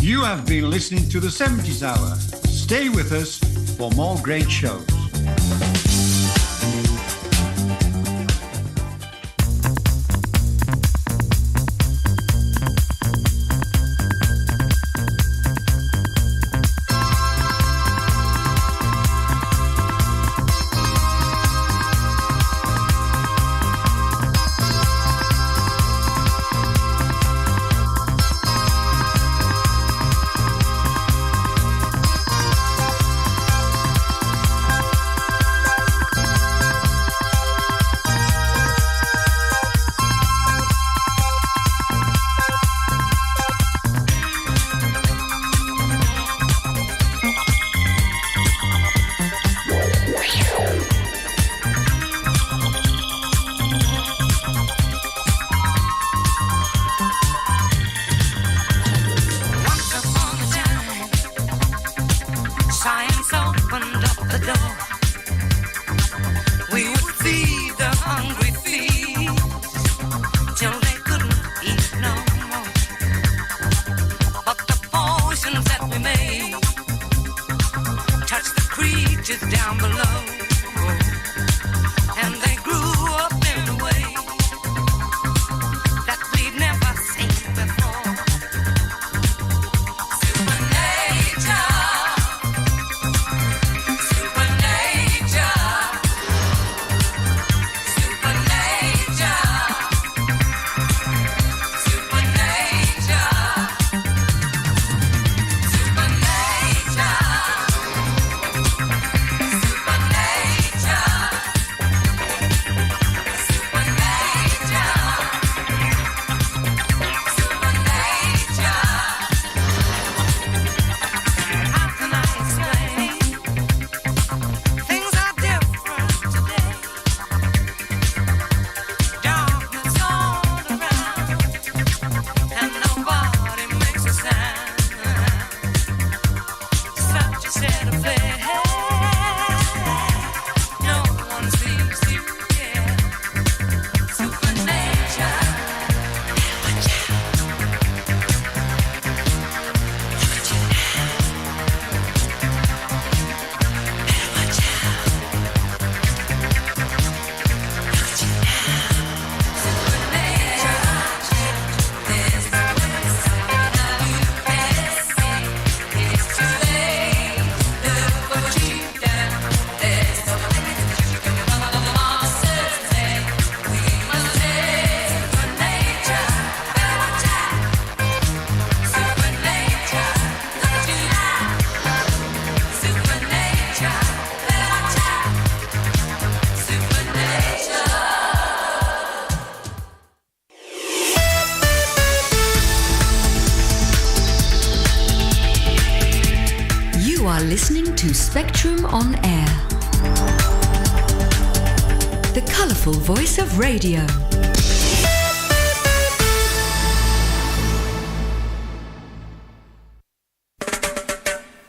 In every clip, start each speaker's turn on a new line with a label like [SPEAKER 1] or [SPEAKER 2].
[SPEAKER 1] You have been listening to the 70s Hour. Stay with us for more great shows.
[SPEAKER 2] Listening to Spectrum on Air, the colourful voice of radio.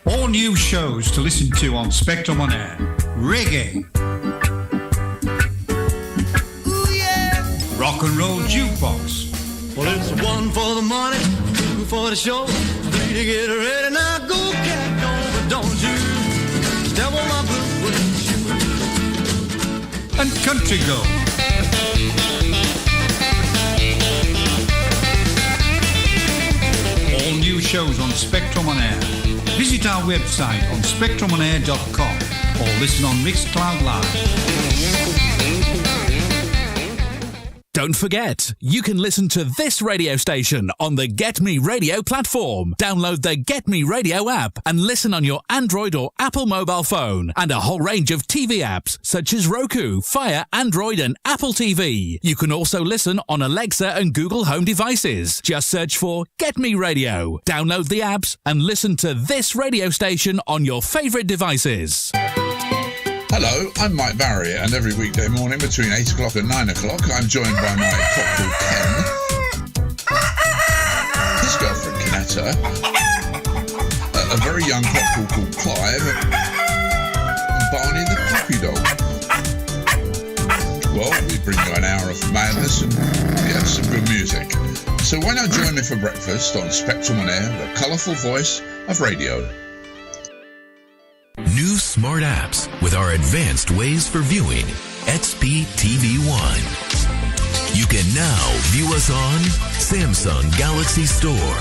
[SPEAKER 1] All new shows to listen to on Spectrum on Air. Reggae. Ooh, yeah. Rock and roll jukebox.
[SPEAKER 3] Well, it's one for the money, two for the show, three to get ready. Now go, cat, go, but don't you step on my blue shoe.
[SPEAKER 1] And country girl. All new shows on Spectrum on Air. Visit our website on spectrumonair.com or listen on Mixcloud Live.
[SPEAKER 4] Don't forget, you can listen to this radio station on the Get Me Radio platform. Download the Get Me Radio app and listen on your Android or Apple mobile phone, and a whole range of TV apps such as Roku, Fire, Android and Apple TV. You can also listen on Alexa and Google Home devices. Just search for Get Me Radio. Download the apps and listen to this radio station on your favourite devices.
[SPEAKER 5] Hello, I'm Mike Barry, and every weekday morning between 8 o'clock and 9 o'clock, I'm joined by my cock called Ken, his girlfriend Canetta, a very young cock called Clive, and Barney the puppy dog. Well, we bring you an hour of madness and, some good music. So why not join me for breakfast on Spectrum on Air, the colourful voice of radio.
[SPEAKER 6] New smart apps with our advanced ways for viewing. XP TV One. You can now view us on Samsung Galaxy Store,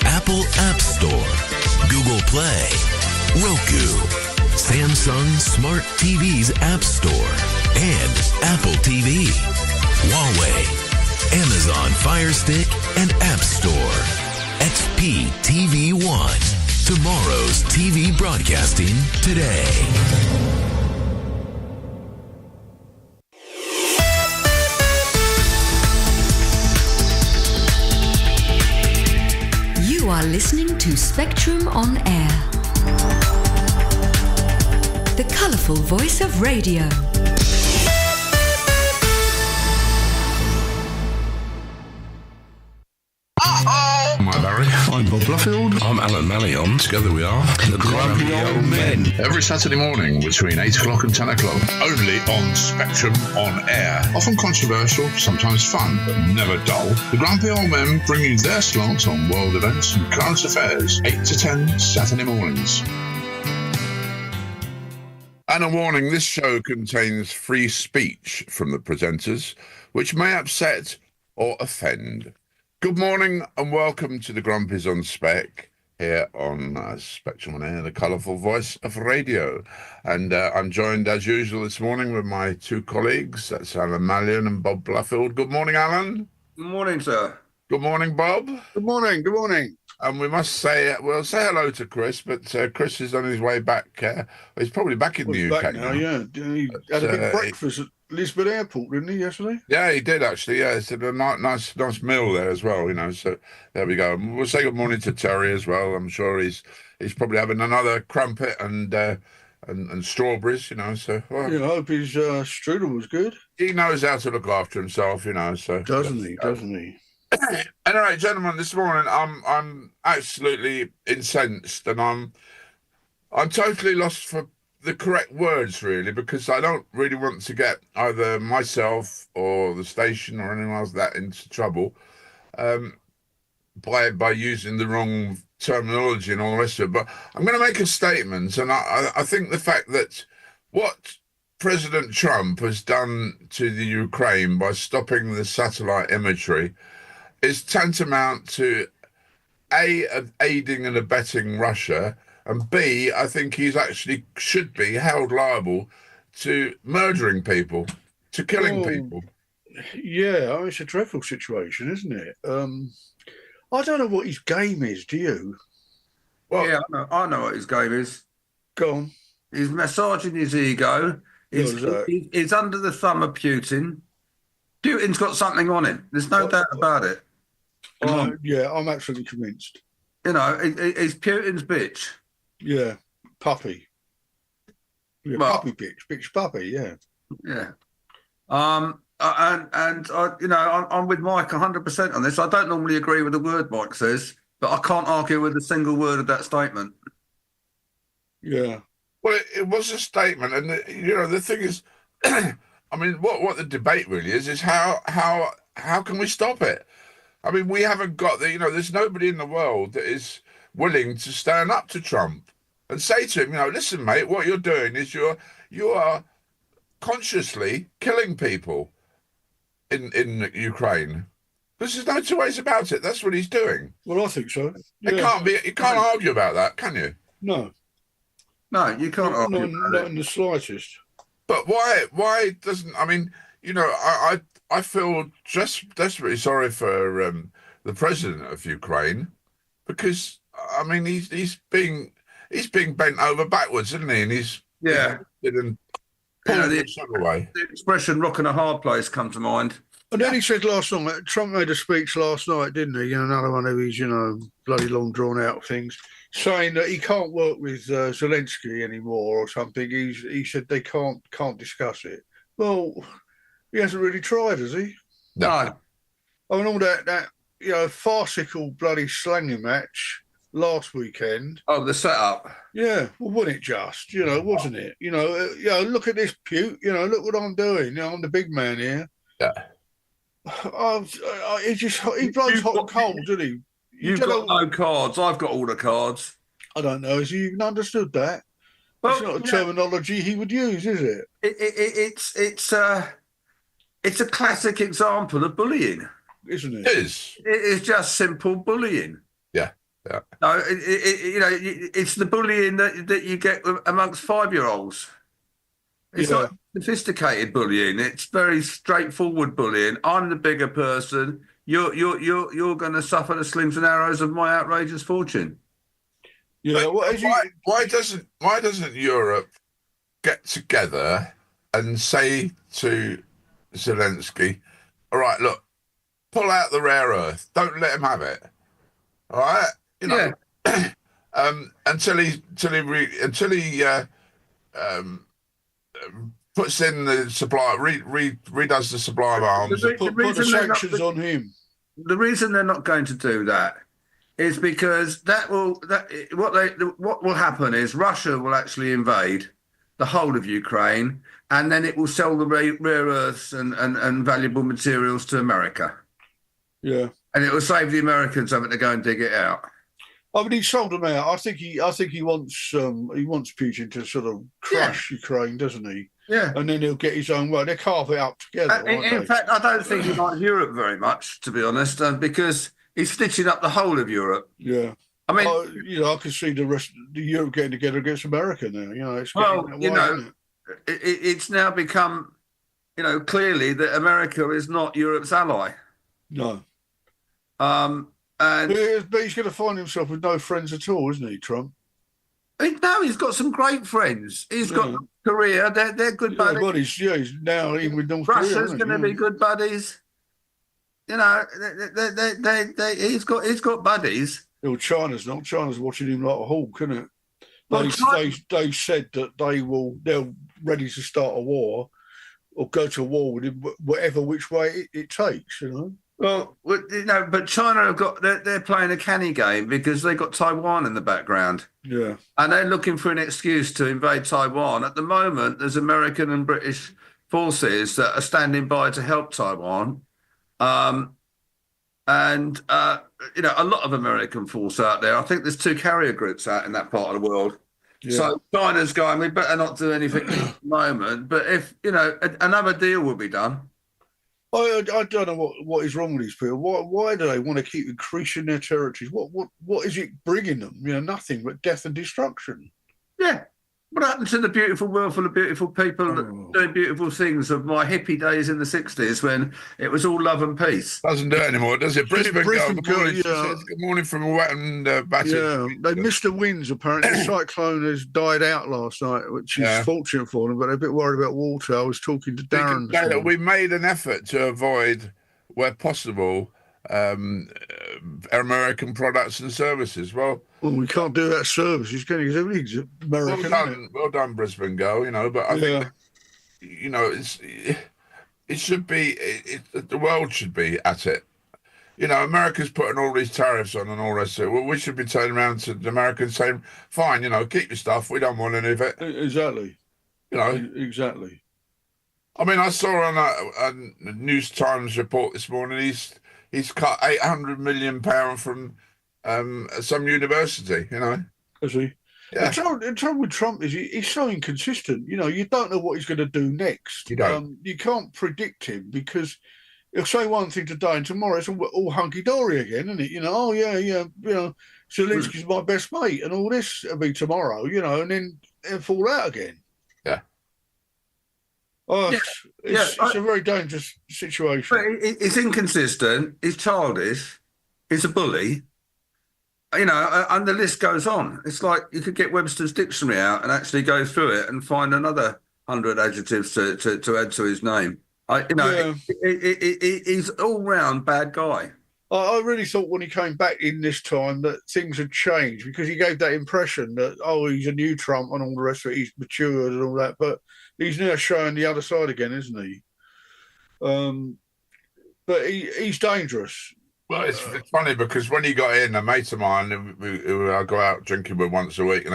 [SPEAKER 6] Apple App Store, Google Play, Roku, Samsung Smart TV's App Store, and Apple TV, Huawei, Amazon Fire Stick, and App Store. XP TV One. Tomorrow's TV broadcasting today.
[SPEAKER 2] You are listening to Spectrum on Air. The colourful voice of radio.
[SPEAKER 7] I'm Barry. I'm Bob Bluffield. I'm Alan Mallion. Together we are the Grumpy Old Men.
[SPEAKER 5] Every Saturday morning between 8 o'clock and 10 o'clock. Only on Spectrum on Air. Often controversial, sometimes fun, but never dull. The Grumpy Old Men bring you their slant on world events and current affairs. 8 to 10 Saturday mornings. And a warning, this show contains free speech from the presenters, which may upset or offend. Good morning and welcome to the Grumpies on Spec here on Spectrum on Air, the colourful voice of radio. And I'm joined as usual this morning with my two colleagues, that's Alan Mallion and Bob Bluffield. Good morning, Alan.
[SPEAKER 8] Good morning, sir.
[SPEAKER 5] Good morning, Bob.
[SPEAKER 9] Good morning, good morning.
[SPEAKER 5] And we must say, we'll say hello to Chris, but Chris is on his way back. He's probably back in the UK
[SPEAKER 9] back now. Yeah, he had a big breakfast at Lisbon Airport, didn't he, yesterday?
[SPEAKER 5] Yeah, he did actually. Yeah, it's a nice meal there as well. You know, so there we go. And we'll say good morning to Terry as well. I'm sure he's probably having another crumpet and strawberries. You know, so well,
[SPEAKER 9] I hope his strudel was good.
[SPEAKER 5] He knows how to look after himself. You know, so
[SPEAKER 9] doesn't he?
[SPEAKER 5] Anyway, gentlemen, this morning I'm absolutely incensed, and I'm totally lost for the correct words, really, because I don't really want to get either myself or the station or anyone else that into trouble by using the wrong terminology and all the rest of it. But I'm going to make a statement, and I think the fact that what President Trump has done to the Ukraine by stopping the satellite imagery is tantamount to A, of aiding and abetting Russia, and B, I think he's actually should be held liable to murdering people, to killing people.
[SPEAKER 9] Yeah, it's a dreadful situation, isn't it? I don't know what his game is, do you?
[SPEAKER 8] Well, yeah, I know what his game is.
[SPEAKER 9] Go on.
[SPEAKER 8] He's massaging his ego. He's under the thumb of Putin. Putin's got something on him. There's no doubt about it.
[SPEAKER 9] Yeah, I'm absolutely convinced.
[SPEAKER 8] You know, he's Putin's bitch.
[SPEAKER 9] Yeah, puppy. Yeah, well, puppy bitch puppy. Yeah.
[SPEAKER 8] Yeah. I'm with Mike 100% on this. I don't normally agree with the word Mike says, but I can't argue with a single word of that statement.
[SPEAKER 9] Yeah.
[SPEAKER 5] Well, it was a statement, and the thing is, I mean, what the debate really is how can we stop it? I mean, we haven't got there's nobody in the world that is willing to stand up to Trump and say to him, listen, mate, what you're doing is you are consciously killing people in Ukraine. Because there's no two ways about it. That's what he's doing.
[SPEAKER 9] Well, I think so.
[SPEAKER 5] Yeah. You can't argue about that, can you?
[SPEAKER 9] No.
[SPEAKER 8] No, you can't argue.
[SPEAKER 9] Not in the slightest.
[SPEAKER 5] But why doesn't, I mean, I feel just desperately sorry for the president of Ukraine, because I mean he's being bent over backwards, isn't he? And he's the
[SPEAKER 8] expression "rock in a hard place" come to mind.
[SPEAKER 9] And then he said last night, Trump made a speech last night, didn't he? Another one of his, bloody long drawn out things, saying that he can't work with Zelensky anymore or something. He said they can't discuss it. Well, he hasn't really tried, has he?
[SPEAKER 5] No.
[SPEAKER 9] I mean, all that farcical bloody slanging match last weekend.
[SPEAKER 8] Oh, the setup.
[SPEAKER 9] Yeah, well, wasn't it just? Wasn't it? Look at this Pute. Look what I'm doing. I'm the big man here.
[SPEAKER 5] Yeah.
[SPEAKER 9] He blows hot and cold, doesn't he?
[SPEAKER 8] You've got no cards. I've got all the cards.
[SPEAKER 9] I don't know. Has he even understood that? Well, it's not a terminology he would use, is it?
[SPEAKER 8] It's a classic example of bullying,
[SPEAKER 9] isn't it?
[SPEAKER 5] It is.
[SPEAKER 8] It is just simple bullying.
[SPEAKER 5] Yeah.
[SPEAKER 8] No, it's the bullying that you get amongst 5-year-olds. It's not sophisticated bullying. It's very straightforward bullying. I'm the bigger person. You're going to suffer the slings and arrows of my outrageous fortune.
[SPEAKER 9] Yeah.
[SPEAKER 5] Why doesn't Europe get together and say to Zelensky, "All right, look, pull out the rare earth. Don't let him have it. All right, until he puts in the supply, redoes the supply of arms.
[SPEAKER 9] Put the sanctions on him.
[SPEAKER 8] The reason they're not going to do that is because what will happen is Russia will actually invade the whole of Ukraine, and then it will sell the rare earths and valuable materials to America.
[SPEAKER 9] Yeah,
[SPEAKER 8] and it will save the Americans having to go and dig it out.
[SPEAKER 9] I mean, he sold them out. I think he wants Putin to sort of crush Ukraine, doesn't he?
[SPEAKER 8] Yeah,
[SPEAKER 9] and then he'll get his own way. They carve it up together.
[SPEAKER 8] In fact, I don't think he likes Europe very much, to be honest, because he's stitching up the whole of Europe.
[SPEAKER 9] Yeah, I mean, I can see the rest of Europe getting together against America now.
[SPEAKER 8] It's now become, clearly that America is not Europe's ally.
[SPEAKER 9] No.
[SPEAKER 8] But
[SPEAKER 9] he's going to find himself with no friends at all, isn't he, Trump?
[SPEAKER 8] No, he's got some great friends. He's got Korea. They're good buddies.
[SPEAKER 9] He's now in with North
[SPEAKER 8] Russia's
[SPEAKER 9] Korea.
[SPEAKER 8] Russia's going to be good buddies. He's got buddies.
[SPEAKER 9] Well, China's not. China's watching him like a hawk, isn't it? They said that they're ready to start a war or go to war with him, whatever which way it takes,
[SPEAKER 8] Well, but China they're playing a canny game because they got Taiwan in the background.
[SPEAKER 9] Yeah.
[SPEAKER 8] And they're looking for an excuse to invade Taiwan. At the moment, there's American and British forces that are standing by to help Taiwan. A lot of American force out there. I think there's 2 carrier groups out in that part of the world. Yeah. So China's going, we better not do anything at the moment. But if, another deal will be done.
[SPEAKER 9] I don't know what is wrong with these people. Why do they want to keep increasing their territories? What is it bringing them? Nothing but death and destruction.
[SPEAKER 8] Yeah. What happened to the beautiful world full of beautiful people doing beautiful things of my hippie days in the 60s when it was all love and peace?
[SPEAKER 5] Doesn't do it anymore, does it? Brisbane girl, good morning. Good morning from a wet and battered.
[SPEAKER 9] Yeah, they missed the winds, apparently. The cyclone has died out last night, which is fortunate for them, but they're a bit worried about water. I was talking to Darren.
[SPEAKER 5] We made an effort to avoid, where possible, American products and services. Well,
[SPEAKER 9] we can't do that services, can you? Because everything's American.
[SPEAKER 5] Well done, Brisbane girl. But I think it should be. The world should be at it. America's putting all these tariffs on and all that. So we should be turning around to the Americans saying, "Fine, keep your stuff. We don't want any of it."
[SPEAKER 9] Exactly. Exactly.
[SPEAKER 5] I mean, I saw on a News Times report this morning. He's cut £800 million from some university,
[SPEAKER 9] Has he? Yeah. The trouble with Trump is he's so inconsistent. You don't know what he's going to do next.
[SPEAKER 5] You don't.
[SPEAKER 9] You can't predict him because he'll say one thing today and tomorrow it's all hunky-dory again, isn't it? Zelensky's my best mate and all this will be tomorrow, and then he'll fall out again.
[SPEAKER 5] Yeah.
[SPEAKER 9] It's a very dangerous situation.
[SPEAKER 8] But it's inconsistent. He's childish. He's a bully. And the list goes on. It's like you could get Webster's dictionary out and actually go through it and find another 100 adjectives to add to his name. He's all-round bad guy.
[SPEAKER 9] I really thought when he came back in this time that things had changed because he gave that impression that, he's a new Trump and all the rest of it, he's matured and all that, but he's now showing the other side again, isn't he? But he's dangerous.
[SPEAKER 5] Well, it's funny because when he got in, a mate of mine who I go out drinking with once a week,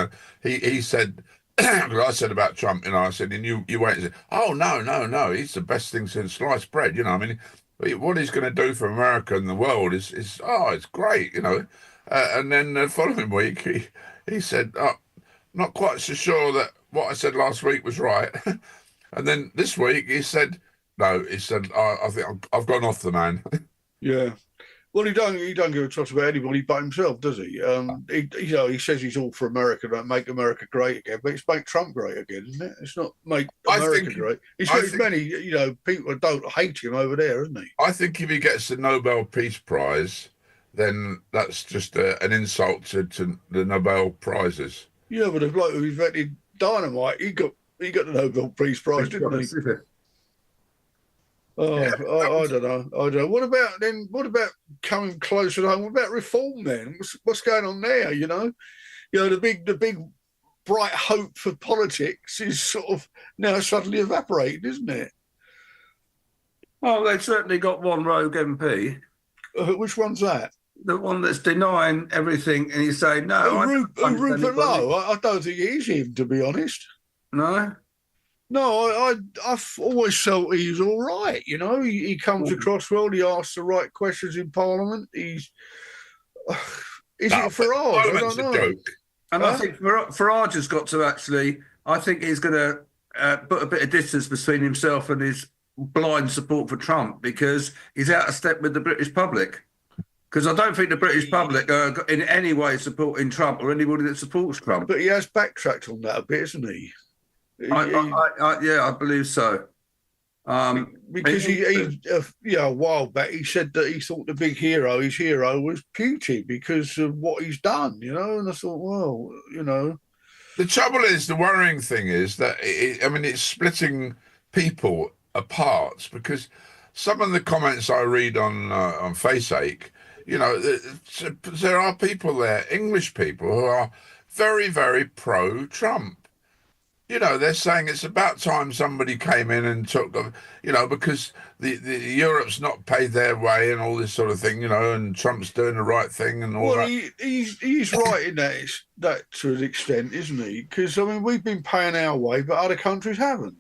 [SPEAKER 5] he said, because I said about Trump, I said, and you wait and said, oh, no, he's the best thing since sliced bread, I mean, what he's going to do for America and the world is it's great, you know. And then the following week, he said, not quite so sure that what I said last week was right. And then this week he said, no, he said, I think I've gone off the man.
[SPEAKER 9] Yeah. Well, he don't give a toss about anybody but himself, does he? He says he's all for America, don't make America great again, but it's make Trump great again, isn't it? It's not make America great. He's got many, people don't hate him over there, isn't he?
[SPEAKER 5] I think if he gets the Nobel Peace Prize, then that's just an insult to the Nobel Prizes.
[SPEAKER 9] Yeah, but the bloke who invented dynamite, he got the Nobel Peace Prize, didn't he? Oh, yeah, I don't know. What about coming closer to home? What about reform then? What's going on there? The big bright hope for politics is sort of now suddenly evaporated, isn't it?
[SPEAKER 8] Oh, they've certainly got one rogue MP.
[SPEAKER 9] Which one's that?
[SPEAKER 8] The one that's denying everything, and he's saying no.
[SPEAKER 9] Rupert Lowe. I don't think he's him, to be honest. No, I've always felt he's all right. He comes across well. He asks the right questions in Parliament. Is it Farage? I don't know.
[SPEAKER 5] Joke.
[SPEAKER 8] And I think Farage has got to actually. I think he's going to put a bit of distance between himself and his blind support for Trump, because he's out of step with the British public. Because I don't think the British public are in any way supporting Trump or anybody that supports Trump.
[SPEAKER 9] But he has backtracked on that a bit, hasn't he?
[SPEAKER 8] I believe so.
[SPEAKER 9] Because a while back he said that he thought his hero was Putin because of what he's done, And I thought, well,
[SPEAKER 5] The trouble is, the worrying thing is that it's splitting people apart, because some of the comments I read on Faceache, there are people there, English people, who are very, very pro-Trump. They're saying it's about time somebody came in and took, because the Europe's not paid their way and all this sort of thing, and Trump's doing the right thing and all that. Well,
[SPEAKER 9] he's right in that to an extent, isn't he? Because, we've been paying our way, but other countries haven't.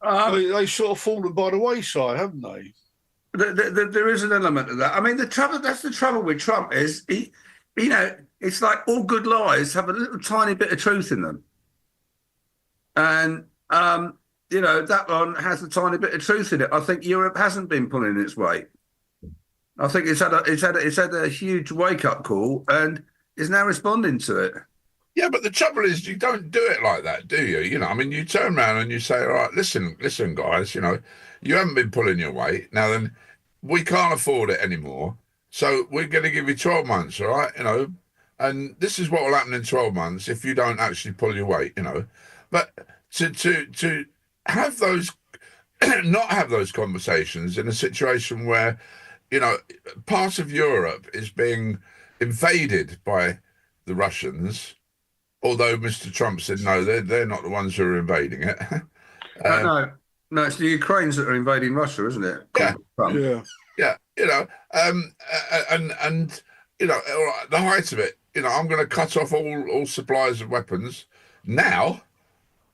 [SPEAKER 9] They've sort of fallen by the wayside, haven't they?
[SPEAKER 8] There is an element of that. That's the trouble with Trump is, it's like all good lies have a little tiny bit of truth in them. And, that one has a tiny bit of truth in it. I think Europe hasn't been pulling its weight. I think it's had a huge wake-up call and is now responding to it.
[SPEAKER 5] Yeah, but the trouble is you don't do it like that, do you? You turn around and you say, all right, listen, guys, you haven't been pulling your weight. Now then, we can't afford it anymore. So we're going to give you 12 months, all right? And this is what will happen in 12 months if you don't actually pull your weight, But to have those, not have those conversations in a situation where, part of Europe is being invaded by the Russians, although Mr. Trump said, no, they're not the ones who are invading it.
[SPEAKER 8] No, it's the Ukrainians that are invading Russia, isn't it?
[SPEAKER 5] Yeah.
[SPEAKER 9] Yeah.
[SPEAKER 5] And the height of it, I'm going to cut off all supplies of weapons now.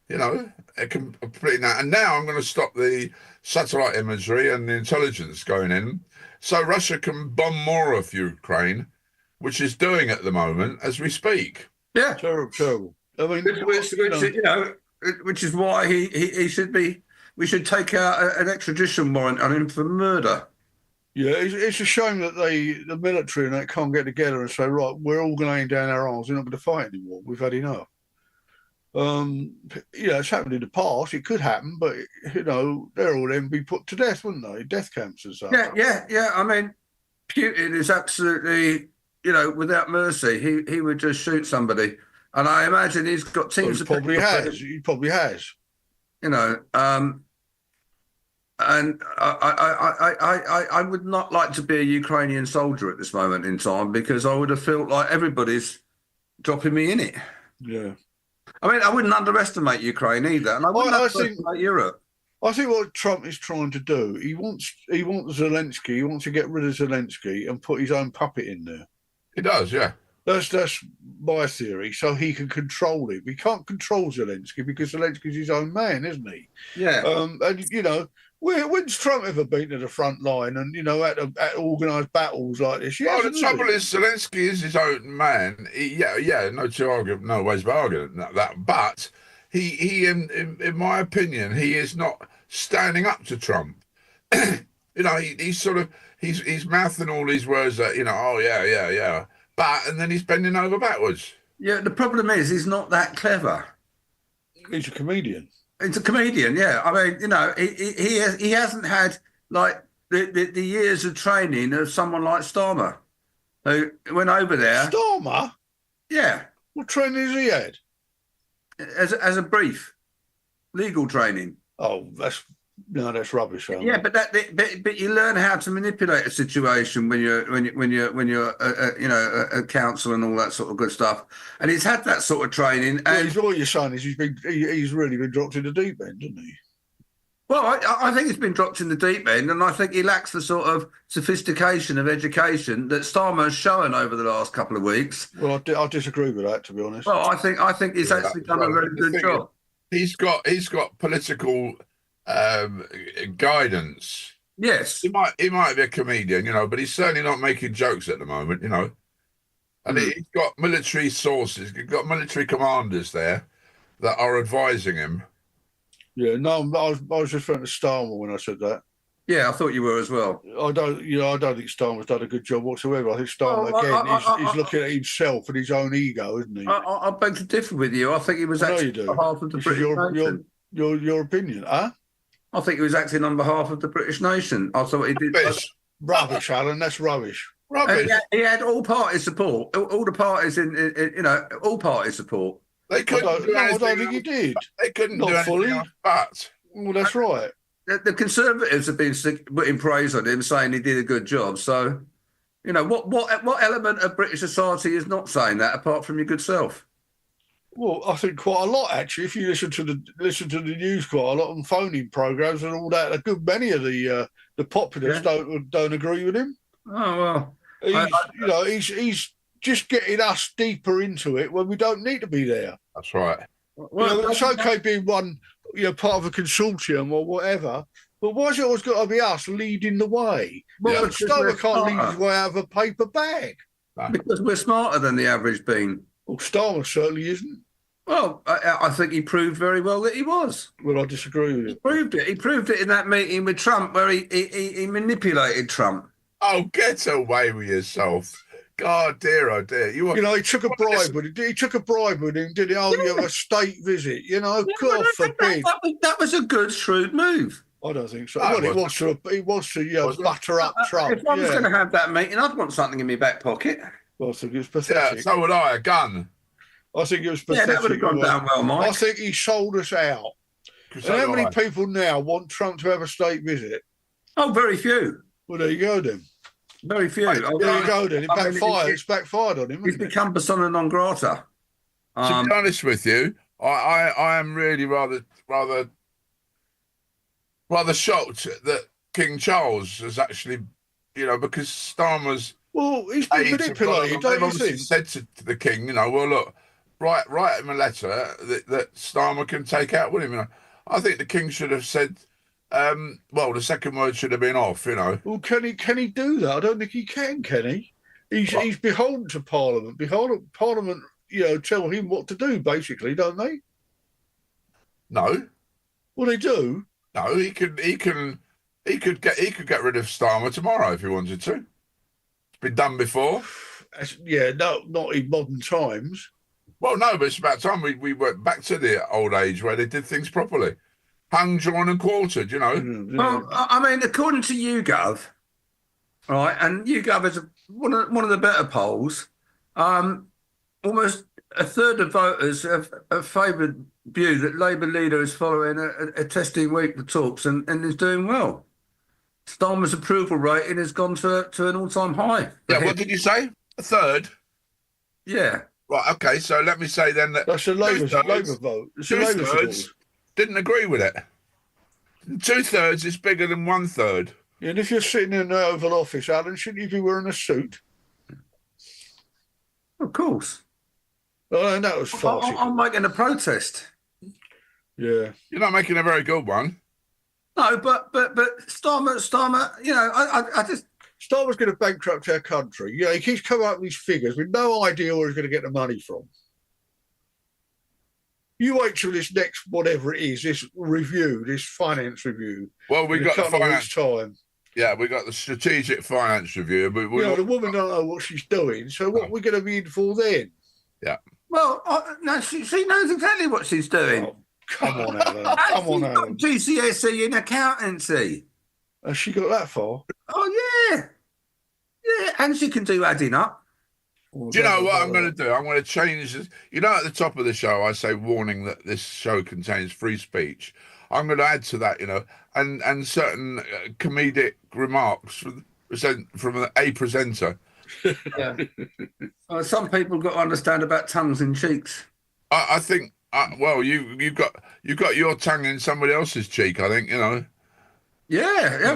[SPEAKER 5] It can completely now. And now I'm going to stop the satellite imagery and the intelligence going in, so Russia can bomb more of Ukraine, which is doing at the moment as we speak.
[SPEAKER 8] Yeah,
[SPEAKER 9] terrible.
[SPEAKER 8] Which is why he should be. We should take out an extradition warrant on him for murder.
[SPEAKER 9] Yeah, it's a shame that the military and that can't get together and say, right, we're all going to aim down our arms. We're not going to fight anymore. We've had enough. It's happened in the past. It could happen, but they're all then be put to death, wouldn't they? Death camps and stuff.
[SPEAKER 8] Yeah. Putin is absolutely, without mercy. He would just shoot somebody, and I imagine he's got teams.
[SPEAKER 9] He probably has.
[SPEAKER 8] And I would not like to be a Ukrainian soldier at this moment in time, because I would have felt like everybody's dropping me in it.
[SPEAKER 9] Yeah.
[SPEAKER 8] I wouldn't underestimate Ukraine either, and I wouldn't underestimate Europe.
[SPEAKER 9] I think what Trump is trying to do, he wants Zelensky. He wants to get rid of Zelensky and put his own puppet in there.
[SPEAKER 5] He does, yeah.
[SPEAKER 9] That's my theory. So he can control him. He can't control Zelensky because Zelensky's his own man, isn't he?
[SPEAKER 8] Yeah.
[SPEAKER 9] And When's Trump ever been to the front line and, at organised battles like this?
[SPEAKER 5] Well, the trouble is Zelensky is his own man. No ways of arguing that. But he in my opinion, he is not standing up to Trump. He's sort of he's mouthing all these words that and then he's bending over backwards.
[SPEAKER 8] Yeah, the problem is he's not that clever.
[SPEAKER 9] He's a comedian.
[SPEAKER 8] He's a comedian, yeah. I mean, he hasn't had like the years of training of someone like Starmer, who went over there.
[SPEAKER 9] Starmer?
[SPEAKER 8] Yeah.
[SPEAKER 9] What training has he had?
[SPEAKER 8] As a brief legal training.
[SPEAKER 9] Oh, that's rubbish.
[SPEAKER 8] Yeah, but you learn how to manipulate a situation when you're a counsel and all that sort of good stuff. And he's had that sort of training. And
[SPEAKER 9] what you're saying is he's really been dropped in the deep end, hasn't he?
[SPEAKER 8] Well, I think he's been dropped in the deep end, and I think he lacks the sort of sophistication of education that Starmer's shown over the last couple of weeks.
[SPEAKER 9] Well, I disagree with that, to be honest.
[SPEAKER 8] Well, I think he's actually done a very good job.
[SPEAKER 5] He's got political guidance.
[SPEAKER 8] Yes,
[SPEAKER 5] he might be a comedian, but he's certainly not making jokes at the moment, And he's got military sources, he's got military commanders there that are advising him.
[SPEAKER 9] Yeah, no, I was referring to Starmer when I said that.
[SPEAKER 8] Yeah, I thought you were as well.
[SPEAKER 9] I don't think Starmer's done a good job whatsoever. I think Starmer he's looking at himself and his own ego, isn't he?
[SPEAKER 8] I beg to differ with you. I think he was acting on behalf of the British nation.
[SPEAKER 9] Your opinion, huh?
[SPEAKER 8] I think he was acting on behalf of the British nation. I thought he did.
[SPEAKER 9] Rubbish, Alan. That's rubbish.
[SPEAKER 5] Rubbish.
[SPEAKER 8] He had all party support. All the parties all party support.
[SPEAKER 5] They couldn't.
[SPEAKER 9] I don't think he did.
[SPEAKER 5] They couldn't do anything else, but
[SPEAKER 9] well, that's right.
[SPEAKER 8] The Conservatives have been putting praise on him, saying he did a good job. So, what element of British society is not saying that, apart from your good self?
[SPEAKER 9] Well, I think quite a lot actually. If you listen to the news quite a lot on phone-in programs and all that, a good many of the populace don't agree with him.
[SPEAKER 8] Oh well,
[SPEAKER 9] he's just getting us deeper into it when we don't need to be there.
[SPEAKER 5] That's right.
[SPEAKER 9] Well, it's okay being one, part of a consortium or whatever, but why's it always got to be us leading the way? Well, Starmer can't lead his way out of a paper bag.
[SPEAKER 8] Because we're smarter than the average bean.
[SPEAKER 9] Well, Starmer certainly isn't.
[SPEAKER 8] Well, I think he proved very well that he was.
[SPEAKER 9] Well, I disagree with you.
[SPEAKER 8] He proved it in that meeting with Trump where he manipulated Trump.
[SPEAKER 5] Oh, get away with yourself. God, dear, oh dear.
[SPEAKER 9] He took a bribe with him. He took a bribe with him, did he? Oh, you have a state visit. God forbid.
[SPEAKER 8] That was a good, shrewd move.
[SPEAKER 9] I don't think so. Well, he wants to butter up Trump.
[SPEAKER 8] If I was going to have that meeting, I'd want something in my back pocket.
[SPEAKER 9] Well, I think it was pathetic.
[SPEAKER 5] Yeah, so would I, a gun.
[SPEAKER 9] I think it was pathetic.
[SPEAKER 8] Yeah, that would have gone down well, Mike.
[SPEAKER 9] I think he sold us out. And how many people now want Trump to have a state visit?
[SPEAKER 8] Oh, very few.
[SPEAKER 9] Well, there you go then.
[SPEAKER 8] Very few.
[SPEAKER 9] There you go then. It's backfired on him.
[SPEAKER 8] He's become persona non grata.
[SPEAKER 5] To be honest with you, I am really rather shocked that King Charles has actually, because Starmer's.
[SPEAKER 9] Well, he's been manipulated, don't you think?
[SPEAKER 5] Said to the King, well, look, write him a letter that Starmer can take out with him. I think the King should have said, the second word should have been off,
[SPEAKER 9] Well, can he do that? I don't think he can he? He's beholden to Parliament. Parliament, tell him what to do, basically, don't they?
[SPEAKER 5] No.
[SPEAKER 9] Well, they do.
[SPEAKER 5] No, he could get rid of Starmer tomorrow if he wanted to. It's been done before.
[SPEAKER 9] Not in modern times.
[SPEAKER 5] Well, no, but it's about time we went back to the old age where they did things properly. Hung, drawn and quartered,
[SPEAKER 8] Well, I mean, according to YouGov, right, and YouGov is one of the better polls, almost a third of voters have favoured view that Labour leader is following a testing week for talks and is doing well. Starmer's approval rating has gone to an all-time high.
[SPEAKER 5] Yeah, what did you say? A third?
[SPEAKER 8] Yeah.
[SPEAKER 5] Right, okay, so let me say then that...
[SPEAKER 9] That's a Labour vote.
[SPEAKER 5] Two-thirds didn't agree with it. 2/3 is bigger than 1/3.
[SPEAKER 9] Yeah, and if you're sitting in the Oval Office, Alan, shouldn't you be wearing a suit?
[SPEAKER 8] Of course.
[SPEAKER 9] Oh, that was farcical.
[SPEAKER 8] I'm making a protest.
[SPEAKER 9] Yeah.
[SPEAKER 5] You're not making a very good one.
[SPEAKER 8] No, but Starmer, you know, I just.
[SPEAKER 9] Starmer's going to bankrupt our country. You know, he keeps coming up with these figures with no idea where he's going to get the money from. You wait till this next, whatever it is, this review, this finance review.
[SPEAKER 5] Well, we got the finance
[SPEAKER 9] time.
[SPEAKER 5] Yeah, we got the strategic finance review. But
[SPEAKER 9] the woman don't know what she's doing. So what we're going to be in for then?
[SPEAKER 5] Yeah.
[SPEAKER 8] Well, no, she knows exactly what she's doing.
[SPEAKER 9] Oh, come on, Alan. Come on, Alan.
[SPEAKER 8] GCSE in accountancy.
[SPEAKER 9] Has she got that far?
[SPEAKER 8] Oh, yeah. Yeah, and she can do adding up.
[SPEAKER 5] Do you know what I'm going to do? I'm going to change this. You know, at the top of the show, I say warning that this show contains free speech. I'm going to add to that, you know, and certain comedic remarks from a presenter.
[SPEAKER 8] Yeah. Well, some people got to understand about tongues in cheeks.
[SPEAKER 5] I think. Well, you've got your tongue in somebody else's cheek. I think, you know.
[SPEAKER 8] Yeah.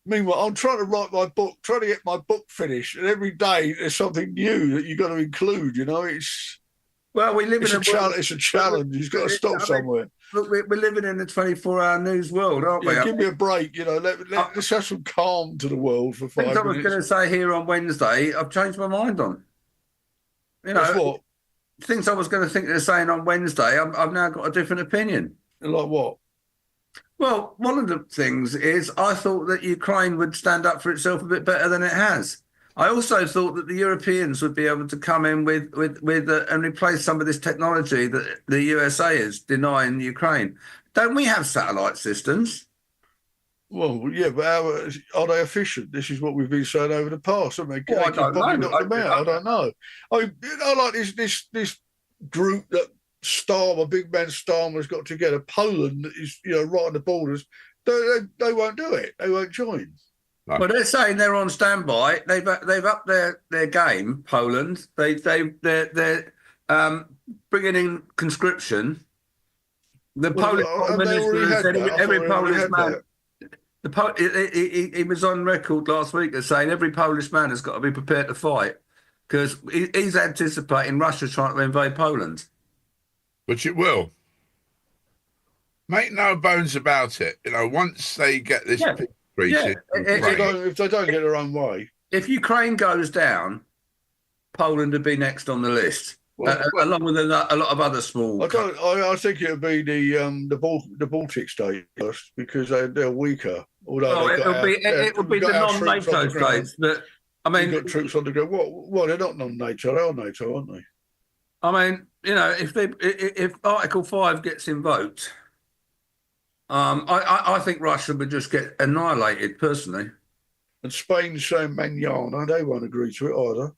[SPEAKER 9] Meanwhile, I'm trying to write my book, trying to get my book finished, and every day there's something new that you've got to include. You know,
[SPEAKER 8] we live in
[SPEAKER 9] it's a challenge. You've got to stop somewhere.
[SPEAKER 8] Look, we're living in a 24-hour news world, aren't we?
[SPEAKER 9] Give me a break. You know, let's have some calm to the world for 5 minutes.
[SPEAKER 8] I was going to say here on Wednesday, I've changed my mind on. You know,
[SPEAKER 9] what?
[SPEAKER 8] Things I was going to think of saying on Wednesday, I've now got a different opinion.
[SPEAKER 9] Like what?
[SPEAKER 8] Well, one of the things is I thought that Ukraine would stand up for itself a bit better than it has. I also thought that the Europeans would be able to come in with and replace some of this technology that the USA is denying Ukraine. Don't we have satellite systems?
[SPEAKER 9] Well, yeah, but are they efficient? This is what we've been saying over the past, haven't they?
[SPEAKER 8] Well, I don't know.
[SPEAKER 9] I don't know. I like this group that big man Starmer's got together. Poland is, you know, right on the borders. They won't do it. They won't join.
[SPEAKER 5] No.
[SPEAKER 8] Well, they're saying they're on standby. They've upped their game. Poland. They're bringing in conscription. The Polish minister said every Polish man. He was on record last week as saying every Polish man has got to be prepared to fight because he's anticipating Russia trying to invade Poland.
[SPEAKER 5] Which it will. Make no bones about it. You know, once they get this
[SPEAKER 8] if
[SPEAKER 9] they don't get their own way.
[SPEAKER 8] If Ukraine goes down, Poland would be next on the list, along with a lot of other small.
[SPEAKER 9] I think it would be the Baltic states first because they're weaker. Although
[SPEAKER 8] it would be the non-NATO states. That I mean,
[SPEAKER 9] you've got troops on the ground. What? They're not non-NATO. They are NATO, aren't they?
[SPEAKER 8] I mean, you know, if Article 5 gets invoked, I think Russia would just get annihilated, personally.
[SPEAKER 9] And Spain's saying manana, they won't agree to it either.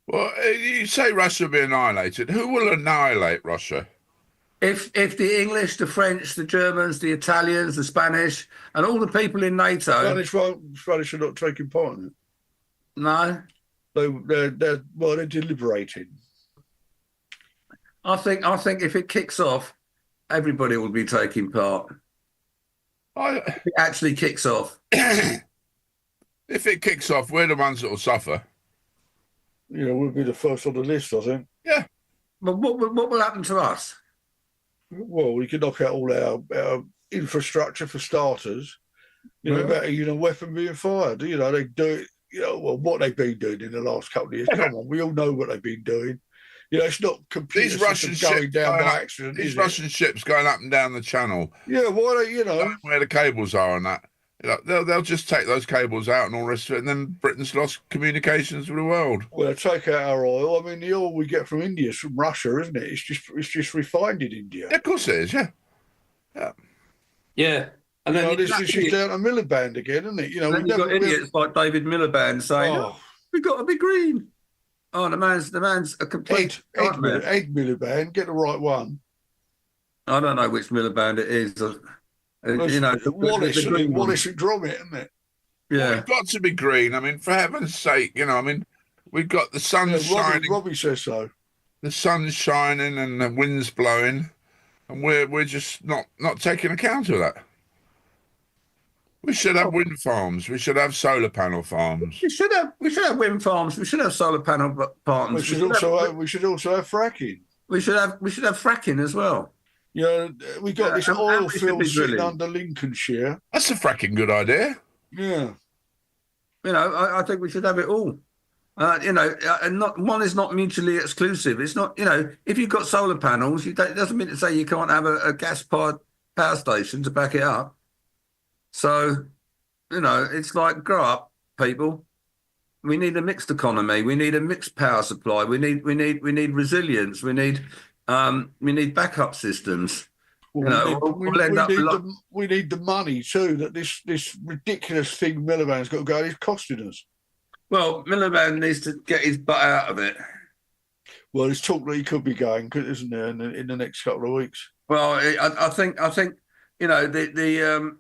[SPEAKER 5] Well, you say Russia will be annihilated. Who will annihilate Russia?
[SPEAKER 8] If the English, the French, the Germans, the Italians, the Spanish, and all the people in NATO...
[SPEAKER 9] Spanish are not taking part in it.
[SPEAKER 8] No.
[SPEAKER 9] They're deliberating.
[SPEAKER 8] I think if it kicks off, everybody will be taking part. If it actually kicks off.
[SPEAKER 5] If it kicks off, we're the ones that will suffer.
[SPEAKER 9] You know, we'll be the first on the list, I think.
[SPEAKER 5] Yeah.
[SPEAKER 8] But what will happen to us?
[SPEAKER 9] Well, we can knock out all our infrastructure for starters. You know, about weapon being fired. You know, they do it. You know, well, what they've been doing in the last couple of years. Come on, we all know what they've been doing. You know, it's not completely going down by accident.
[SPEAKER 5] These Russian ships going up and down the channel.
[SPEAKER 9] Yeah,
[SPEAKER 5] where the cables are and that. You know, they'll just take those cables out and all the rest of it, and then Britain's lost communications with the world.
[SPEAKER 9] Well, take out our oil. I mean, the oil we get from India is from Russia, isn't it? It's just refined in India.
[SPEAKER 5] Yeah, of course it is. Yeah.
[SPEAKER 8] Yeah. And then
[SPEAKER 9] this is down to Miliband again, isn't it? You know,
[SPEAKER 8] you've got idiots like David Miliband saying, "We've got to be green." Oh, the man's a complete
[SPEAKER 9] Ed Miliband, get the right one.
[SPEAKER 8] I don't know which Miliband it is. You know,
[SPEAKER 9] Wallace and Gromit, isn't it?
[SPEAKER 8] Yeah,
[SPEAKER 5] well, we've got to be green. I mean, for heaven's sake, you know. I mean, we've got the sun shining.
[SPEAKER 9] Robbie says so.
[SPEAKER 5] The sun's shining and the wind's blowing, and we're just not taking account of that. We should have wind farms. We should have solar panel farms.
[SPEAKER 8] We should have wind farms. We should have solar panel farms.
[SPEAKER 9] We should also have fracking.
[SPEAKER 8] We should have fracking as well.
[SPEAKER 9] You know, we got this
[SPEAKER 8] and
[SPEAKER 9] oil
[SPEAKER 8] we should
[SPEAKER 9] field
[SPEAKER 8] be
[SPEAKER 9] sitting
[SPEAKER 8] drilling.
[SPEAKER 9] under Lincolnshire.
[SPEAKER 5] That's a fracking good idea.
[SPEAKER 9] Yeah.
[SPEAKER 8] You know, I think we should have it all. You know, and not one is not mutually exclusive. It's not, you know, if you've got solar panels, it doesn't mean to say you can't have a gas-powered power station to back it up. So, you know, it's like, grow up, people. We need a mixed economy. We need a mixed power supply. We need resilience. We need backup systems.
[SPEAKER 9] Well, we need the money too. That this ridiculous thing Miliband's got to go is costing us.
[SPEAKER 8] Well, Miliband needs to get his butt out of it.
[SPEAKER 9] Well, there's talk that he could be going, isn't there, in the next couple of weeks?
[SPEAKER 8] Well, I think you know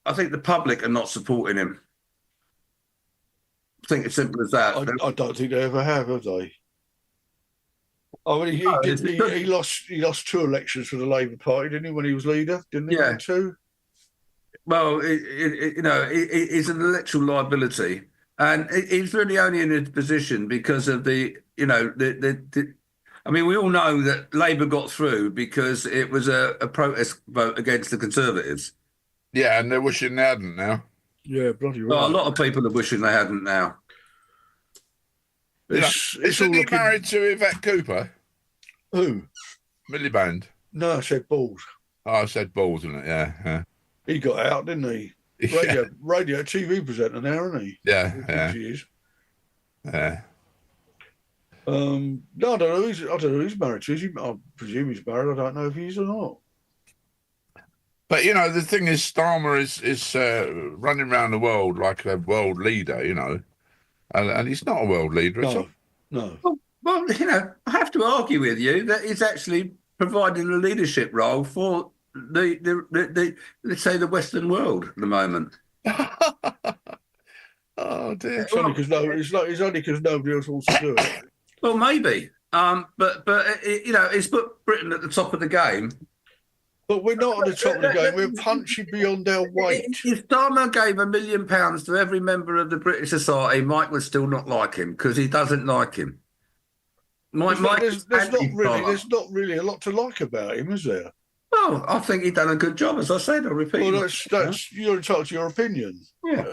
[SPEAKER 8] I think the public are not supporting him. I think it's simple as that.
[SPEAKER 9] I don't think they ever have they? I mean, he lost 2 elections for the Labour Party, didn't he, when he was leader? Didn't he?
[SPEAKER 8] Yeah.
[SPEAKER 9] 2?
[SPEAKER 8] Well, you know, he's an electoral liability, and he's really only in his position because of the I mean, we all know that Labour got through because it was a protest vote against the Conservatives.
[SPEAKER 5] Yeah, and they're wishing they hadn't now.
[SPEAKER 9] Yeah, bloody right.
[SPEAKER 8] Well, a lot of people are wishing they hadn't now.
[SPEAKER 5] Isn't he married to Yvette Cooper?
[SPEAKER 9] Who?
[SPEAKER 5] Miliband.
[SPEAKER 9] No, I said Balls.
[SPEAKER 5] Oh, I said Balls, isn't it? Yeah.
[SPEAKER 9] He got out, didn't he? Radio TV presenter now, isn't he?
[SPEAKER 5] Yeah.
[SPEAKER 9] He is.
[SPEAKER 5] Yeah.
[SPEAKER 9] No, I don't know who he's married to. I presume he's married. I don't know if he is or not.
[SPEAKER 5] But, you know, the thing is, Starmer is running around the world like a world leader, you know, and he's not a world leader at all.
[SPEAKER 9] No.
[SPEAKER 8] Well, you know, I have to argue with you that he's actually providing a leadership role for the let's say the Western world at the moment.
[SPEAKER 5] Oh dear!
[SPEAKER 9] It's only because nobody else wants to do it.
[SPEAKER 8] Well, maybe, but you know, it's put Britain at the top of the game.
[SPEAKER 9] But we're not at the top of the game. We're punching beyond our weight.
[SPEAKER 8] If Starmer gave £1 million to every member of the British society, Mike would still not like him because he doesn't like him. There's
[SPEAKER 9] not really a lot to like about him, is there?
[SPEAKER 8] Well, I think he's done a good job, as I said. I'll repeat.
[SPEAKER 9] Well, that's you're entitled to your opinion.
[SPEAKER 8] Yeah.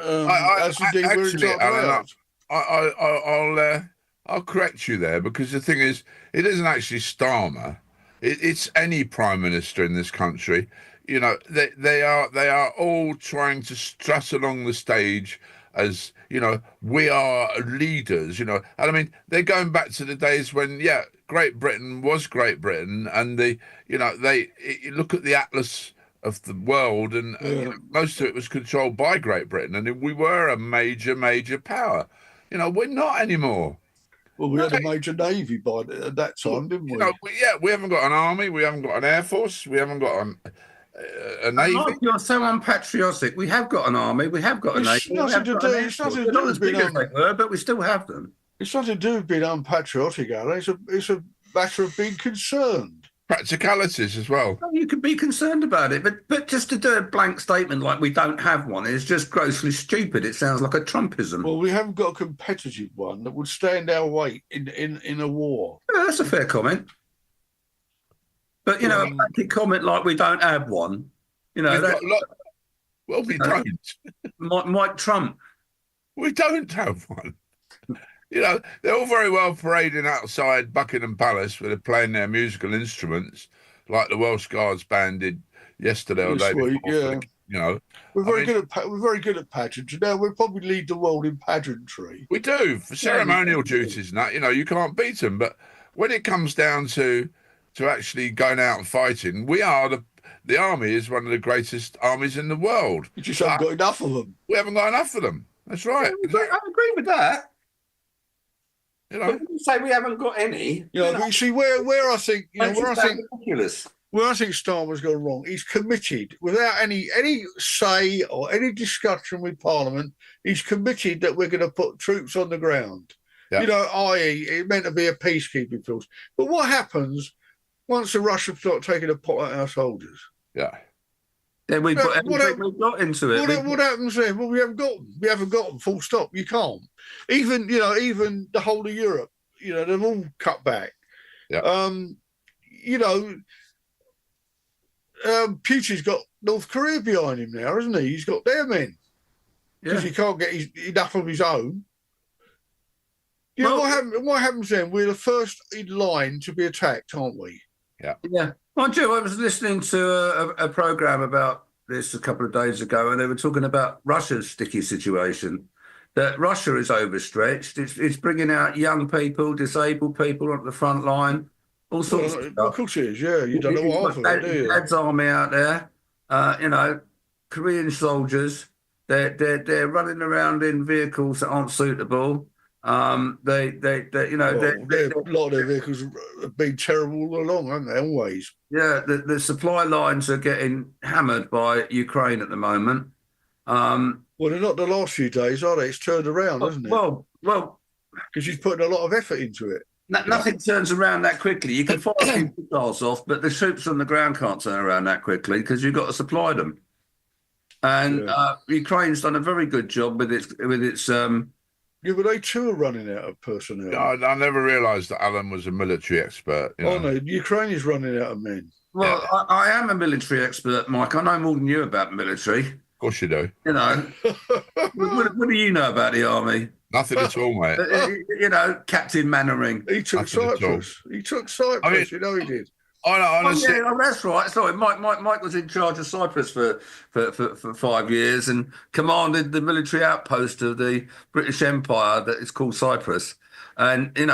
[SPEAKER 5] I'll correct you there, because the thing is, it isn't actually Starmer. It's any prime minister in this country. You know, they are all trying to strut along the stage as, you know, we are leaders, you know. And I mean, they're going back to the days when, Great Britain was Great Britain, and you look at the atlas of the world, and you know, most of it was controlled by Great Britain, and we were a major power. You know, we're not anymore.
[SPEAKER 9] Well, we had a major navy at that time, didn't we?
[SPEAKER 5] You know, we haven't got an army, we haven't got an air force, we haven't got a navy.
[SPEAKER 8] Oh, you're so unpatriotic. We have got an army, we have got a navy.
[SPEAKER 9] It's nothing to do with being
[SPEAKER 8] but we still have them.
[SPEAKER 9] It's nothing to do with being unpatriotic, Alan. It's a matter of being concerned.
[SPEAKER 5] Practicalities as well.
[SPEAKER 8] Well, you could be concerned about it, but just to do a blank statement like we don't have one is just grossly stupid. It sounds like a Trumpism.
[SPEAKER 9] Well, we haven't got a competitive one that would stand our weight in a war.
[SPEAKER 8] Yeah, that's a fair comment. But, you know, a blanket comment like we don't have one, you know...
[SPEAKER 5] we don't.
[SPEAKER 8] Mike Trump.
[SPEAKER 5] We don't have one. You know, they're all very well parading outside Buckingham Palace where they're playing their musical instruments, like the Welsh Guards band did yesterday or day before.
[SPEAKER 9] Yeah.
[SPEAKER 5] You know,
[SPEAKER 9] we're very good at pageantry. Now we'll probably lead the world in pageantry.
[SPEAKER 5] We do for ceremonial duties and that. You know, you can't beat them. But when it comes down to actually going out and fighting, we are the army is one of the greatest armies in the world.
[SPEAKER 9] You just haven't got enough of them.
[SPEAKER 5] We haven't got enough of them. That's right.
[SPEAKER 8] I agree with that.
[SPEAKER 5] You know,
[SPEAKER 8] but you say we haven't got any.
[SPEAKER 9] You see where I think
[SPEAKER 8] ridiculous.
[SPEAKER 9] Where I think Starmer's gone wrong. He's committed without any say or any discussion with Parliament. He's committed that we're going to put troops on the ground. Yeah. You know, i.e., it meant to be a peacekeeping force. But what happens once the Russians start taking a pot at our soldiers?
[SPEAKER 5] Yeah.
[SPEAKER 8] Then we put everything we've got into it.
[SPEAKER 9] What happens then? Well, we haven't got them. We haven't got them. Full stop. You can't. Even the whole of Europe, you know, they've all cut back.
[SPEAKER 5] Yeah.
[SPEAKER 9] You know, Putin's got North Korea behind him now, hasn't he? He's got their men because
[SPEAKER 8] Yeah.
[SPEAKER 9] he can't get enough of his own. You know what happens then? We're the first in line to be attacked, aren't we?
[SPEAKER 8] Yeah. Mind you, I was listening to a program about this a couple of days ago, and they were talking about Russia's sticky situation. That Russia is overstretched. It's bringing out young people, disabled people onto the front line, all sorts of stuff.
[SPEAKER 9] Of course it is, yeah. You don't know what half of it, do you?
[SPEAKER 8] Dad's army out there, Korean soldiers. They're running around in vehicles that aren't suitable. A lot of
[SPEAKER 9] their vehicles have been terrible all along, haven't they? Always.
[SPEAKER 8] Yeah, the supply lines are getting hammered by Ukraine at the moment.
[SPEAKER 9] Well, they're not the last few days, are they? It's turned around, hasn't it?
[SPEAKER 8] Well,
[SPEAKER 9] because she's putting a lot of effort into it.
[SPEAKER 8] Nothing turns around that quickly. You can fire a few missiles off, but the troops on the ground can't turn around that quickly because you've got to supply them. And Ukraine's done a very good job with its.
[SPEAKER 9] Yeah, but they too are running out of personnel.
[SPEAKER 5] I never realised that Alan was a military expert.
[SPEAKER 9] Oh no, Ukraine is running out of men.
[SPEAKER 8] Well, I am a military expert, Mike. I know more than you about military.
[SPEAKER 5] Of course you do.
[SPEAKER 8] You know, what do you know about the army?
[SPEAKER 5] Nothing at all, mate.
[SPEAKER 8] Captain Mannering.
[SPEAKER 9] He took Cyprus. He took Cyprus. He did.
[SPEAKER 5] Honestly,
[SPEAKER 8] that's right. Sorry, Mike was in charge of Cyprus for 5 years and commanded the military outpost of the British Empire that is called Cyprus. And he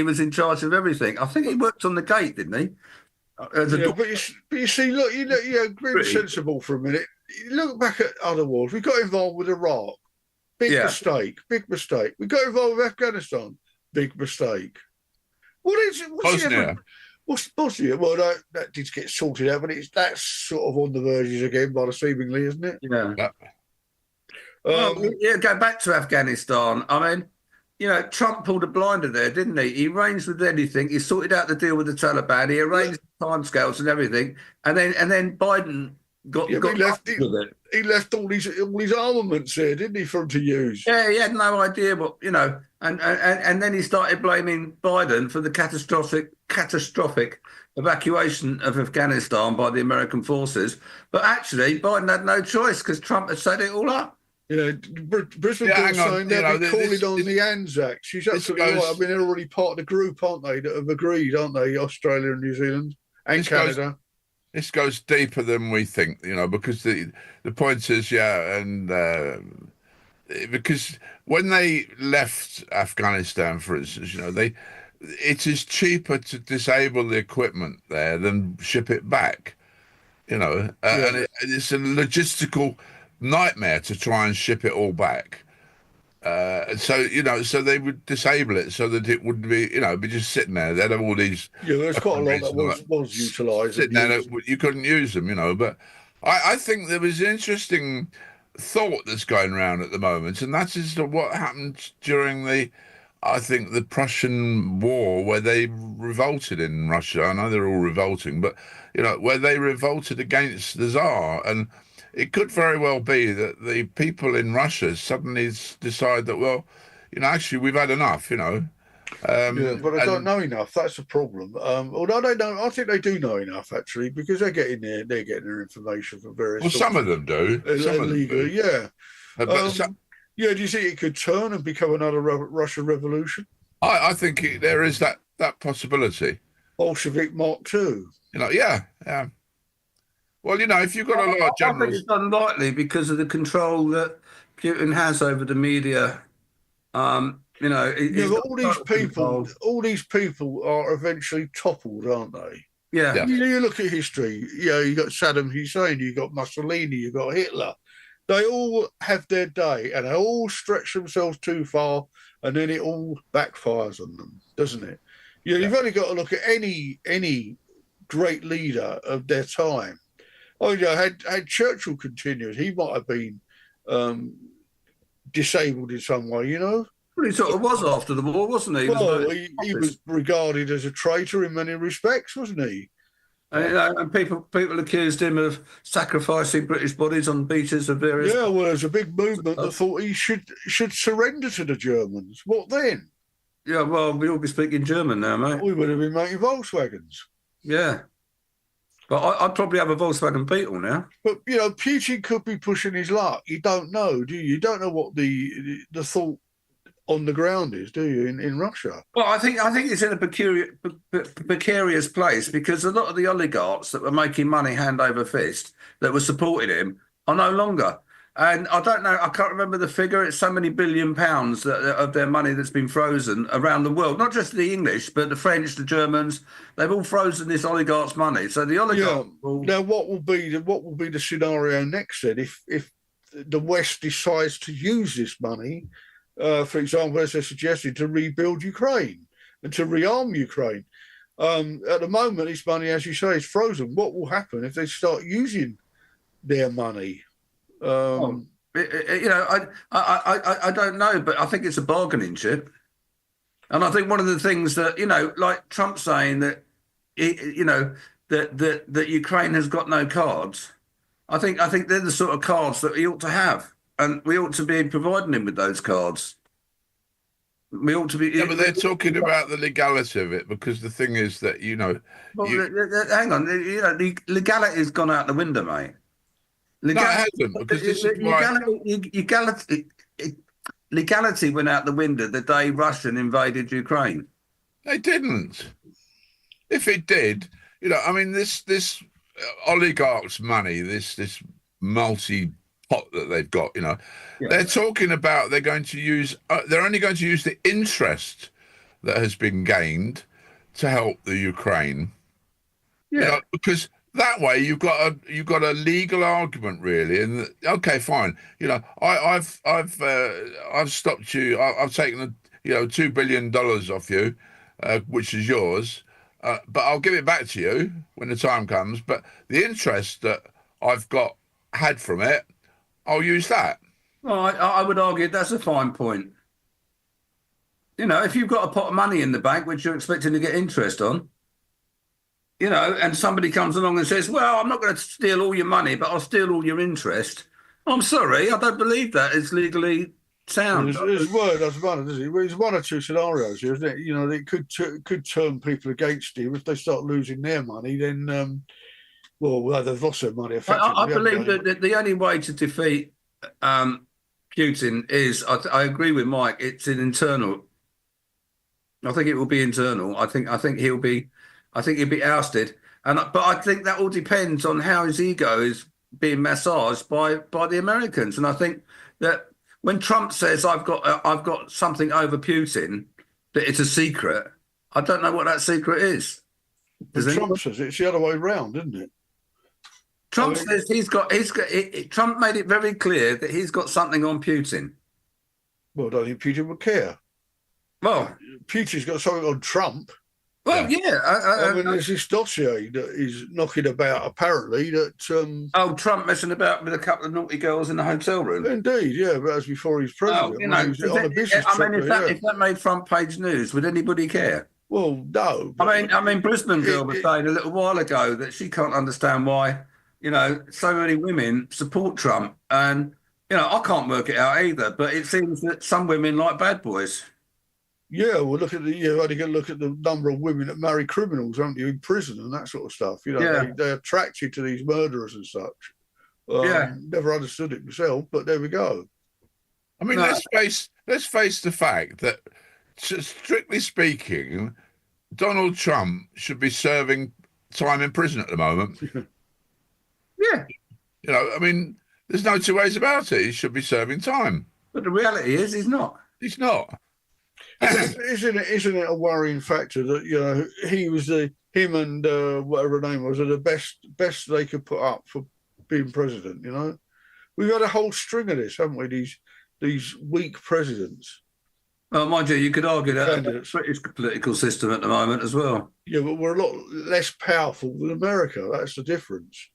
[SPEAKER 8] was in charge of everything. I think he worked on the gate, didn't he?
[SPEAKER 9] But you see, look, being sensible for a minute. You look back at other wars. We got involved with Iraq. Big mistake. We got involved with Afghanistan. Big mistake. What's Bosnia? Well, that did get sorted out, but that's sort of on the verges again, by the seemingly, isn't it?
[SPEAKER 8] Yeah. Go back to Afghanistan. I mean, Trump pulled a blinder there, didn't he? He arranged with anything. He sorted out the deal with the Taliban. He arranged timescales and everything, and then Biden got with it.
[SPEAKER 9] He left all these armaments there, didn't he, for him to use?
[SPEAKER 8] Yeah, he had no idea what and then he started blaming Biden for the catastrophic evacuation of Afghanistan by the American forces. But actually, Biden had no choice because Trump had set it all up.
[SPEAKER 9] Brisbane saying they'll be calling on the Anzacs. She's absolutely right. I mean, they're already part of the group, aren't they, that have agreed, aren't they? Australia and New Zealand and Canada.
[SPEAKER 5] This goes deeper than we think, because the point is, because when they left Afghanistan, for instance, it is cheaper to disable the equipment there than ship it back, and it's a logistical nightmare to try and ship it all back. So they would disable it so that it would be, be just sitting there. They'd have all these.
[SPEAKER 9] Yeah, there's quite a lot that was utilised.
[SPEAKER 5] Sitting there, you couldn't use them, But I think there was an interesting thought that's going around at the moment, and that is what happened during the Prussian War, where they revolted in Russia. I know they're all revolting, but where they revolted against the Tsar, and it could very well be that the people in Russia suddenly decide that, well, actually we've had enough, but
[SPEAKER 9] I don't know enough. That's a problem. Although they don't, I think they do know enough actually, because they're getting their information from various.
[SPEAKER 5] Well, some of them do.
[SPEAKER 9] Yeah. Do you think it could turn and become another Russian revolution?
[SPEAKER 5] I think there is that possibility.
[SPEAKER 9] Bolshevik Mark II.
[SPEAKER 5] Yeah. Well, if you've got a lot of generals...
[SPEAKER 8] I think it's unlikely because of the control that Putin has over the media.
[SPEAKER 9] But all these people are eventually toppled, aren't they?
[SPEAKER 8] Yeah.
[SPEAKER 9] You look at history. You got Saddam Hussein, you got Mussolini, you got Hitler. They all have their day, and they all stretch themselves too far, and then it all backfires on them, doesn't it? You've only got to look at any great leader of their time. Had Churchill continued, he might have been disabled in some way,
[SPEAKER 8] Well, he sort of was after the war, wasn't he?
[SPEAKER 9] He was regarded as a traitor in many respects, wasn't he?
[SPEAKER 8] And people accused him of sacrificing British bodies on beaches of various...
[SPEAKER 9] Yeah, well, there's a big movement that thought he should surrender to the Germans. What then?
[SPEAKER 8] Yeah, well, we all be speaking German now, mate.
[SPEAKER 9] We would have been making Volkswagens.
[SPEAKER 8] Yeah. But I'd probably have a Volkswagen Beetle now.
[SPEAKER 9] But Putin could be pushing his luck. You don't know, do you? You don't know what the thought on the ground is, do you? In Russia.
[SPEAKER 8] Well, I think it's in a precarious place because a lot of the oligarchs that were making money hand over fist that were supporting him are no longer. And I don't know, I can't remember the figure. It's so many £billion of their money that's been frozen around the world, not just the English, but the French, the Germans. They've all frozen this oligarch's money. So the oligarchs
[SPEAKER 9] Now, what will be the scenario next then if the West decides to use this money, for example, as they suggested, to rebuild Ukraine and to rearm Ukraine? At the moment, this money, as you say, is frozen. What will happen if they start using their money?
[SPEAKER 8] I don't know, but I think it's a bargaining chip. And I think one of the things that, like Trump saying that, that Ukraine has got no cards. I think they're the sort of cards that he ought to have. And we ought to be providing him with those cards. We ought to be.
[SPEAKER 5] Yeah, but they're talking about the legality of it because the thing is that,
[SPEAKER 8] hang on, the legality's gone out the window, mate.
[SPEAKER 5] No, it hasn't, because this is
[SPEAKER 8] legality went out the window the day Russia invaded Ukraine.
[SPEAKER 5] They didn't. If it did, this oligarchs' money, this multi-pot that they've got, they're talking about they're only going to use the interest that has been gained to help the Ukraine. Yeah, because that way you've got a legal argument, really. And okay, fine. I've stopped you. I've taken $2 billion off you, which is yours. But I'll give it back to you when the time comes. But the interest that I've had from it, I'll use that.
[SPEAKER 8] Well, I would argue that's a fine point. If you've got a pot of money in the bank, which you're expecting to get interest on, and somebody comes along and says, well, I'm not going to steal all your money, but I'll steal all your interest. I'm sorry, I don't believe that. It's legally sound.
[SPEAKER 9] There's one or two scenarios here, isn't it? It could turn people against him if they start losing their money. Then, they've lost their money.
[SPEAKER 8] I believe that the only way to defeat Putin is, I agree with Mike, it's an internal. I think it will be internal. I think he'll be ousted. But I think that all depends on how his ego is being massaged by the Americans. And I think that when Trump says I've got something over Putin, that it's a secret, I don't know what that secret is.
[SPEAKER 9] Trump says it's the other way around, isn't it?
[SPEAKER 8] Trump says Trump made it very clear that he's got something on Putin.
[SPEAKER 9] Well, I don't think Putin would care.
[SPEAKER 8] Well,
[SPEAKER 9] Putin's got something on Trump.
[SPEAKER 8] Well, yeah.
[SPEAKER 9] There's this dossier that is knocking about, apparently, that...
[SPEAKER 8] Trump messing about with a couple of naughty girls in the hotel room.
[SPEAKER 9] Indeed, yeah, but that was before he's president.
[SPEAKER 8] He was on a business trip. If that made front page news, would anybody care?
[SPEAKER 9] Well, no.
[SPEAKER 8] I mean, Brisbane girl was saying a little while ago that she can't understand why, so many women support Trump. And, I can't work it out either, but it seems that some women like bad boys.
[SPEAKER 9] Yeah, well, you've only got to look at the number of women that marry criminals, haven't you, in prison and that sort of stuff. They're attracted to these murderers and such. Never understood it myself, but there we go.
[SPEAKER 5] I mean, let's face the fact that, strictly speaking, Donald Trump should be serving time in prison at the moment.
[SPEAKER 8] Yeah.
[SPEAKER 5] I mean, there's no two ways about it. He should be serving time.
[SPEAKER 8] But the reality is he's not.
[SPEAKER 5] He's not.
[SPEAKER 9] Isn't it a worrying factor that him and whatever her name was are the best they could put up for being president? We've had a whole string of this, haven't we? These weak presidents.
[SPEAKER 8] Well, mind you could argue that the British political system at the moment as well.
[SPEAKER 9] Yeah, but we're a lot less powerful than America. That's the difference.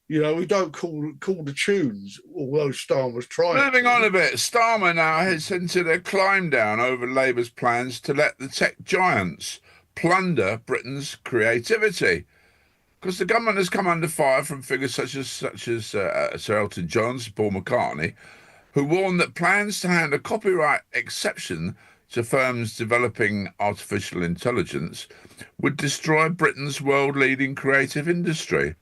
[SPEAKER 9] We don't call the tunes, although Starmer's trying.
[SPEAKER 5] Moving on a bit, Starmer now has hinted a climb down over Labour's plans to let the tech giants plunder Britain's creativity. Because the government has come under fire from figures such as Sir Elton John, Paul McCartney, who warned that plans to hand a copyright exception to firms developing artificial intelligence would destroy Britain's world-leading creative industry.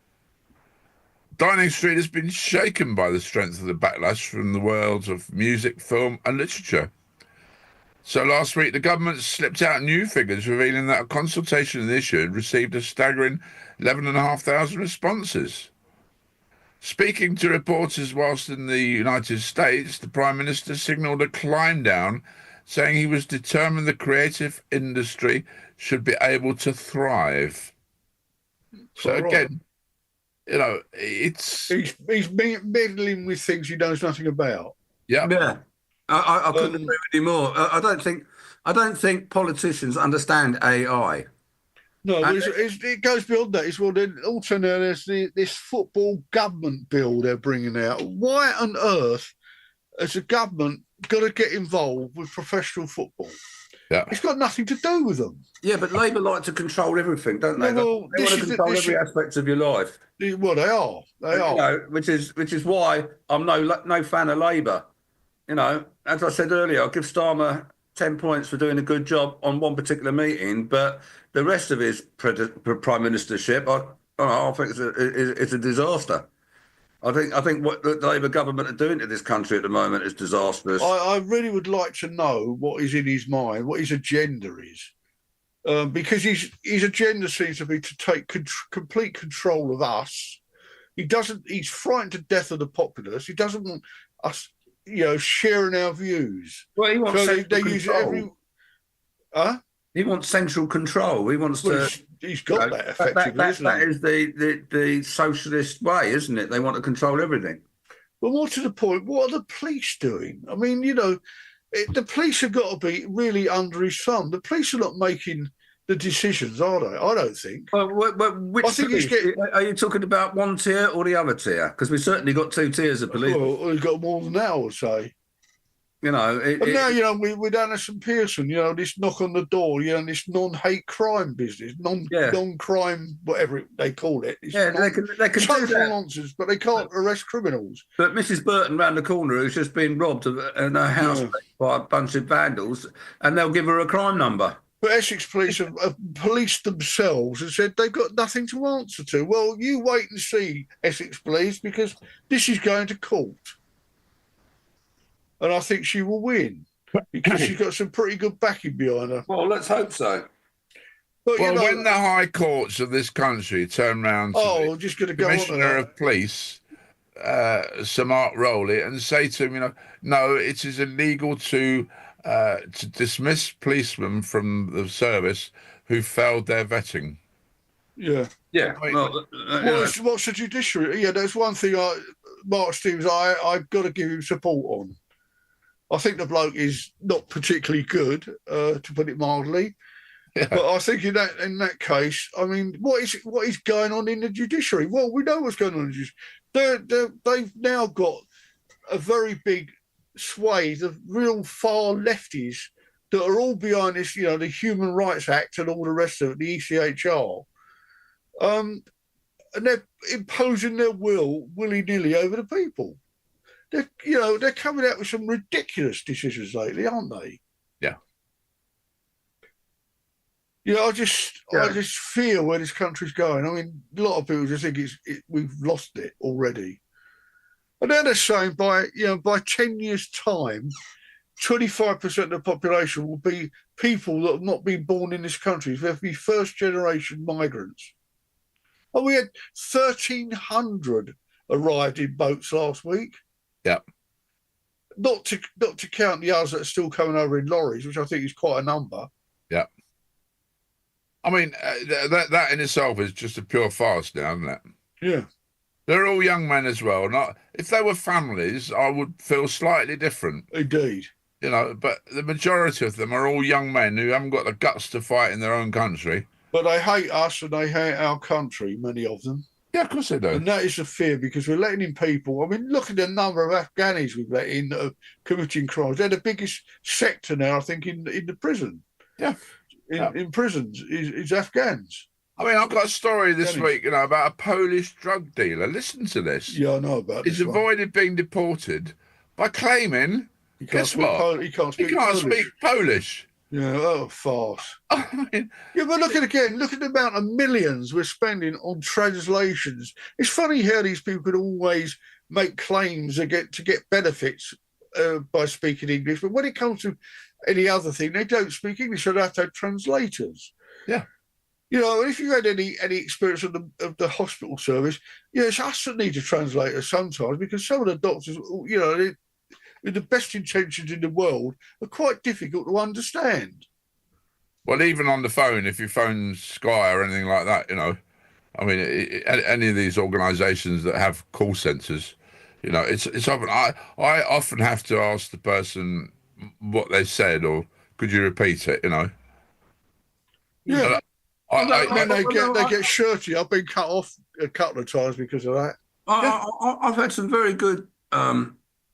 [SPEAKER 5] Downing Street has been shaken by the strength of the backlash from the worlds of music, film and literature. So last week, the government slipped out new figures revealing that a consultation on the issue had received a staggering 11,500 responses. Speaking to reporters whilst in the United States, the Prime Minister signalled a climb down, saying he was determined the creative industry should be able to thrive. So again, you know, it's...
[SPEAKER 9] He's meddling with things he knows nothing about.
[SPEAKER 8] Yeah. I couldn't agree with you more. I don't think politicians understand AI.
[SPEAKER 9] No, it goes beyond that. It's also now there's this football government bill they're bringing out. Why on earth has the government got to get involved with professional football?
[SPEAKER 5] Yeah.
[SPEAKER 9] It's got nothing to do with them.
[SPEAKER 8] Yeah, but Labour like to control everything, don't they?
[SPEAKER 9] Well,
[SPEAKER 8] they want to control every aspect of your life.
[SPEAKER 9] Well, they are. They are.
[SPEAKER 8] You know, which is why I'm no fan of Labour. You know, as I said earlier, I'll give Starmer 10 points for doing a good job on one particular meeting, but the rest of his prime ministership, I think it's a disaster. I think what the Labour government are doing to this country at the moment is disastrous.
[SPEAKER 9] I really would like to know what is in his mind, what his agenda is, because his agenda seems to be to take complete control of us. He's frightened to death of the populace. He doesn't want us, sharing our views.
[SPEAKER 8] Well, he wants
[SPEAKER 9] they use every.
[SPEAKER 8] He wants central control. He wants to.
[SPEAKER 9] He's got that effectively.
[SPEAKER 8] That is the socialist way, isn't it? They want to control everything.
[SPEAKER 9] But more to the point, what are the police doing? I mean, the police have got to be really under his thumb. The police are not making the decisions, are they? I don't think.
[SPEAKER 8] Well, which are you talking about, one tier or the other tier? Because we've certainly got two tiers of police.
[SPEAKER 9] Well, we've got more than that, I would say.
[SPEAKER 8] Now,
[SPEAKER 9] with Alison Pearson, this knock on the door, this non-hate crime business, non-crime, whatever they call it.
[SPEAKER 8] They can do that.
[SPEAKER 9] Nonsense, but they can't arrest criminals.
[SPEAKER 8] But Mrs. Burton round the corner, who's just been robbed in her house by a bunch of vandals, and they'll give her a crime number.
[SPEAKER 9] But Essex police have policed themselves and said they've got nothing to answer to. Well, you wait and see, Essex police, because this is going to court. And I think she will win because she's got some pretty good backing behind her.
[SPEAKER 8] Well, let's hope so.
[SPEAKER 5] But, when the high courts of this country turn around to
[SPEAKER 9] just going to go
[SPEAKER 5] Commissioner of Police, Sir Mark Rowley, and say to him, no, it is illegal to dismiss policemen from the service who failed their vetting.
[SPEAKER 9] Yeah.
[SPEAKER 8] Yeah.
[SPEAKER 9] What's the judiciary? Yeah, there's one thing Mark Stevens, I've got to give him support on. I think the bloke is not particularly good, to put it mildly. Yeah. But I think in that case, I mean, what is going on in the judiciary? Well, we know what's going on in the judiciary. They've now got a very big swathe of real far lefties that are all behind this, the Human Rights Act and all the rest of it, the ECHR. And they're imposing their will willy-nilly over the people. They're coming out with some ridiculous decisions lately, aren't they?
[SPEAKER 5] Yeah.
[SPEAKER 9] I just fear where this country's going. I mean, a lot of people just think we've lost it already. And then they're saying by 10 years' time, 25% of the population will be people that have not been born in this country. They'll be first-generation migrants. And we had 1,300 arrived in boats last week.
[SPEAKER 5] Yeah.
[SPEAKER 9] Not to count the others that are still coming over in lorries, which I think is quite a number.
[SPEAKER 5] Yeah. I mean, that in itself is just a pure farce now, isn't it?
[SPEAKER 9] Yeah.
[SPEAKER 5] They're all young men as well. If they were families, I would feel slightly different.
[SPEAKER 9] Indeed.
[SPEAKER 5] But the majority of them are all young men who haven't got the guts to fight in their own country.
[SPEAKER 9] But they hate us and they hate our country, many of them.
[SPEAKER 5] Yeah, of course they do.
[SPEAKER 9] And that is the fear, because we're letting in people. I mean, look at the number of Afghanis we've let in that are committing crimes. They're the biggest sector now, I think, in the prison.
[SPEAKER 5] Yeah.
[SPEAKER 9] In prisons is Afghans.
[SPEAKER 5] I mean, I've got a story this week, about a Polish drug dealer. Listen to this.
[SPEAKER 9] Yeah, I know about this.
[SPEAKER 5] He's avoided being deported by claiming
[SPEAKER 9] He can't
[SPEAKER 5] Guess
[SPEAKER 9] speak
[SPEAKER 5] what?
[SPEAKER 9] He can't
[SPEAKER 5] He
[SPEAKER 9] speak
[SPEAKER 5] can't
[SPEAKER 9] Polish.
[SPEAKER 5] speak Polish.
[SPEAKER 9] Yeah, oh, farce.
[SPEAKER 5] I mean,
[SPEAKER 9] Yeah, but look at the amount of millions we're spending on translations. It's funny how these people could always make claims to get benefits by speaking English, but when it comes to any other thing, they don't speak English, so they have to have translators.
[SPEAKER 5] Yeah.
[SPEAKER 9] You know, if you had any experience of the hospital service, it's us that need a translator sometimes, because some of the doctors, you know, with the best intentions in the world, are quite difficult to understand.
[SPEAKER 5] Well, even on the phone, if you phone Sky or anything like that, you know, I mean, any of these organisations that have call centres, you know, it's often I often have to ask the person what they said, or could you repeat it, you know?
[SPEAKER 9] Yeah.
[SPEAKER 5] And
[SPEAKER 9] they get shirty. I've been cut off a couple of times because of that.
[SPEAKER 8] I've had some very good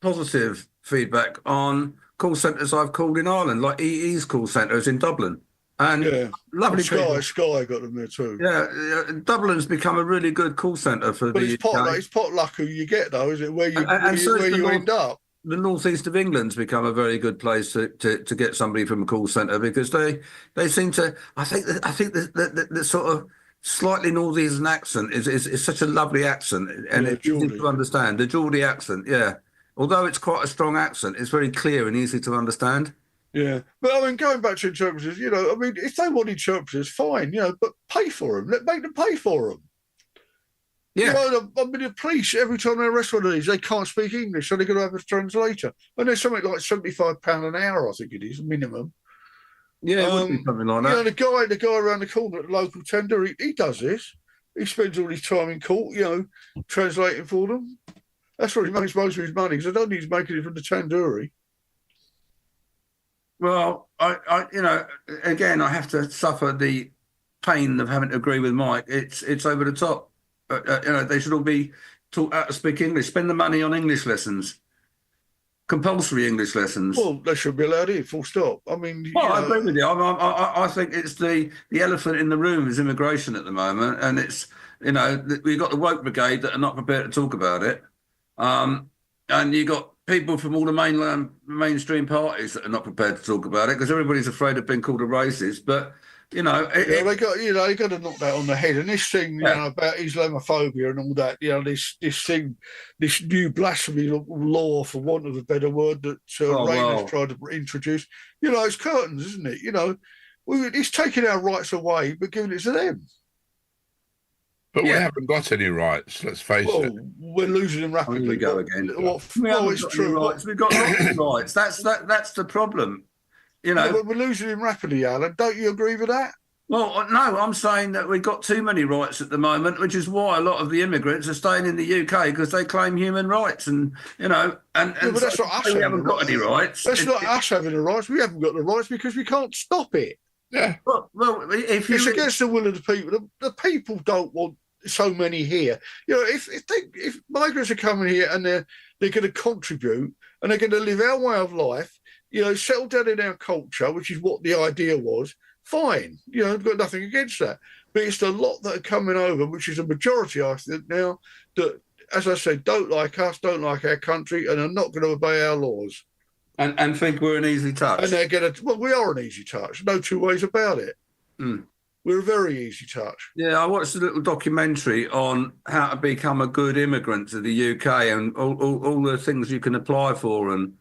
[SPEAKER 8] positive feedback on call centres I've called in Ireland, like EE's call centres in Dublin. And lovely people.
[SPEAKER 9] Sky got them there too.
[SPEAKER 8] Yeah, Dublin's become a really good call centre for the UK.
[SPEAKER 9] It's potluck who you get, though, is it? Where you end up.
[SPEAKER 8] The northeast of England's become a very good place to get somebody from a call centre, because they seem to. I think the sort of slightly northeastern accent is such a lovely accent, and it's easy to understand. The Geordie accent, yeah. Although it's quite a strong accent, it's very clear and easy to understand.
[SPEAKER 9] Yeah, but I mean, going back to interpreters, you know, I mean, if they want interpreters, fine, you know, but pay for them. Make them pay for them.
[SPEAKER 8] Yeah.
[SPEAKER 9] You know, I mean, the police, every time they arrest one of these, they can't speak English, so they're going to have a translator. And there's something like £75 an hour, I think it is, minimum.
[SPEAKER 8] Yeah, it would be something like that.
[SPEAKER 9] You know, the guy around the corner at the local tender, he does this. He spends all his time in court, you know, translating for them. That's where he makes most of his money, because I don't think he's making it from the tandoori.
[SPEAKER 8] Well, I you know, again, I have to suffer the pain of having to agree with Mike. It's over the top. You know, they should all be taught how to speak English. Spend the money on English lessons, compulsory English lessons.
[SPEAKER 9] Well, they should be allowed in, full stop. I mean,
[SPEAKER 8] I agree with you. I think it's the elephant in the room is immigration at the moment, and it's, you know, we've got the woke brigade that are not prepared to talk about it, and you got people from all the mainstream parties that are not prepared to talk about it, because everybody's afraid of being called a racist. But you know, they got to knock that on the head. And this thing, you know, about Islamophobia and all that, you know, this new blasphemy law, for want of a better word, that Rain has tried to introduce. You know, it's curtains, isn't it? You know, it's taking our rights away, but giving it to them.
[SPEAKER 5] But we haven't got any rights, let's face it.
[SPEAKER 9] We're losing them rapidly.
[SPEAKER 8] We go again.
[SPEAKER 9] It's true.
[SPEAKER 8] We've got lots of rights. That's the problem. You know,
[SPEAKER 9] but we're losing them rapidly, Alan. Don't you agree with that?
[SPEAKER 8] Well, no, I'm saying that we've got too many rights at the moment, which is why a lot of the immigrants are staying in the UK, because they claim human rights, and you know, and
[SPEAKER 9] but that's not us.
[SPEAKER 8] We haven't got any rights.
[SPEAKER 9] That's not us having the rights. We haven't got the rights because we can't stop it.
[SPEAKER 5] Yeah.
[SPEAKER 8] Well, if
[SPEAKER 9] it's against the will of the people. The people don't want so many here. You know, if migrants are coming here and they're going to contribute and they're going to live our way of life, you know, settle down in our culture, which is what the idea was, fine. You know, I've got nothing against that. But it's the lot that are coming over, which is a majority, I think, now, that, as I said, don't like us, don't like our country, and are not going to obey our laws.
[SPEAKER 8] And think we're an easy touch.
[SPEAKER 9] And they're going to, well, we are an easy touch. No two ways about it.
[SPEAKER 8] Mm.
[SPEAKER 9] We're a very easy touch.
[SPEAKER 8] Yeah, I watched a little documentary on how to become a good immigrant to the UK and all the things you can apply for, and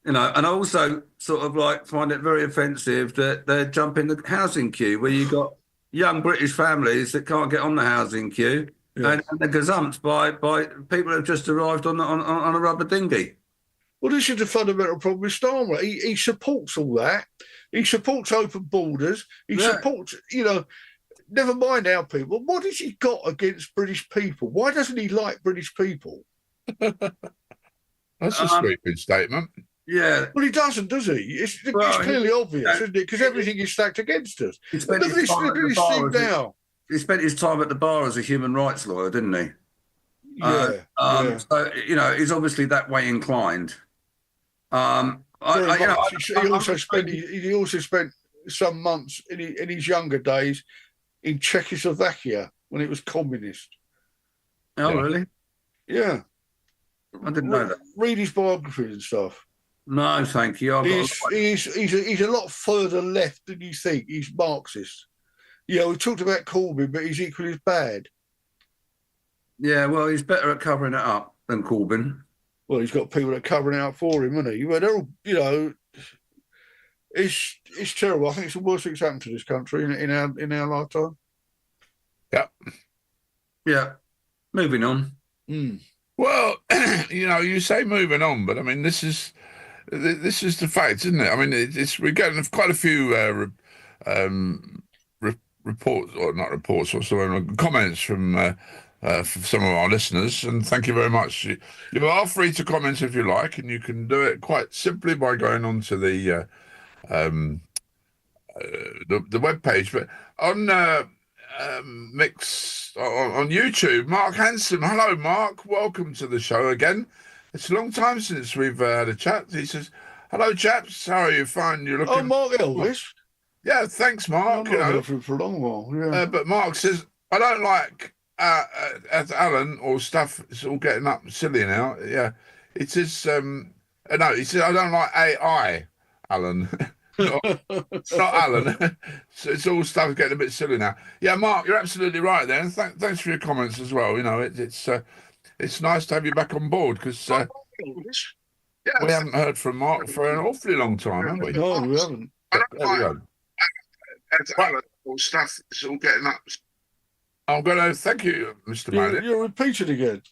[SPEAKER 8] you know, and I also sort of like find it very offensive that they're jumping the housing queue, where you got young British families that can't get on the housing queue, and they're gazumped by people who have just arrived on a rubber dinghy.
[SPEAKER 9] Well, this is the fundamental problem with Starmer. He supports all that. He supports open borders. He supports, you know, never mind our people. What has he got against British people? Why doesn't he like British people?
[SPEAKER 5] That's a sweeping statement.
[SPEAKER 8] Yeah.
[SPEAKER 9] Well, he doesn't, does he? It's clearly obvious, isn't it? Because everything is stacked against us.
[SPEAKER 8] He spent his time at the bar as a human rights lawyer, didn't he?
[SPEAKER 9] Yeah.
[SPEAKER 8] So, you know, he's obviously that way inclined. He also
[SPEAKER 9] spent some months in his younger days in Czechoslovakia when it was communist.
[SPEAKER 8] Oh, really?
[SPEAKER 9] Yeah.
[SPEAKER 8] I didn't know that.
[SPEAKER 9] Read his biography and stuff.
[SPEAKER 8] No, thank you.
[SPEAKER 9] He's a lot further left than you think. He's Marxist. Yeah, we talked about Corbyn, but he's equally as bad.
[SPEAKER 8] Yeah, well, he's better at covering it up than Corbyn.
[SPEAKER 9] Well, he's got people that are covering it up for him, hasn't he? Well, they're all, it's terrible. I think it's the worst thing that's happened to this country in our lifetime.
[SPEAKER 5] Yeah.
[SPEAKER 9] Yeah.
[SPEAKER 8] Moving on.
[SPEAKER 5] Well, you say moving on, but I mean, this is the fact, isn't it? I mean, we're getting quite a few reports, or not reports, comments from some of our listeners, and thank you very much. You are free to comment if you like, and you can do it quite simply by going onto the web page. But on Mix on YouTube, Mark Hanson. Hello, Mark. Welcome to the show again. It's a long time since we've had a chat. He says, "Hello, chaps. How are you? Fine. You're looking."
[SPEAKER 9] Oh, Mark Elvis.
[SPEAKER 5] Yeah, thanks, Mark.
[SPEAKER 9] I've not heard for a long while. Yeah.
[SPEAKER 5] But Mark says, "I don't like as Alan or stuff. It's all getting up silly now." Yeah, it says. No, he says, "I don't like AI, Alan." Not Alan. So it's all stuff getting a bit silly now. Yeah, Mark, you're absolutely right there. And thanks for your comments as well. It's nice to have you back on board because we haven't heard from Mark for an awfully long time, have we?
[SPEAKER 9] No, we haven't.
[SPEAKER 5] Alan or stuff. It's all getting up. I'm going to thank you, Mr. Mallet.
[SPEAKER 9] You're repeating again.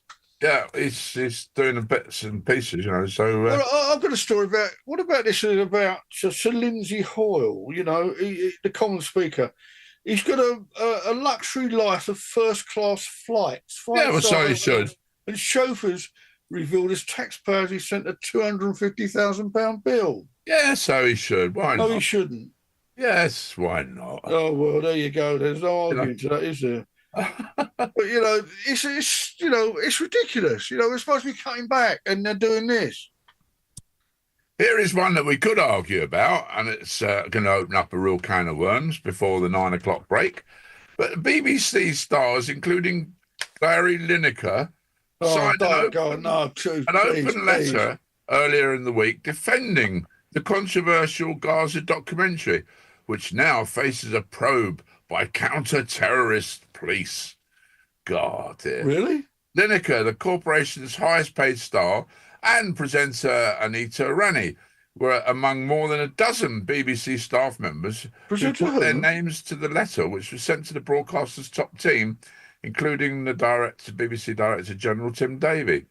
[SPEAKER 5] Yeah, he's doing the bits and pieces, so...
[SPEAKER 9] Well, I've got a story about... What about this about Sir Lindsay Hoyle, the common speaker? He's got a luxury life of first-class flights.
[SPEAKER 5] Yeah, well, so he should.
[SPEAKER 9] And chauffeurs revealed as taxpayers he sent a £250,000 bill.
[SPEAKER 5] Yeah, so he should. Why not?
[SPEAKER 9] No, he shouldn't.
[SPEAKER 5] Yes, why not?
[SPEAKER 9] Oh, well, there you go. There's no arguing to that, is there? But it's ridiculous. We're supposed to be cutting back, and they're doing this.
[SPEAKER 5] Here is one that we could argue about, and it's going to open up a real can of worms before the 9 o'clock break. But BBC stars, including Gary Lineker, signed an open letter earlier in the week defending the controversial Gaza documentary, which now faces a probe by counter-terrorist police. God, dear.
[SPEAKER 9] Really?
[SPEAKER 5] Lineker, the corporation's highest-paid star, and presenter Anita Rani were among more than a dozen BBC staff members who put their names to the letter, which was sent to the broadcaster's top team, including the BBC Director General Tim Davie.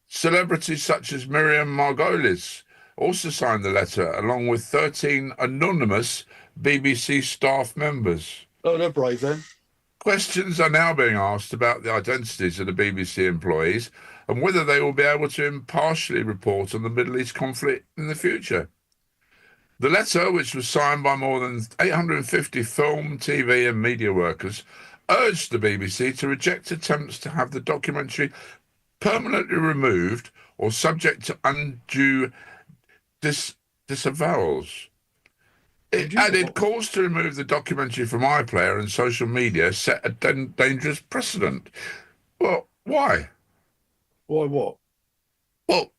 [SPEAKER 5] Celebrities such as Miriam Margolyes also signed the letter, along with 13 anonymous BBC staff members.
[SPEAKER 9] Oh, they're brave then.
[SPEAKER 5] Questions are now being asked about the identities of the BBC employees and whether they will be able to impartially report on the Middle East conflict in the future. The letter, which was signed by more than 850 film, TV and media workers, urged the BBC to reject attempts to have the documentary permanently removed or subject to undue disavowals. It added calls to remove the documentary from iPlayer and social media set a dangerous precedent. Well, why?
[SPEAKER 9] Why what?
[SPEAKER 5] Well,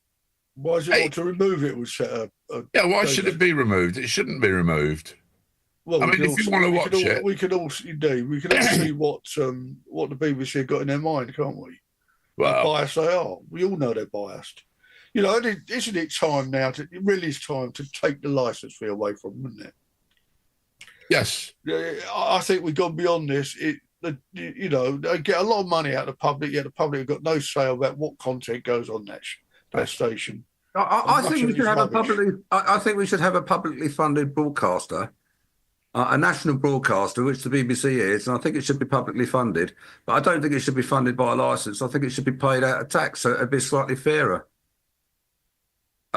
[SPEAKER 9] why is it want to remove it? Was set a
[SPEAKER 5] why should it be removed? It shouldn't be removed.
[SPEAKER 9] Well,
[SPEAKER 5] I mean, if you want to watch it,
[SPEAKER 9] we could all see what the BBC have got in their mind, can't we?
[SPEAKER 5] Well,
[SPEAKER 9] how biased they are. We all know they're biased. Isn't it time now it really is time to take the licence fee away from them, isn't it?
[SPEAKER 5] Yes.
[SPEAKER 9] I think we've gone beyond this. They get a lot of money out of the public, yet the public have got no say about what content goes on that station.
[SPEAKER 8] I think we should have I think we should have a publicly funded broadcaster, a national broadcaster, which the BBC is, and I think it should be publicly funded. But I don't think it should be funded by a licence. I think it should be paid out of tax, so it'd be slightly fairer.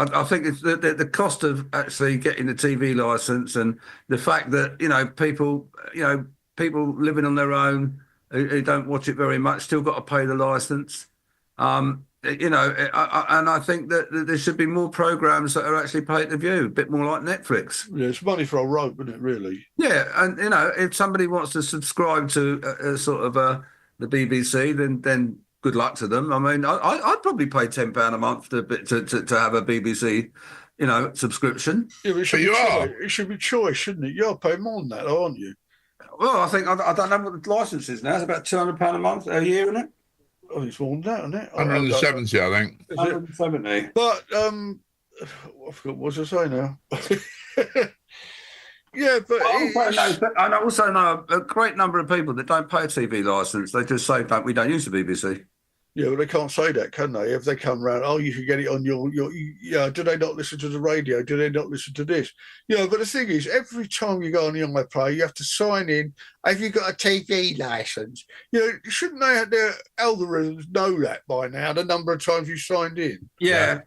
[SPEAKER 8] I think it's the cost of actually getting the TV licence and the fact that people living on their own who don't watch it very much still got to pay the licence. And I think that there should be more programmes that are actually paid to view, a bit more like Netflix.
[SPEAKER 9] Yeah, it's money for a rope, isn't it, really?
[SPEAKER 8] Yeah, and, if somebody wants to subscribe to the BBC, then good luck to them. I mean, I'd probably pay £10 a month to have a BBC subscription.
[SPEAKER 9] Yeah, but it should be choice, shouldn't it? You're paying more than that, aren't you?
[SPEAKER 8] Well, I think I don't know what the license is now. It's about £200 a month, a year, isn't it?
[SPEAKER 9] Oh, it's more than that, isn't it?
[SPEAKER 5] 170, I think.
[SPEAKER 8] 170.
[SPEAKER 9] But I forgot what I was saying now. Yeah, but
[SPEAKER 8] I also know a great number of people that don't pay a TV license. They just say, we don't use the BBC.
[SPEAKER 9] Yeah, well, they can't say that, can they? If they come round, you can get it on your do they not listen to the radio? Do they not listen to this? But the thing is, every time you go on the iPlayer, you have to sign in. Have you got a TV licence? Shouldn't their algorithms know that by now, the number of times you signed in?
[SPEAKER 8] Yeah.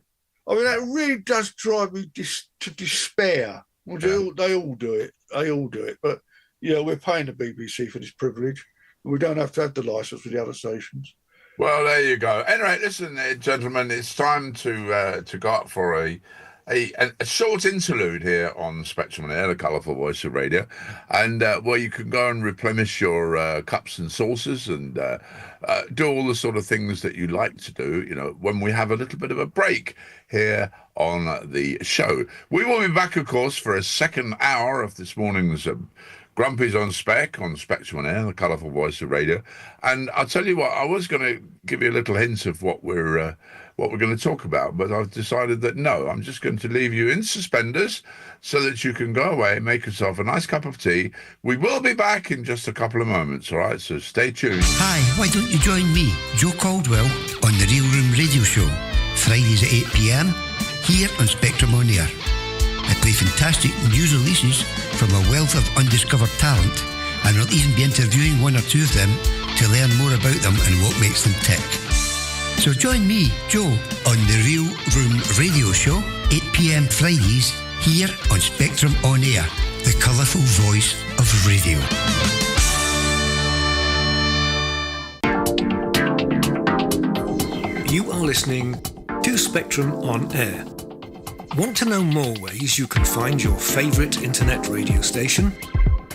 [SPEAKER 9] I mean, that really does drive me to despair. Well, they all do it. They all do it. But, we're paying the BBC for this privilege. We don't have to have the licence for the other stations.
[SPEAKER 5] Well, there you go. Anyway, listen, gentlemen, it's time to go up for a short interlude here on Spectrum on Air, the colourful voice of radio, and where you can go and replenish your cups and saucers and do all the sort of things that you like to do, when we have a little bit of a break here on the show. We will be back, of course, for a second hour of this morning's Grumpies on Spec, on Spectrum on Air, the colourful voice of radio. And I'll tell you what, I was going to give you a little hint of what we're going to talk about, but I've decided that no, I'm just going to leave you in suspenders so that you can go away and make yourself a nice cup of tea. We will be back in just a couple of moments, all right? So stay tuned.
[SPEAKER 10] Hi, why don't you join me, Joe Caldwell, on the Real Room Radio Show, Fridays at 8 p.m, here on Spectrum on Air. I play fantastic news releases from a wealth of undiscovered talent, and I'll even be interviewing one or two of them to learn more about them and what makes them tick. So join me, Joe, on the Real Room Radio Show, 8 p.m. Fridays, here on Spectrum on Air, the colourful voice of radio.
[SPEAKER 11] You are listening to Spectrum on Air. Want to know more ways you can find your favourite internet radio station?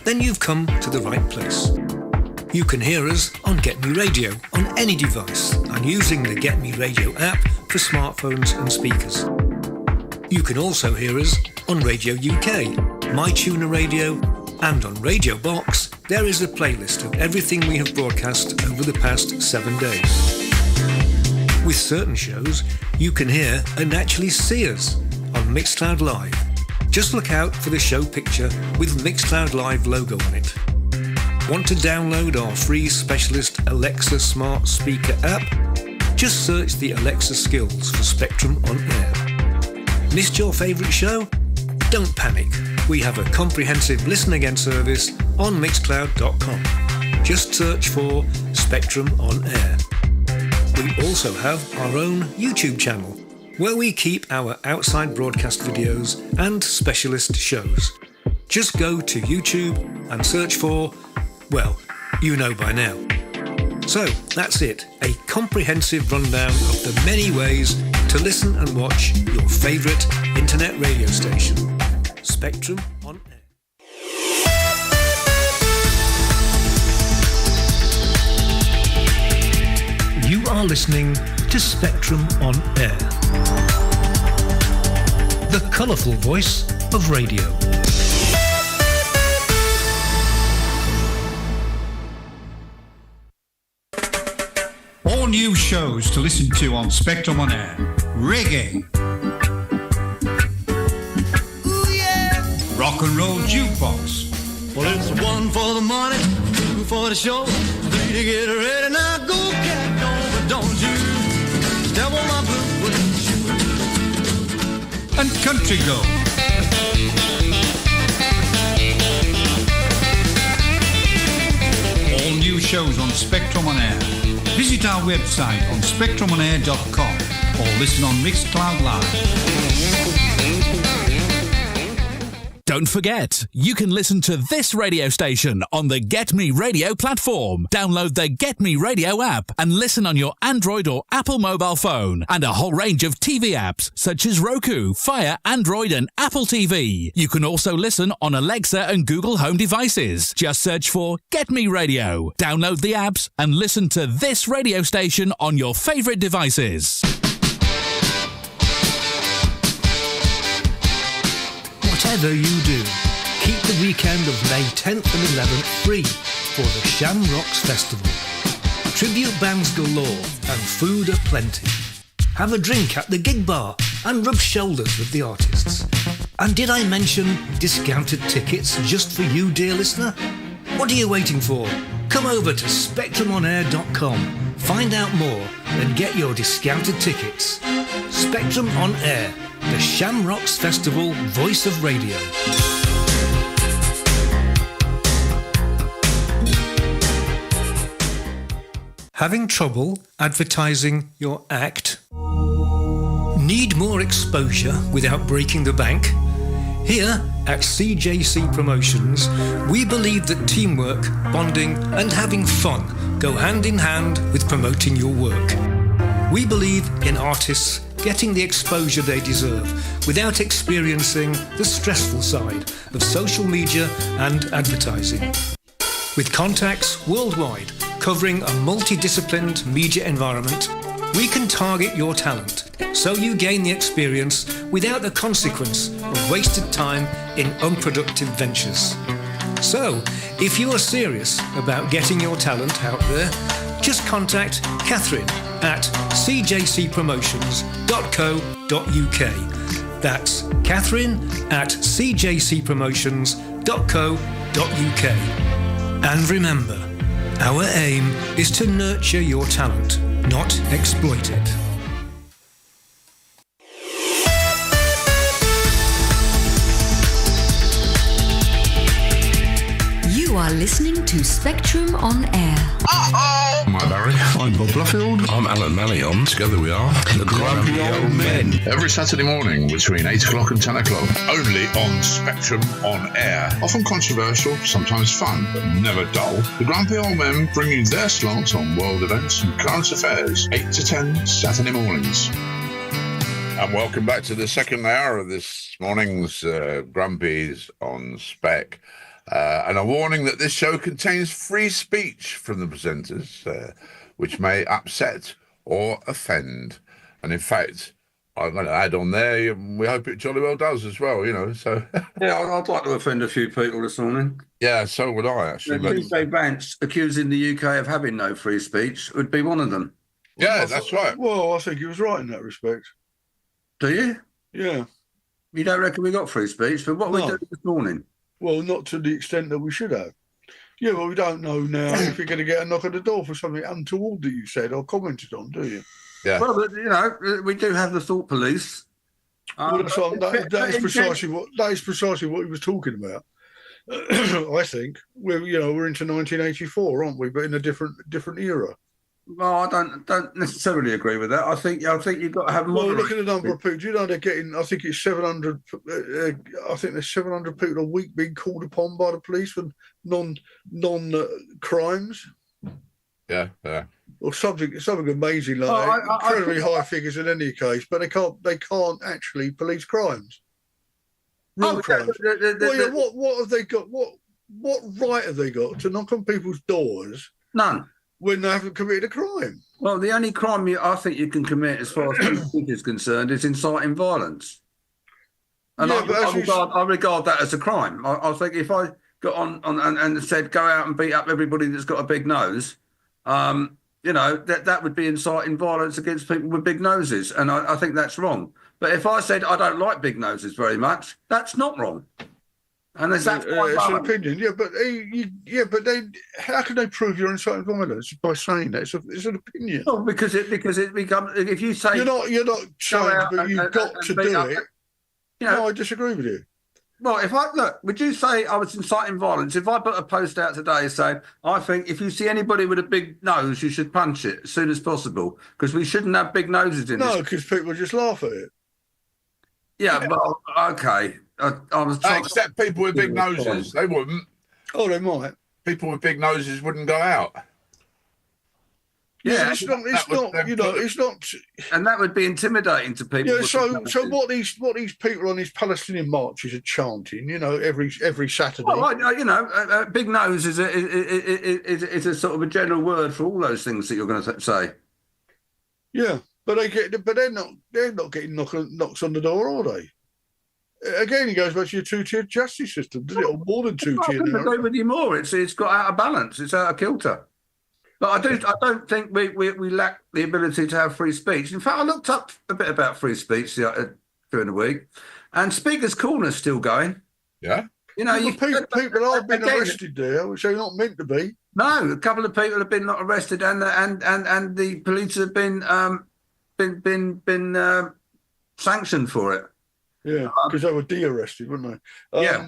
[SPEAKER 11] Then you've come to the right place. You can hear us on Get Me Radio on any device and using the Get Me Radio app for smartphones and speakers. You can also hear us on Radio UK, MyTuner Radio, and on Radio Box there is a playlist of everything we have broadcast over the past 7 days. With certain shows, you can hear and actually see us on Mixcloud Live. Just look out for the show picture with Mixcloud Live logo on it. Want to download our free specialist Alexa smart speaker app? Just search the Alexa skills for Spectrum on Air. Missed your favourite show? Don't panic. We have a comprehensive listen again service on Mixcloud.com. Just search for Spectrum on Air. We also have our own YouTube channel, where we keep our outside broadcast videos and specialist shows. Just go to YouTube and search for, well, you know by now. So, that's it, a comprehensive rundown of the many ways to listen and watch your favourite internet radio station. Spectrum on Air. You are listening to Spectrum on Air, the colourful voice of radio.
[SPEAKER 1] All new shows to listen to on Spectrum on Air. Reggae.
[SPEAKER 3] Ooh, yeah.
[SPEAKER 1] Rock and roll jukebox.
[SPEAKER 3] Well, it's one for the money, two for the show, three to get ready. Now go, cat, but don't you step on my blue shoe.
[SPEAKER 1] And country go. All new shows on Spectrum on Air. Visit our website on spectrumonair.com or listen on Mixcloud Live.
[SPEAKER 4] Don't forget, you can listen to this radio station on the Get Me Radio platform. Download the Get Me Radio app and listen on your Android or Apple mobile phone, and a whole range of TV apps such as Roku, Fire, Android and Apple TV. You can also listen on Alexa and Google Home devices. Just search for Get Me Radio. Download the apps and listen to this radio station on your favourite devices.
[SPEAKER 11] whatever you do, keep the weekend of May 10th and 11th free for the Shamrocks Festival. Tribute bands galore and food aplenty. Have a drink at the gig bar and rub shoulders with the artists. And did I mention discounted tickets just for you, dear listener? What are you waiting for? Come over to spectrumonair.com, find out more and get your discounted tickets. Spectrum on Air, the Shamrocks Festival voice of radio. Having trouble advertising your act? Need more exposure without breaking the bank? Here at CJC Promotions, we believe that teamwork, bonding and having fun go hand in hand with promoting your work. We believe in artists getting the exposure they deserve without experiencing the stressful side of social media and advertising. With contacts worldwide covering a multidisciplined media environment, we can target your talent so you gain the experience without the consequence of wasted time in unproductive ventures. So, if you are serious about getting your talent out there, just contact Catherine at cjcpromotions.co.uk. That's Catherine at cjcpromotions.co.uk. And remember, our aim is to nurture your talent, not exploit it.
[SPEAKER 2] You are listening to Spectrum on Air.
[SPEAKER 7] I'm Barry. I'm Bob Bluffield. I'm Alan Mallion. Together we are the Grumpy Old Men.
[SPEAKER 5] Every Saturday morning between 8 o'clock and 10 o'clock, only on Spectrum on Air. Often controversial, sometimes fun, but never dull. The Grumpy Old Men bring you their slants on world events and current affairs, 8 to 10 Saturday mornings. And welcome back to the second hour of this morning's Grumpies on Spec. And a warning that this show contains free speech from the presenters, which may upset or offend. And in fact, I'm going to add on there, we hope it jolly well does as well, you know. So
[SPEAKER 8] yeah, I'd like to offend a few people this morning.
[SPEAKER 5] Yeah, so would I, actually.
[SPEAKER 8] Tuesday Vance accusing the UK of having no free speech would be one of them.
[SPEAKER 5] Yeah, that's right.
[SPEAKER 9] Well, I think he was right in that respect.
[SPEAKER 8] Do you?
[SPEAKER 9] Yeah.
[SPEAKER 8] You don't reckon we got free speech? But what we did this morning?
[SPEAKER 9] Well, not to the extent that we should have. Yeah, well, we don't know now if you're going to get a knock at the door for something untoward that you said or commented on, do you?
[SPEAKER 5] Yeah.
[SPEAKER 8] Well, but, you know, we do have the thought police.
[SPEAKER 9] Well, that is precisely what he was talking about. I think we're into 1984, aren't we? But in a different era.
[SPEAKER 8] Well, I don't necessarily agree with that. I think you've got to have more.
[SPEAKER 9] Well, look at the number of people. Do you know they're getting? I think it's 700. I think there's 700 people a week being called upon by the police for non crimes.
[SPEAKER 5] Yeah.
[SPEAKER 9] Or something amazing like that. Incredibly high figures in any case, but they can't actually police crimes. Real crimes. What have they got? What right have they got to knock on people's doors?
[SPEAKER 8] None.
[SPEAKER 9] When they haven't committed a crime.
[SPEAKER 8] Well, the only crime I think you can commit, as far as speech is concerned, is inciting violence. And I regard that as a crime. I think if I got on and said go out and beat up everybody that's got a big nose, that would be inciting violence against people with big noses, and I think that's wrong. But if I said I don't like big noses very much, that's not wrong. And it's an
[SPEAKER 9] opinion, but how can they prove you're inciting violence by saying that? It's an opinion.
[SPEAKER 8] Well, because it becomes, if you say
[SPEAKER 9] you're not charged, but you've got to do it. No, I disagree with you.
[SPEAKER 8] Well, would you say I was inciting violence if I put a post out today saying I think if you see anybody with a big nose, you should punch it as soon as possible because we shouldn't have big noses in this.
[SPEAKER 9] No, because people just laugh at it.
[SPEAKER 8] Yeah, but okay. I was trying
[SPEAKER 5] except people with big noses, they wouldn't.
[SPEAKER 9] Oh, they might.
[SPEAKER 5] People with big noses wouldn't go out.
[SPEAKER 8] Yeah,
[SPEAKER 9] it's not.
[SPEAKER 8] And that would be intimidating to people.
[SPEAKER 9] Yeah, so what these people on these Palestinian marches are chanting, every Saturday.
[SPEAKER 8] Well, big nose is a sort of a general word for all those things that you're going to say.
[SPEAKER 9] Yeah, but they're not getting knocks on the door, are they? again, it goes back to your two-tiered justice system, doesn't it? Or more than two-tiered.
[SPEAKER 8] I couldn't agree with you more. It's got out of balance. It's out of kilter. But I don't think we lack the ability to have free speech. In fact, I looked up a bit about free speech during the week, and Speaker's Corner is still going.
[SPEAKER 5] Yeah.
[SPEAKER 8] You know,
[SPEAKER 9] people have been arrested there, which they're not meant to be.
[SPEAKER 8] No, a couple of people have been not arrested, and the police have been sanctioned for it.
[SPEAKER 9] Yeah, because they were de-arrested, weren't they?
[SPEAKER 5] Yeah.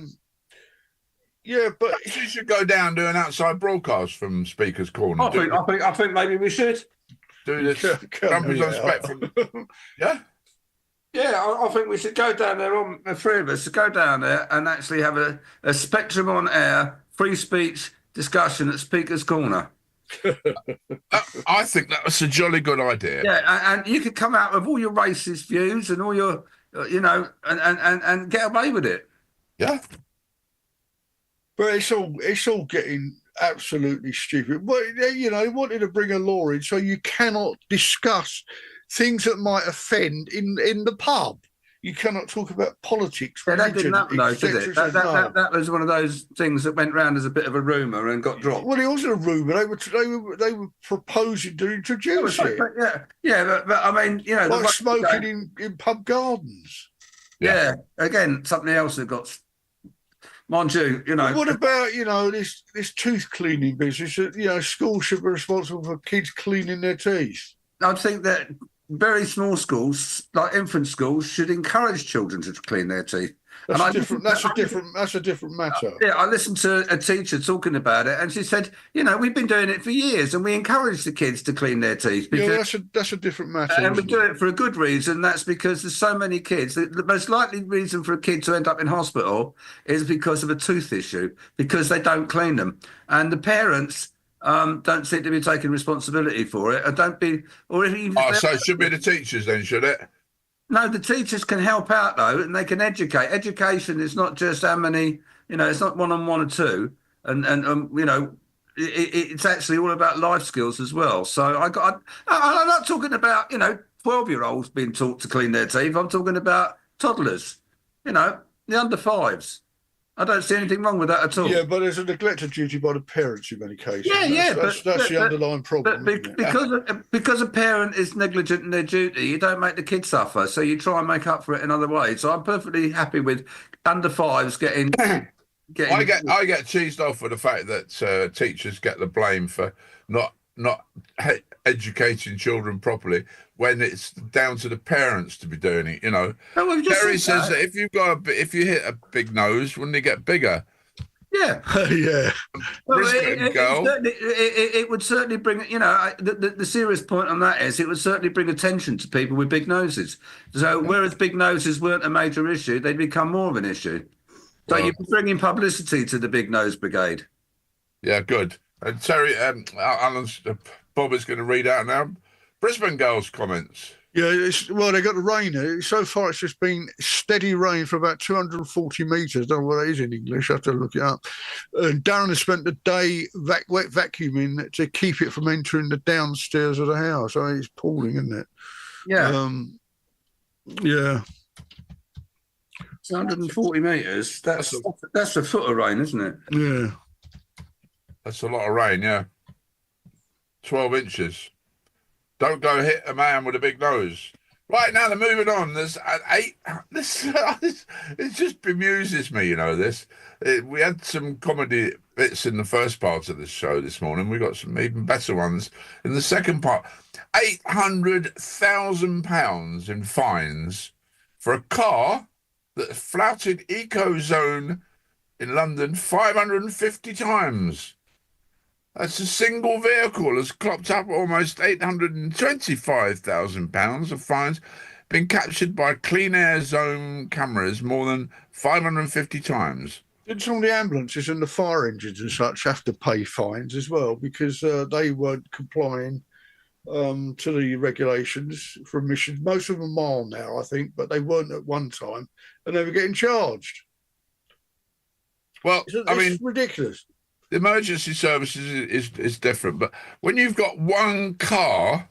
[SPEAKER 5] Yeah, but you should go down and do an outside broadcast from Speaker's Corner.
[SPEAKER 8] I think maybe we should
[SPEAKER 5] do this. Grumpies on Spec from, yeah.
[SPEAKER 8] Yeah, I think we should go down there, on the three of us, to go down there and actually have a Spectrum on air free speech discussion at Speaker's Corner.
[SPEAKER 5] I think that was a jolly good idea.
[SPEAKER 8] Yeah, and you could come out with all your racist views and all your, and get away with it.
[SPEAKER 5] Yeah.
[SPEAKER 9] But it's all getting absolutely stupid. But, you know, they wanted to bring a law in so you cannot discuss things that might offend in the pub. You cannot talk about politics.
[SPEAKER 8] Yeah, that didn't happen, though, did it? That was one of those things that went round as a bit of a rumour and got dropped.
[SPEAKER 9] Well, it wasn't a rumour. They were proposing to introduce it.
[SPEAKER 8] Yeah, but I mean, you know,
[SPEAKER 9] like smoking in pub gardens.
[SPEAKER 8] Yeah, again, something else that got. Mind you, you know.
[SPEAKER 9] What about, you know, this tooth cleaning business? You know, schools should be responsible for kids cleaning their teeth.
[SPEAKER 8] I think that very small schools, like infant schools, should encourage children to clean their teeth.
[SPEAKER 9] That's a different matter.
[SPEAKER 8] Yeah, I listened to a teacher talking about it, and she said, you know, we've been doing it for years, and we encourage the kids to clean their teeth.
[SPEAKER 9] Because, yeah, that's a different matter.
[SPEAKER 8] And we do it for a good reason. That's because there's so many kids. The most likely reason for a kid to end up in hospital is because of a tooth issue, because they don't clean them, and the parents don't seem to be taking responsibility for it.
[SPEAKER 5] So it should be the teachers then, should it?
[SPEAKER 8] No, the teachers can help out, though, and they can educate. Education is not just how many, you know, it's not one-on-one or two. And you know, it's actually all about life skills as well. So I'm not talking about, you know, 12-year-olds being taught to clean their teeth. I'm talking about toddlers, you know, the under fives. I don't see anything wrong with that at all.
[SPEAKER 9] Yeah, but there's a neglected duty by the parents in many cases.
[SPEAKER 8] Yeah,
[SPEAKER 9] that's the underlying problem.
[SPEAKER 8] Because a parent is negligent in their duty, you don't make the kid suffer, so you try and make up for it in other ways. So I'm perfectly happy with under fives getting. I
[SPEAKER 5] get cheesed off for the fact that teachers get the blame for not educating children properly when it's down to the parents to be doing it. You know, Terry says that if you hit a big nose, wouldn't it get bigger?
[SPEAKER 8] Yeah,
[SPEAKER 9] yeah.
[SPEAKER 8] Well, it would certainly bring, you know, the serious point on that is it would certainly bring attention to people with big noses. So whereas big noses weren't a major issue, they'd become more of an issue. So you're bringing publicity to the big nose brigade.
[SPEAKER 5] Yeah, good. And Terry, Bob is going to read out now Brisbane girls' comments.
[SPEAKER 9] Yeah, they got the rain. So far, it's just been steady rain for about 240 metres. Don't know what that is in English. I have to look it up. Darren has spent the day wet vacuuming to keep it from entering the downstairs of the house. I mean, it's appalling, isn't it?
[SPEAKER 8] Yeah.
[SPEAKER 9] Yeah.
[SPEAKER 8] 240 metres. That's a foot of rain, isn't it?
[SPEAKER 9] Yeah.
[SPEAKER 5] That's a lot of rain, yeah. 12 inches. Don't go hit a man with a big nose. Right, now they're moving on. There's 8. It just bemuses me, you know, this. We had some comedy bits in the first part of the show this morning. We got some even better ones in the second part. £800,000 in fines for a car that flouted Ecozone in London 550 times. That's a single vehicle has clocked up almost £825,000 of fines, been captured by Clean Air Zone cameras more than 550 times.
[SPEAKER 9] Did some of the ambulances and the fire engines and such have to pay fines as well because they weren't complying to the regulations for emissions? Most of them are now, I think, but they weren't at one time, and they were getting charged.
[SPEAKER 5] Well,
[SPEAKER 9] it's ridiculous.
[SPEAKER 5] The emergency services is different, but when you've got one car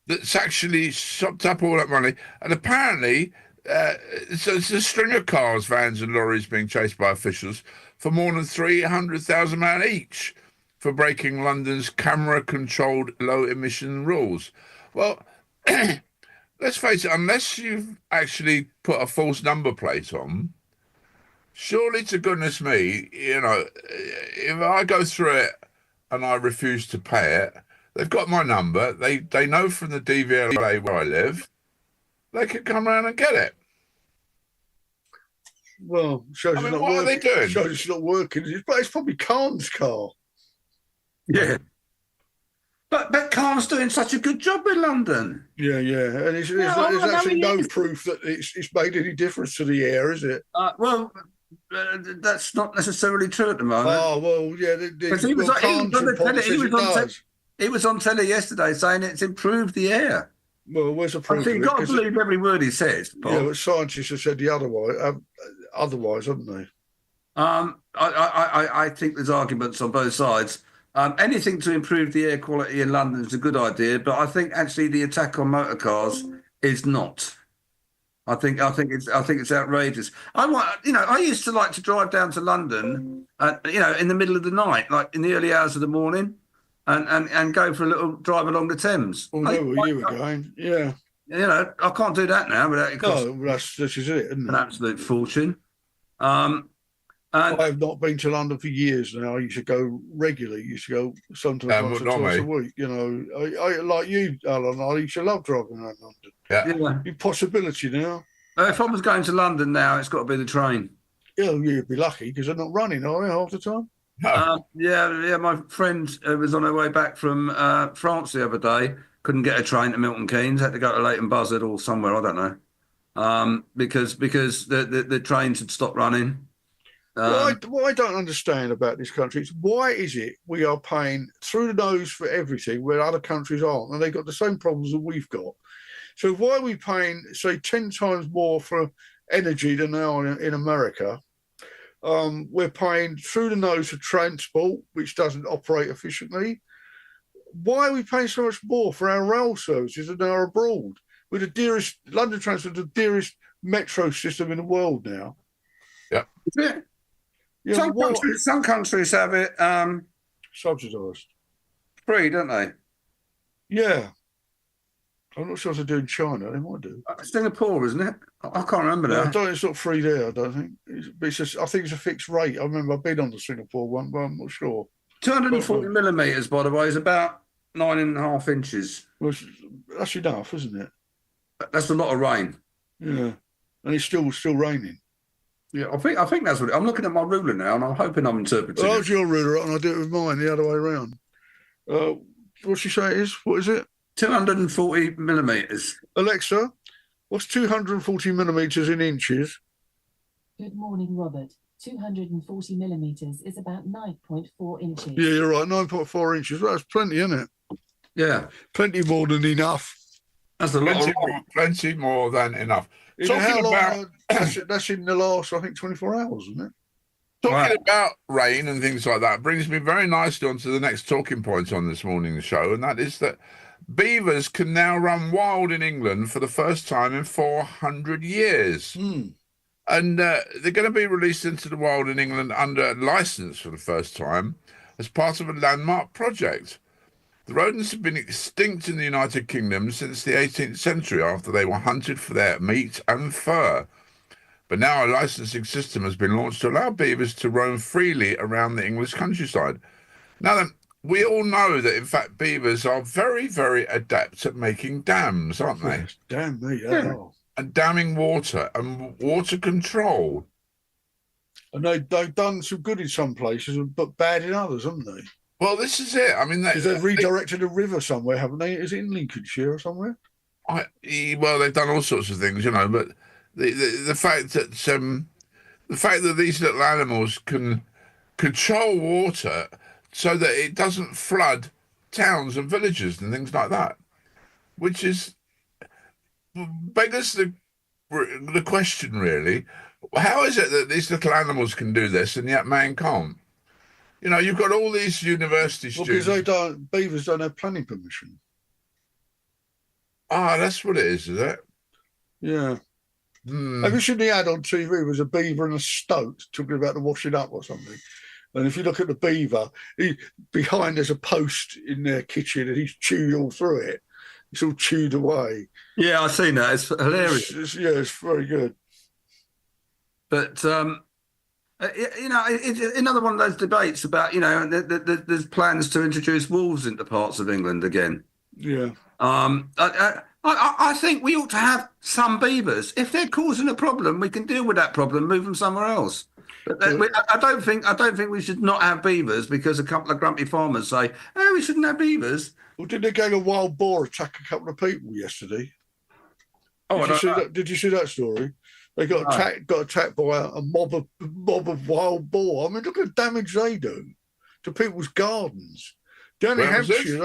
[SPEAKER 5] that's actually sopped up all that money, and apparently it's a string of cars, vans and lorries being chased by officials for more than £300,000 each for breaking London's camera-controlled low-emission rules. Well, let's face it, unless you've actually put a false number plate on, surely to goodness me, if I go through it and I refuse to pay it, they've got my number. They know from the DVLA where I live. They could come around and get it.
[SPEAKER 9] Well, shows it's not
[SPEAKER 5] what
[SPEAKER 9] working.
[SPEAKER 5] are they doing?
[SPEAKER 9] Shows it's not working. It's probably Khan's car.
[SPEAKER 8] Yeah. But Khan's doing such a good job in London.
[SPEAKER 9] Yeah, and there's actually no proof that it's made any difference to the air, is it?
[SPEAKER 8] That's not necessarily true at the moment.
[SPEAKER 9] Oh, well, yeah.
[SPEAKER 8] He was on telly yesterday saying it's improved the air.
[SPEAKER 9] Well, where's the proof?
[SPEAKER 8] You've got to believe every word he says, Paul.
[SPEAKER 9] Yeah, but scientists have said the otherwise, haven't they?
[SPEAKER 8] I think there's arguments on both sides. Anything to improve the air quality in London is a good idea, but I think actually the attack on motor cars is not. I think it's outrageous. I used to like to drive down to London, in the middle of the night, like in the early hours of the morning, and go for a little drive along the Thames.
[SPEAKER 9] Oh, no, where you were going, yeah.
[SPEAKER 8] I can't do that now without it costing
[SPEAKER 9] this is it, isn't it?
[SPEAKER 8] An absolute fortune.
[SPEAKER 9] I have not been to London for years now. I used to go regularly. I used to go sometimes once or twice a week. I like you, Alan. I used to love driving around London.
[SPEAKER 5] Yeah.
[SPEAKER 9] Impossibility now.
[SPEAKER 8] If I was going to London now, it's got to be the train.
[SPEAKER 9] Yeah, you'd be lucky because they're not running, are they, half the time?
[SPEAKER 8] Yeah. My friend was on her way back from France the other day. Couldn't get a train to Milton Keynes. Had to go to Leighton Buzzard or somewhere. I don't know. Because the trains had stopped running.
[SPEAKER 9] What I don't understand about this country is why is it we are paying through the nose for everything where other countries aren't, and they've got the same problems that we've got. So why are we paying, say, 10 times more for energy than they are in America? We're paying through the nose for transport, which doesn't operate efficiently. Why are we paying so much more for our rail services than they are abroad? We're the dearest, London Transport, the dearest metro system in the world now.
[SPEAKER 5] Yeah.
[SPEAKER 8] Yeah, some countries have it
[SPEAKER 9] subsidised.
[SPEAKER 8] Free, don't they?
[SPEAKER 9] Yeah. I'm not sure what to do in China. They might do.
[SPEAKER 8] Singapore, isn't it? I can't remember that.
[SPEAKER 9] It's not free there, I don't think. I think it's a fixed rate. I remember I've been on to Singapore one, but I'm not sure.
[SPEAKER 8] 240 millimetres, by the way, is about 9.5 inches.
[SPEAKER 9] Well, that's enough, isn't it?
[SPEAKER 8] That's a lot of rain.
[SPEAKER 9] Yeah. And it's still raining.
[SPEAKER 8] Yeah, I think that's what I'm looking at my ruler now, and I'm hoping I'm interpreting.
[SPEAKER 9] Well, that's your ruler, and I do it with mine the other way around. What's she say it is? What is it?
[SPEAKER 8] 240 millimetres.
[SPEAKER 9] Alexa, what's 240 millimetres in inches?
[SPEAKER 12] Good morning, Robert. 240 millimetres is about 9.4 inches.
[SPEAKER 9] Yeah, you're right. 9.4 inches. Well, that's plenty, isn't it?
[SPEAKER 8] Yeah,
[SPEAKER 9] plenty more than enough.
[SPEAKER 8] That's a lot.
[SPEAKER 5] Plenty more than enough.
[SPEAKER 9] Talking about that's in the last, I think, 24 hours, isn't it?
[SPEAKER 5] Talking about rain and things like that brings me very nicely onto the next talking point on this morning's show, and that is that beavers can now run wild in England for the first time in 400 years. And they're going to be released into the wild in England under licence for the first time as part of a landmark project. The rodents have been extinct in the United Kingdom since the 18th century after they were hunted for their meat and fur. But now a licensing system has been launched to allow beavers to roam freely around the English countryside. Now then, we all know that, in fact, beavers are very, very adept at making dams, aren't they?
[SPEAKER 9] Yes, damn me, yeah.
[SPEAKER 5] And damming water and water control.
[SPEAKER 9] And they've done some good in some places, but bad in others, haven't they?
[SPEAKER 5] Well, this is it. I mean,
[SPEAKER 9] they've redirected a river somewhere, haven't they? Is it in Lincolnshire or somewhere?
[SPEAKER 5] Well, they've done all sorts of things, but the fact that these little animals can control water so that it doesn't flood towns and villages and things like that, which beggars the question, really. How is it that these little animals can do this and yet man can't? You've got all these university students.
[SPEAKER 9] Because beavers don't have planning permission.
[SPEAKER 5] That's what it is it?
[SPEAKER 9] Yeah. Have you seen the ad on TV? It was a beaver and a stoat talking about the washing up or something. And if you look at the beaver, behind there's a post in their kitchen and he's chewed all through it. It's all chewed away.
[SPEAKER 8] Yeah, I've seen that. It's hilarious.
[SPEAKER 9] It's very good.
[SPEAKER 8] But, it's another one of those debates about, there's plans to introduce wolves into parts of England again.
[SPEAKER 9] Yeah.
[SPEAKER 8] I think we ought to have some beavers. If they're causing a problem, we can deal with that problem, move them somewhere else. But I don't think we should not have beavers because a couple of grumpy farmers say, "Oh, we shouldn't have beavers."
[SPEAKER 9] Well, did a gang of wild boar attack a couple of people yesterday?
[SPEAKER 8] Oh,
[SPEAKER 9] did you see that story? They got attacked by a mob of wild boar. I mean, look at the damage they do to people's gardens. Down in Hampshire,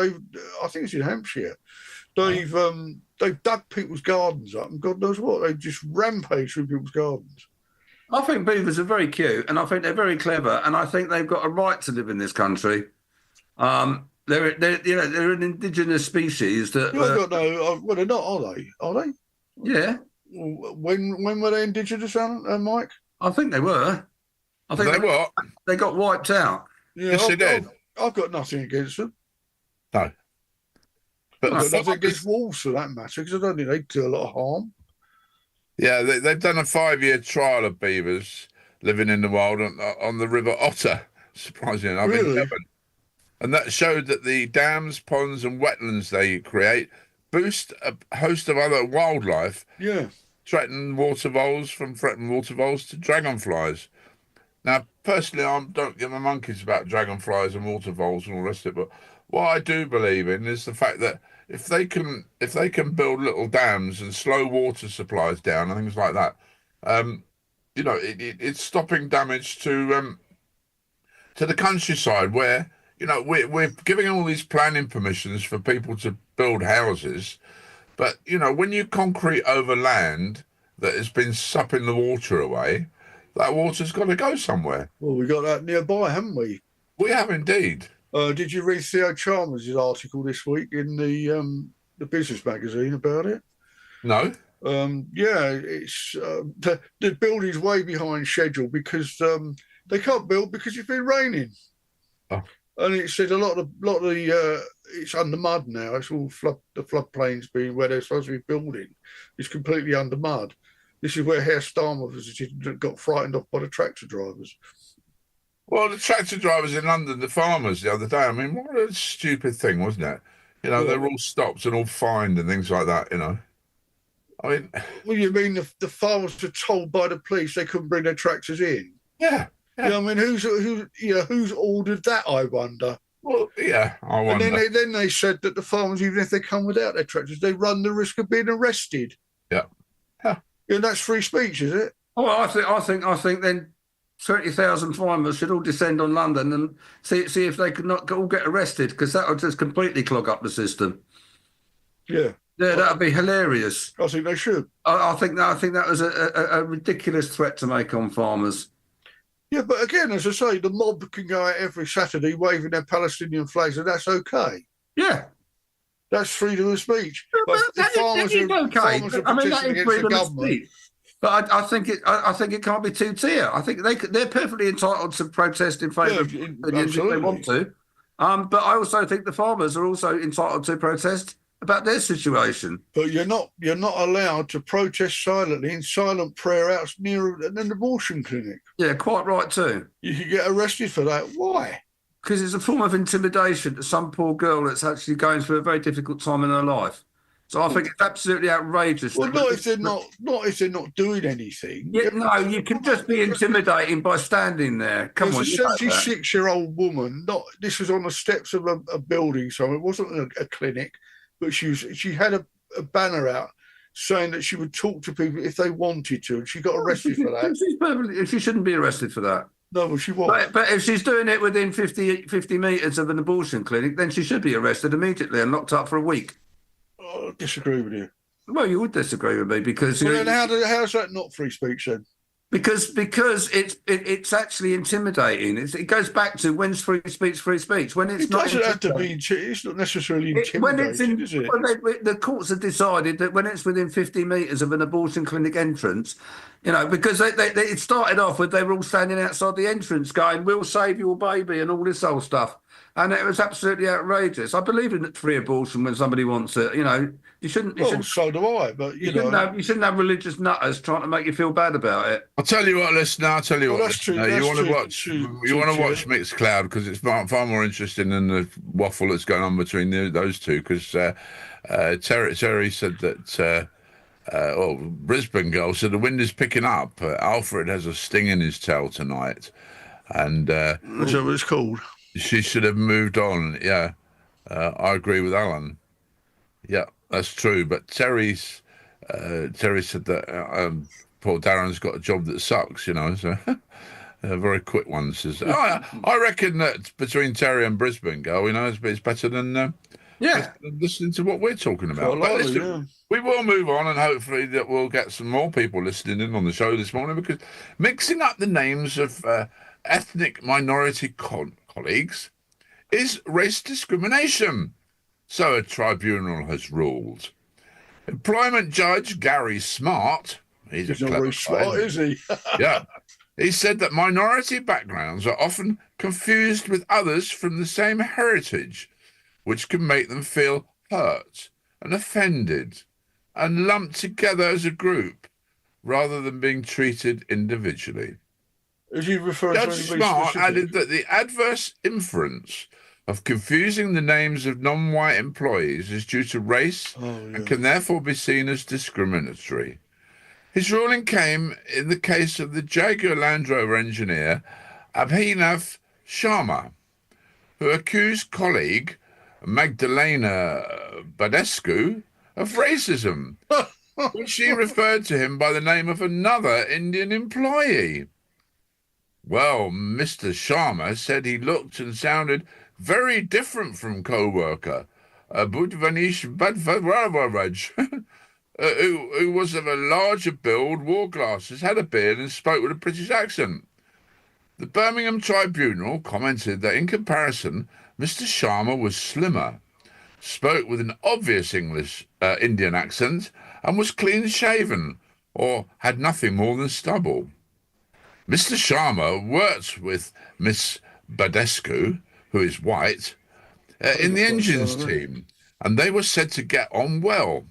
[SPEAKER 9] I think it's in Hampshire. They've dug people's gardens up, and God knows what. They just rampage through people's gardens.
[SPEAKER 8] I think beavers are very cute, and I think they're very clever, and I think they've got a right to live in this country. They're an indigenous species that.
[SPEAKER 9] Well, they're not, are they? Are they?
[SPEAKER 8] Yeah.
[SPEAKER 9] When were they indigenous, Mike?
[SPEAKER 8] I think they were. I think they got wiped out.
[SPEAKER 9] Yeah,
[SPEAKER 5] yes, they did.
[SPEAKER 9] I've got nothing against them.
[SPEAKER 5] No.
[SPEAKER 9] But I've got nothing against wolves for that matter, because I don't think they do a lot of harm.
[SPEAKER 5] Yeah, they've done a 5-year trial of beavers living in the wild on the River Otter, surprisingly enough, in Devon. And that showed that the dams, ponds and wetlands they create boost a host of other wildlife, threatening water voles to dragonflies. Now, personally, I don't give a monkeys about dragonflies and water voles and all the rest of it, but what I do believe in is the fact that if they can build little dams and slow water supplies down and things like that, it's stopping damage to the countryside where, we're giving all these planning permissions for people to build houses, but, when you concrete over land that has been supping the water away, that water's got to go somewhere.
[SPEAKER 9] Well, we got that nearby, haven't we?
[SPEAKER 5] We have indeed.
[SPEAKER 9] Did you read Theo Chalmers' article this week in the business magazine about it?
[SPEAKER 5] No.
[SPEAKER 9] It's the building's way behind schedule because they can't build because it's been raining.
[SPEAKER 5] Oh.
[SPEAKER 9] And it said a lot of the it's under mud now. It's all the floodplains being where they're supposed to be building. It's completely under mud. This is where Herr Starmer got frightened off by the tractor drivers.
[SPEAKER 5] Well, the tractor drivers in London, the farmers the other day, I mean, what a stupid thing, wasn't it? They're all stopped and all fined and things like that, I mean...
[SPEAKER 9] Well, you mean the farmers were told by the police they couldn't bring their tractors in?
[SPEAKER 5] Yeah.
[SPEAKER 9] I mean, who's ordered that, I wonder?
[SPEAKER 5] Well, yeah, I wonder.
[SPEAKER 9] And then they said that the farmers, even if they come without their tractors, they run the risk of being arrested.
[SPEAKER 5] Yeah.
[SPEAKER 9] That's free speech, is it?
[SPEAKER 8] Oh, I think then 30,000 farmers should all descend on London and see if they could not all get arrested, because that would just completely clog up the system.
[SPEAKER 9] Yeah.
[SPEAKER 8] Yeah, that would be hilarious.
[SPEAKER 9] I think they should.
[SPEAKER 8] I think that was a ridiculous threat to make on farmers.
[SPEAKER 9] Yeah, but again, as I say, the mob can go out every Saturday waving their Palestinian flags, and that's okay.
[SPEAKER 8] Yeah.
[SPEAKER 9] That's freedom of speech.
[SPEAKER 8] But farmers are protesting against the government. But I think it can't be two-tier. I think they're perfectly entitled to protest in favour of opinions if they want to. But I also think the farmers are also entitled to protest about their situation.
[SPEAKER 9] But you're not allowed to protest silently in silent prayer out near an abortion clinic.
[SPEAKER 8] Yeah, quite right too.
[SPEAKER 9] You could get arrested for that. Why?
[SPEAKER 8] Because it's a form of intimidation to some poor girl that's actually going through a very difficult time in her life. So I think it's absolutely outrageous.
[SPEAKER 9] Well, not if they're not doing anything.
[SPEAKER 8] Yeah, no, you can just be intimidating by standing there. Come on,
[SPEAKER 9] a 76-year-old woman. This was on the steps of a building, so it wasn't a clinic, but she had a banner out saying that she would talk to people if they wanted to, and she got arrested for that.
[SPEAKER 8] She shouldn't be arrested for that.
[SPEAKER 9] No, well, she was.
[SPEAKER 8] But if she's doing it within 50 metres of an abortion clinic, then she should be arrested immediately and locked up for a week.
[SPEAKER 9] I disagree with you.
[SPEAKER 8] Well, you would disagree with me because...
[SPEAKER 9] Well, then how's that not free speech then?
[SPEAKER 8] Because it's actually intimidating. It goes back to when's free speech free speech. When it's not,
[SPEAKER 9] doesn't have to be. It's not necessarily intimidating, is it?
[SPEAKER 8] The courts have decided that when it's within 50 metres of an abortion clinic entrance, you know, because it started off with they were all standing outside the entrance going, "We'll save your baby" and all this old stuff, and it was absolutely outrageous. I believe in free abortion when somebody wants it. You know, you shouldn't.
[SPEAKER 9] So do I. But you
[SPEAKER 8] shouldn't have religious nutters trying to make you feel bad about it.
[SPEAKER 5] I'll tell you what, listener. I'll tell you what.
[SPEAKER 9] That's true.
[SPEAKER 5] You want to watch Mixcloud because it's far more interesting than the waffle that's going on between those two. Because Terry said that. Brisbane girl said the wind is picking up. Alfred has a sting in his tail tonight, and
[SPEAKER 9] is that what it's called?
[SPEAKER 5] She should have moved on. Yeah, I agree with Alan. Yeah, that's true. But Terry said that poor Darren's got a job that sucks. You know, so a very quick one says. I reckon that between Terry and Brisbane girl, you know, it's better than. Listening to what we're talking about. We will move on, and hopefully that we'll get some more people listening in on the show this morning, because mixing up the names of ethnic minority colleagues is race discrimination, so a tribunal has ruled. Employment judge Gary Smart, he's not very smart, is he? Yeah. He said that minority backgrounds are often confused with others from the same heritage, which can make them feel hurt and offended and lumped together as a group rather than being treated individually.
[SPEAKER 9] As you refer
[SPEAKER 5] Judge Smart added that the adverse inference of confusing the names of non-white employees is due to race and can therefore be seen as discriminatory. His ruling came in the case of the Jaguar Land Rover engineer Abhinav Sharma, who accused colleague Magdalena Badescu of racism when she referred to him by the name of another Indian employee. Well, Mr. Sharma said he looked and sounded very different from co-worker Budvanish Badvaraj, who was of a larger build, wore glasses, had a beard and spoke with a British accent. The Birmingham Tribunal commented that in comparison, Mr. Sharma was slimmer, spoke with an obvious Indian accent, and was clean-shaven, or had nothing more than stubble. Mr. Sharma worked with Miss Badescu, who is white, in the engines team, and they were said to get on well.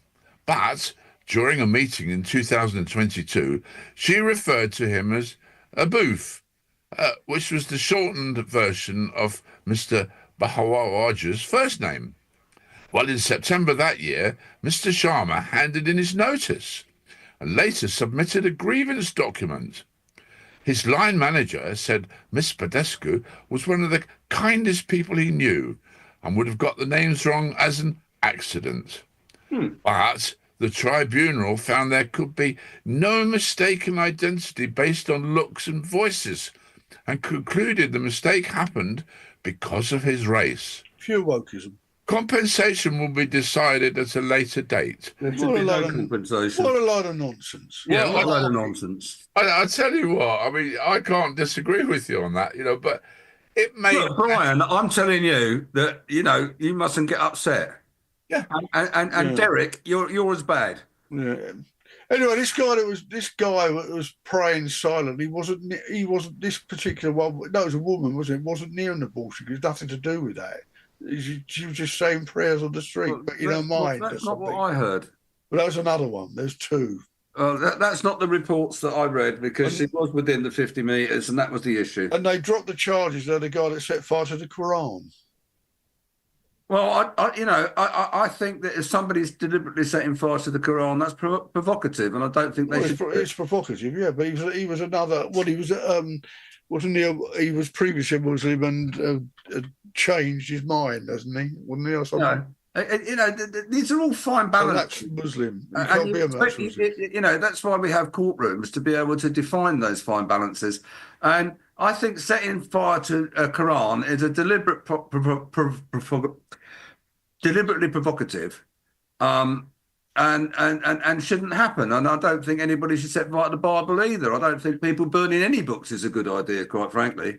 [SPEAKER 5] But during a meeting in 2022, she referred to him as a booth, which was the shortened version of Mr. Bahawaraj's first name. Well, in September that year, Mr. Sharma handed in his notice and later submitted a grievance document. His line manager said Miss Badescu was one of the kindest people he knew and would have got the names wrong as an accident. But the tribunal found there could be no mistaken identity based on looks and voices and concluded the mistake happened because of his race.
[SPEAKER 9] Pure wokeism.
[SPEAKER 5] Compensation will be decided at a later date.
[SPEAKER 9] What a load of nonsense.
[SPEAKER 8] Yeah, what a load of nonsense.
[SPEAKER 5] I tell you what, I mean, I can't disagree with you on that, you know, but it may...
[SPEAKER 8] Look, Brian, I'm telling you that, you know, you mustn't get upset.
[SPEAKER 5] Yeah.
[SPEAKER 8] And Derek, you're as bad.
[SPEAKER 9] Yeah. Anyway, this guy that was praying silently wasn't this particular one. No, it was a woman, wasn't it? Wasn't near an abortion. It has nothing to do with that. She was just saying prayers on the street, but in her mind.
[SPEAKER 8] That's not what I heard.
[SPEAKER 9] But that was another one. There's two.
[SPEAKER 8] That's not the reports that I read, because it was within the 50 metres, and that was the issue.
[SPEAKER 9] And they dropped the charges on the guy that set fire to the Quran.
[SPEAKER 8] Well, I think that if somebody's deliberately setting fire to the Quran, that's provocative, and I don't think they should.
[SPEAKER 9] It's provocative, yeah. But he was another. Well, he was wasn't he? He was previously a Muslim and changed his mind, hasn't he? Wasn't he, or something?
[SPEAKER 8] No. You know, these are all fine balances.
[SPEAKER 9] Muslim. You can't be a Muslim.
[SPEAKER 8] You know, that's why we have courtrooms, to be able to define those fine balances. And I think setting fire to a Quran is a deliberately provocative. And and shouldn't happen. And I don't think anybody should set fire to the Bible either. I don't think people burning any books is a good idea, quite frankly.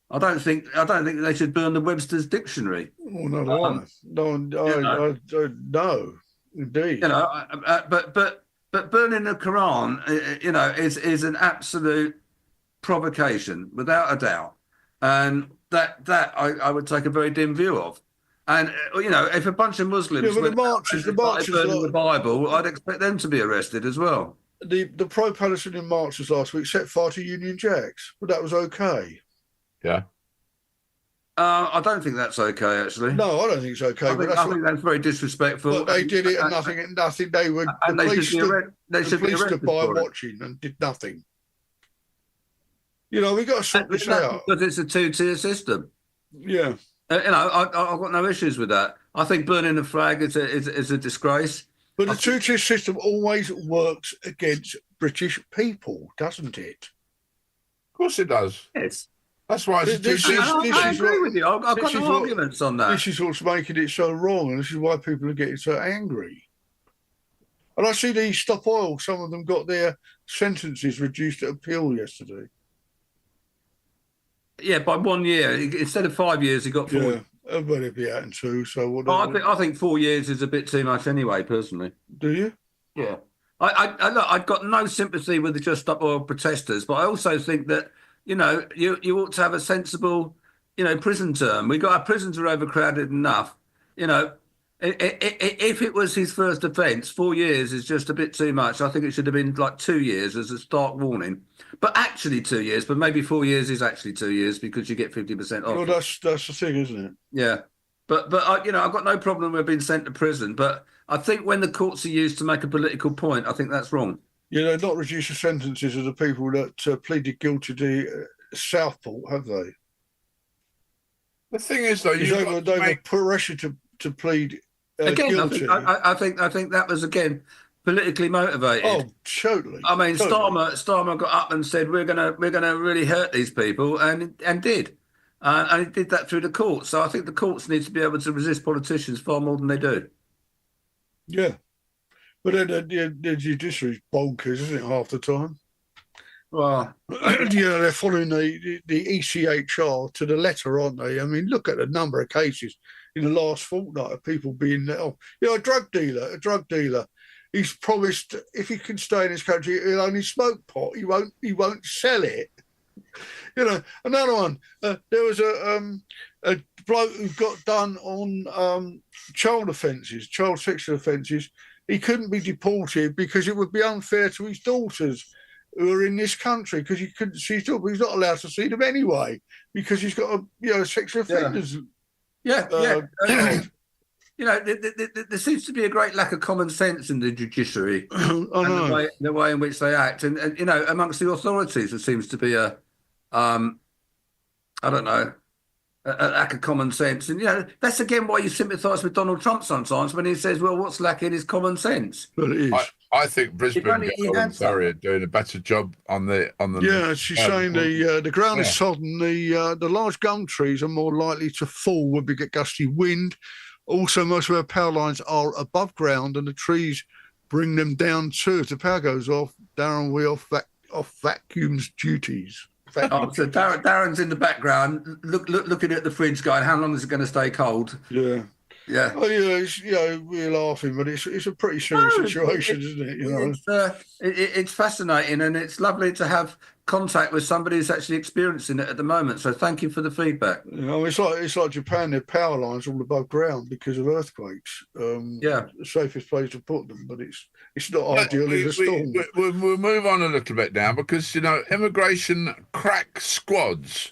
[SPEAKER 8] I don't think they should burn the Webster's Dictionary.
[SPEAKER 9] Oh, no, no, indeed.
[SPEAKER 8] You know, but burning the Quran, you know, is an absolute provocation, without a doubt, and that I would take a very dim view of. And you know, if a bunch of Muslims
[SPEAKER 9] the marches
[SPEAKER 8] burning the Bible, I'd expect them to be arrested as well.
[SPEAKER 9] The pro-Palestinian marches last week set fire to Union Jacks, but that was okay.
[SPEAKER 5] Yeah.
[SPEAKER 8] I don't think that's okay, actually.
[SPEAKER 9] No, I don't think it's okay.
[SPEAKER 8] I think that's very disrespectful.
[SPEAKER 9] But they did it, and nothing. They were.
[SPEAKER 8] And
[SPEAKER 9] the
[SPEAKER 8] they
[SPEAKER 9] police stood by
[SPEAKER 8] for it.
[SPEAKER 9] watching and did nothing. You know, we got to sort this out
[SPEAKER 8] because it's a two-tier system.
[SPEAKER 9] Yeah.
[SPEAKER 8] You know, I've got no issues with that. I think burning the flag is a disgrace.
[SPEAKER 9] But the two-tier system always works against British people, doesn't it?
[SPEAKER 5] Of course it does.
[SPEAKER 8] Yes.
[SPEAKER 5] That's why it's
[SPEAKER 8] I agree with you. I've got no arguments on that.
[SPEAKER 9] This is what's making it so wrong, and this is why people are getting so angry. And I see these Stop Oil, some of them got their sentences reduced at appeal yesterday.
[SPEAKER 8] Yeah, by 1 year. Instead of 5 years, he got 4 years.
[SPEAKER 9] Yeah, everybody be out in 2, so what?
[SPEAKER 8] I think 4 years is a bit too much anyway, personally.
[SPEAKER 9] Do you?
[SPEAKER 8] Yeah. I've got no sympathy with the Just Stop Oil protesters, but I also think that, you know, you ought to have a sensible, you know, prison term. Our prisons are overcrowded enough. You know, if it was his first offence, 4 years is just a bit too much. I think it should have been like 2 years as a stark warning. But actually 2 years, but maybe 4 years is actually 2 years because you get 50% off.
[SPEAKER 9] Well, that's the thing, isn't it?
[SPEAKER 8] Yeah. But you know, I've got no problem with being sent to prison. But I think when the courts are used to make a political point, I think that's wrong.
[SPEAKER 9] Yeah, they've not reduced the sentences of the people that pleaded guilty to Southport, have they?
[SPEAKER 5] The thing is, though,
[SPEAKER 9] they were pressure to plead guilty.
[SPEAKER 8] I think that was again politically motivated.
[SPEAKER 9] Oh, totally.
[SPEAKER 8] I mean,
[SPEAKER 9] totally.
[SPEAKER 8] Starmer got up and said we're gonna really hurt these people, and did, and he did that through the courts. So I think the courts need to be able to resist politicians far more than they do.
[SPEAKER 9] Yeah. But the judiciary's bonkers, isn't it, half the time?
[SPEAKER 8] Well,
[SPEAKER 9] they're following the ECHR to the letter, aren't they? I mean, look at the number of cases in the last fortnight of people being let off. You know, a drug dealer. He's promised if he can stay in this country, he'll only smoke pot. He won't sell it. You know, another one. There was a bloke who got done on child sexual offences. He couldn't be deported because it would be unfair to his daughters who are in this country because he couldn't see his daughter. He's not allowed to see them anyway because he's got sexual offenders.
[SPEAKER 8] Yeah. You know, there seems to be a great lack of common sense in the judiciary and the way in which they act, and you know, amongst the authorities, there seems to be a lack of common sense. And, you know, that's again why you sympathise with Donald Trump sometimes when he says, well, what's lacking is common sense.
[SPEAKER 9] Well, it is.
[SPEAKER 5] I think Brisbane and Surrey are doing a better job on the.
[SPEAKER 9] Yeah, she's saying the ground is sodden. The large gum trees are more likely to fall when we get gusty wind. Also, most of our power lines are above ground and the trees bring them down too. If the power goes off, Darren will off vacuums duties.
[SPEAKER 8] So Darren's in the background, looking at the fridge, going, "How long is it going to stay cold?"
[SPEAKER 9] Yeah. Oh yeah, we're laughing, but it's a pretty serious situation, isn't it? You know,
[SPEAKER 8] it's fascinating, and it's lovely to have contact with somebody who's actually experiencing it at the moment. So thank you for the feedback.
[SPEAKER 9] You know, it's like Japan. Their power lines all above ground because of earthquakes. The safest place to put them, but it's not ideal in a storm.
[SPEAKER 5] We'll move on a little bit now because, you know, immigration crack squads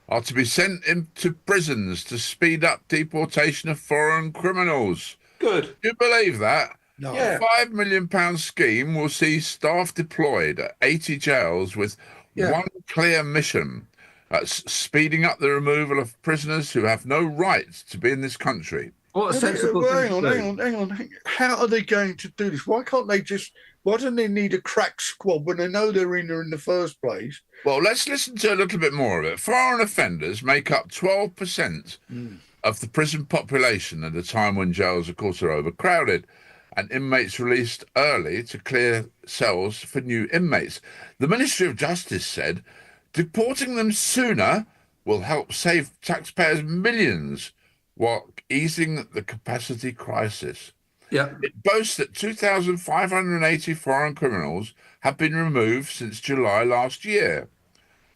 [SPEAKER 5] are to be sent into prisons to speed up deportation of foreign criminals.
[SPEAKER 8] Good.
[SPEAKER 5] Do you believe that?
[SPEAKER 9] No.
[SPEAKER 5] Yeah. £5 million scheme will see staff deployed at 80 jails with one clear mission: speeding up the removal of prisoners who have no right to be in this country.
[SPEAKER 8] What a sensible thing.
[SPEAKER 9] Hang on. How are they going to do this? Why don't they need a crack squad when they know they're in there in the first place?
[SPEAKER 5] Well, let's listen to a little bit more of it. Foreign offenders make up 12% of the prison population at a time when jails, of course, are overcrowded. and inmates released early to clear cells for new inmates. The Ministry of Justice said deporting them sooner will help save taxpayers millions while easing the capacity crisis.
[SPEAKER 8] Yeah.
[SPEAKER 5] It boasts that 2,580 foreign criminals have been removed since July last year.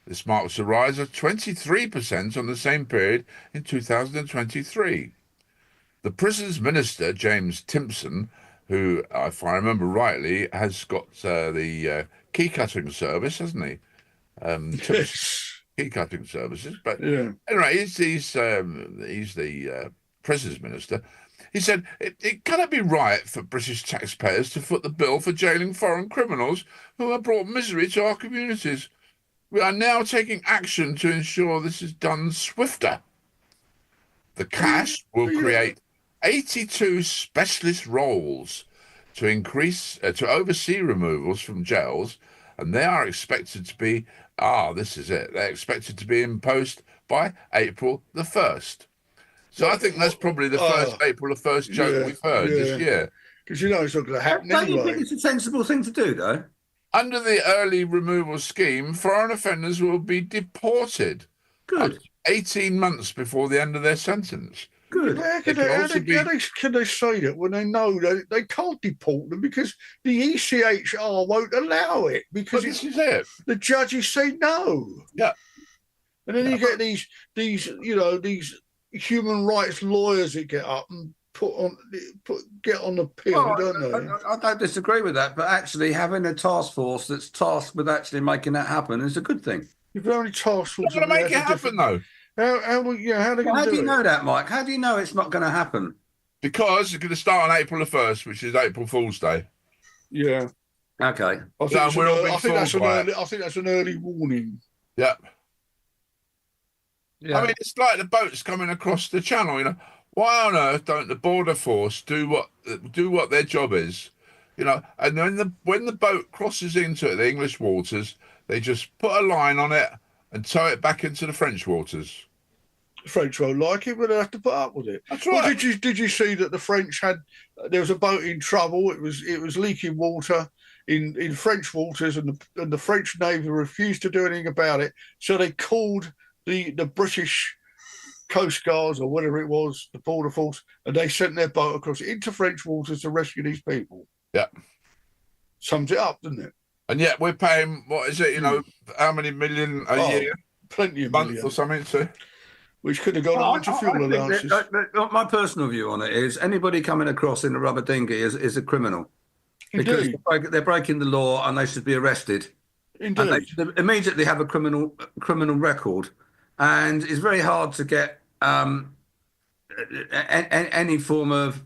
[SPEAKER 5] This marks a rise of 23% on the same period in 2023. The prisons minister, James Timpson, who, if I remember rightly, has got the key cutting service, hasn't he?
[SPEAKER 9] Yes.
[SPEAKER 5] Key cutting services. But
[SPEAKER 9] Yeah.
[SPEAKER 5] anyway, he's the prisons minister. He said, it cannot be right for British taxpayers to foot the bill for jailing foreign criminals who have brought misery to our communities. We are now taking action to ensure this is done swifter. The cash will create 82 specialist roles to oversee removals from jails, and they are expected to be, they're expected to be in post by April the 1st. So I think that's probably the first April the 1st joke we've heard this year.
[SPEAKER 9] Because you know it's not going to happen
[SPEAKER 8] Don't
[SPEAKER 9] anyway.
[SPEAKER 8] you think it's a sensible thing to do, though?
[SPEAKER 5] Under the early removal scheme, foreign offenders will be deported.
[SPEAKER 8] Good.
[SPEAKER 5] 18 months before the end of their sentence.
[SPEAKER 8] Good.
[SPEAKER 9] How can they say that when they know they can't deport them because the ECHR won't allow it because
[SPEAKER 5] this is it.
[SPEAKER 9] The judges say no.
[SPEAKER 5] Yeah.
[SPEAKER 9] And then you get these human rights lawyers that get up and get on the pill, don't they?
[SPEAKER 8] I don't disagree with that, but actually having a task force that's tasked with actually making that happen is a good thing.
[SPEAKER 9] You've only task force.
[SPEAKER 5] Not going to make it happen, though.
[SPEAKER 9] How do you
[SPEAKER 8] know that, Mike? How do you know it's not going to happen?
[SPEAKER 5] Because it's going to start on April the 1st, which is April Fool's Day.
[SPEAKER 9] Yeah.
[SPEAKER 8] Okay.
[SPEAKER 9] I think that's an early warning.
[SPEAKER 5] Yeah. I mean, it's like the boats coming across the channel. You know, why on earth don't the border force do what their job is? You know, and then when the boat crosses into the English waters, they just put a line on it and tow it back into the French waters.
[SPEAKER 9] The French won't like it, but they have to put up with it.
[SPEAKER 5] That's right.
[SPEAKER 9] Well, did you see that the French there was a boat in trouble? It was leaking water in French waters, and the French Navy refused to do anything about it. So they called the British Coast Guards or whatever it was, the border force, and they sent their boat across into French waters to rescue these people.
[SPEAKER 5] Yeah.
[SPEAKER 9] Sums it up, doesn't it?
[SPEAKER 5] And yet we're paying, what is it, you know, how many million a year?
[SPEAKER 9] Plenty of
[SPEAKER 5] month
[SPEAKER 9] million.
[SPEAKER 5] Or something, so.
[SPEAKER 9] Which could have gone on to fuel allowances.
[SPEAKER 8] My personal view on it is anybody coming across in a rubber dinghy is a criminal. Because they're breaking the law and they should be arrested.
[SPEAKER 9] Indeed.
[SPEAKER 8] And they should immediately have a criminal record. And it's very hard to get any form of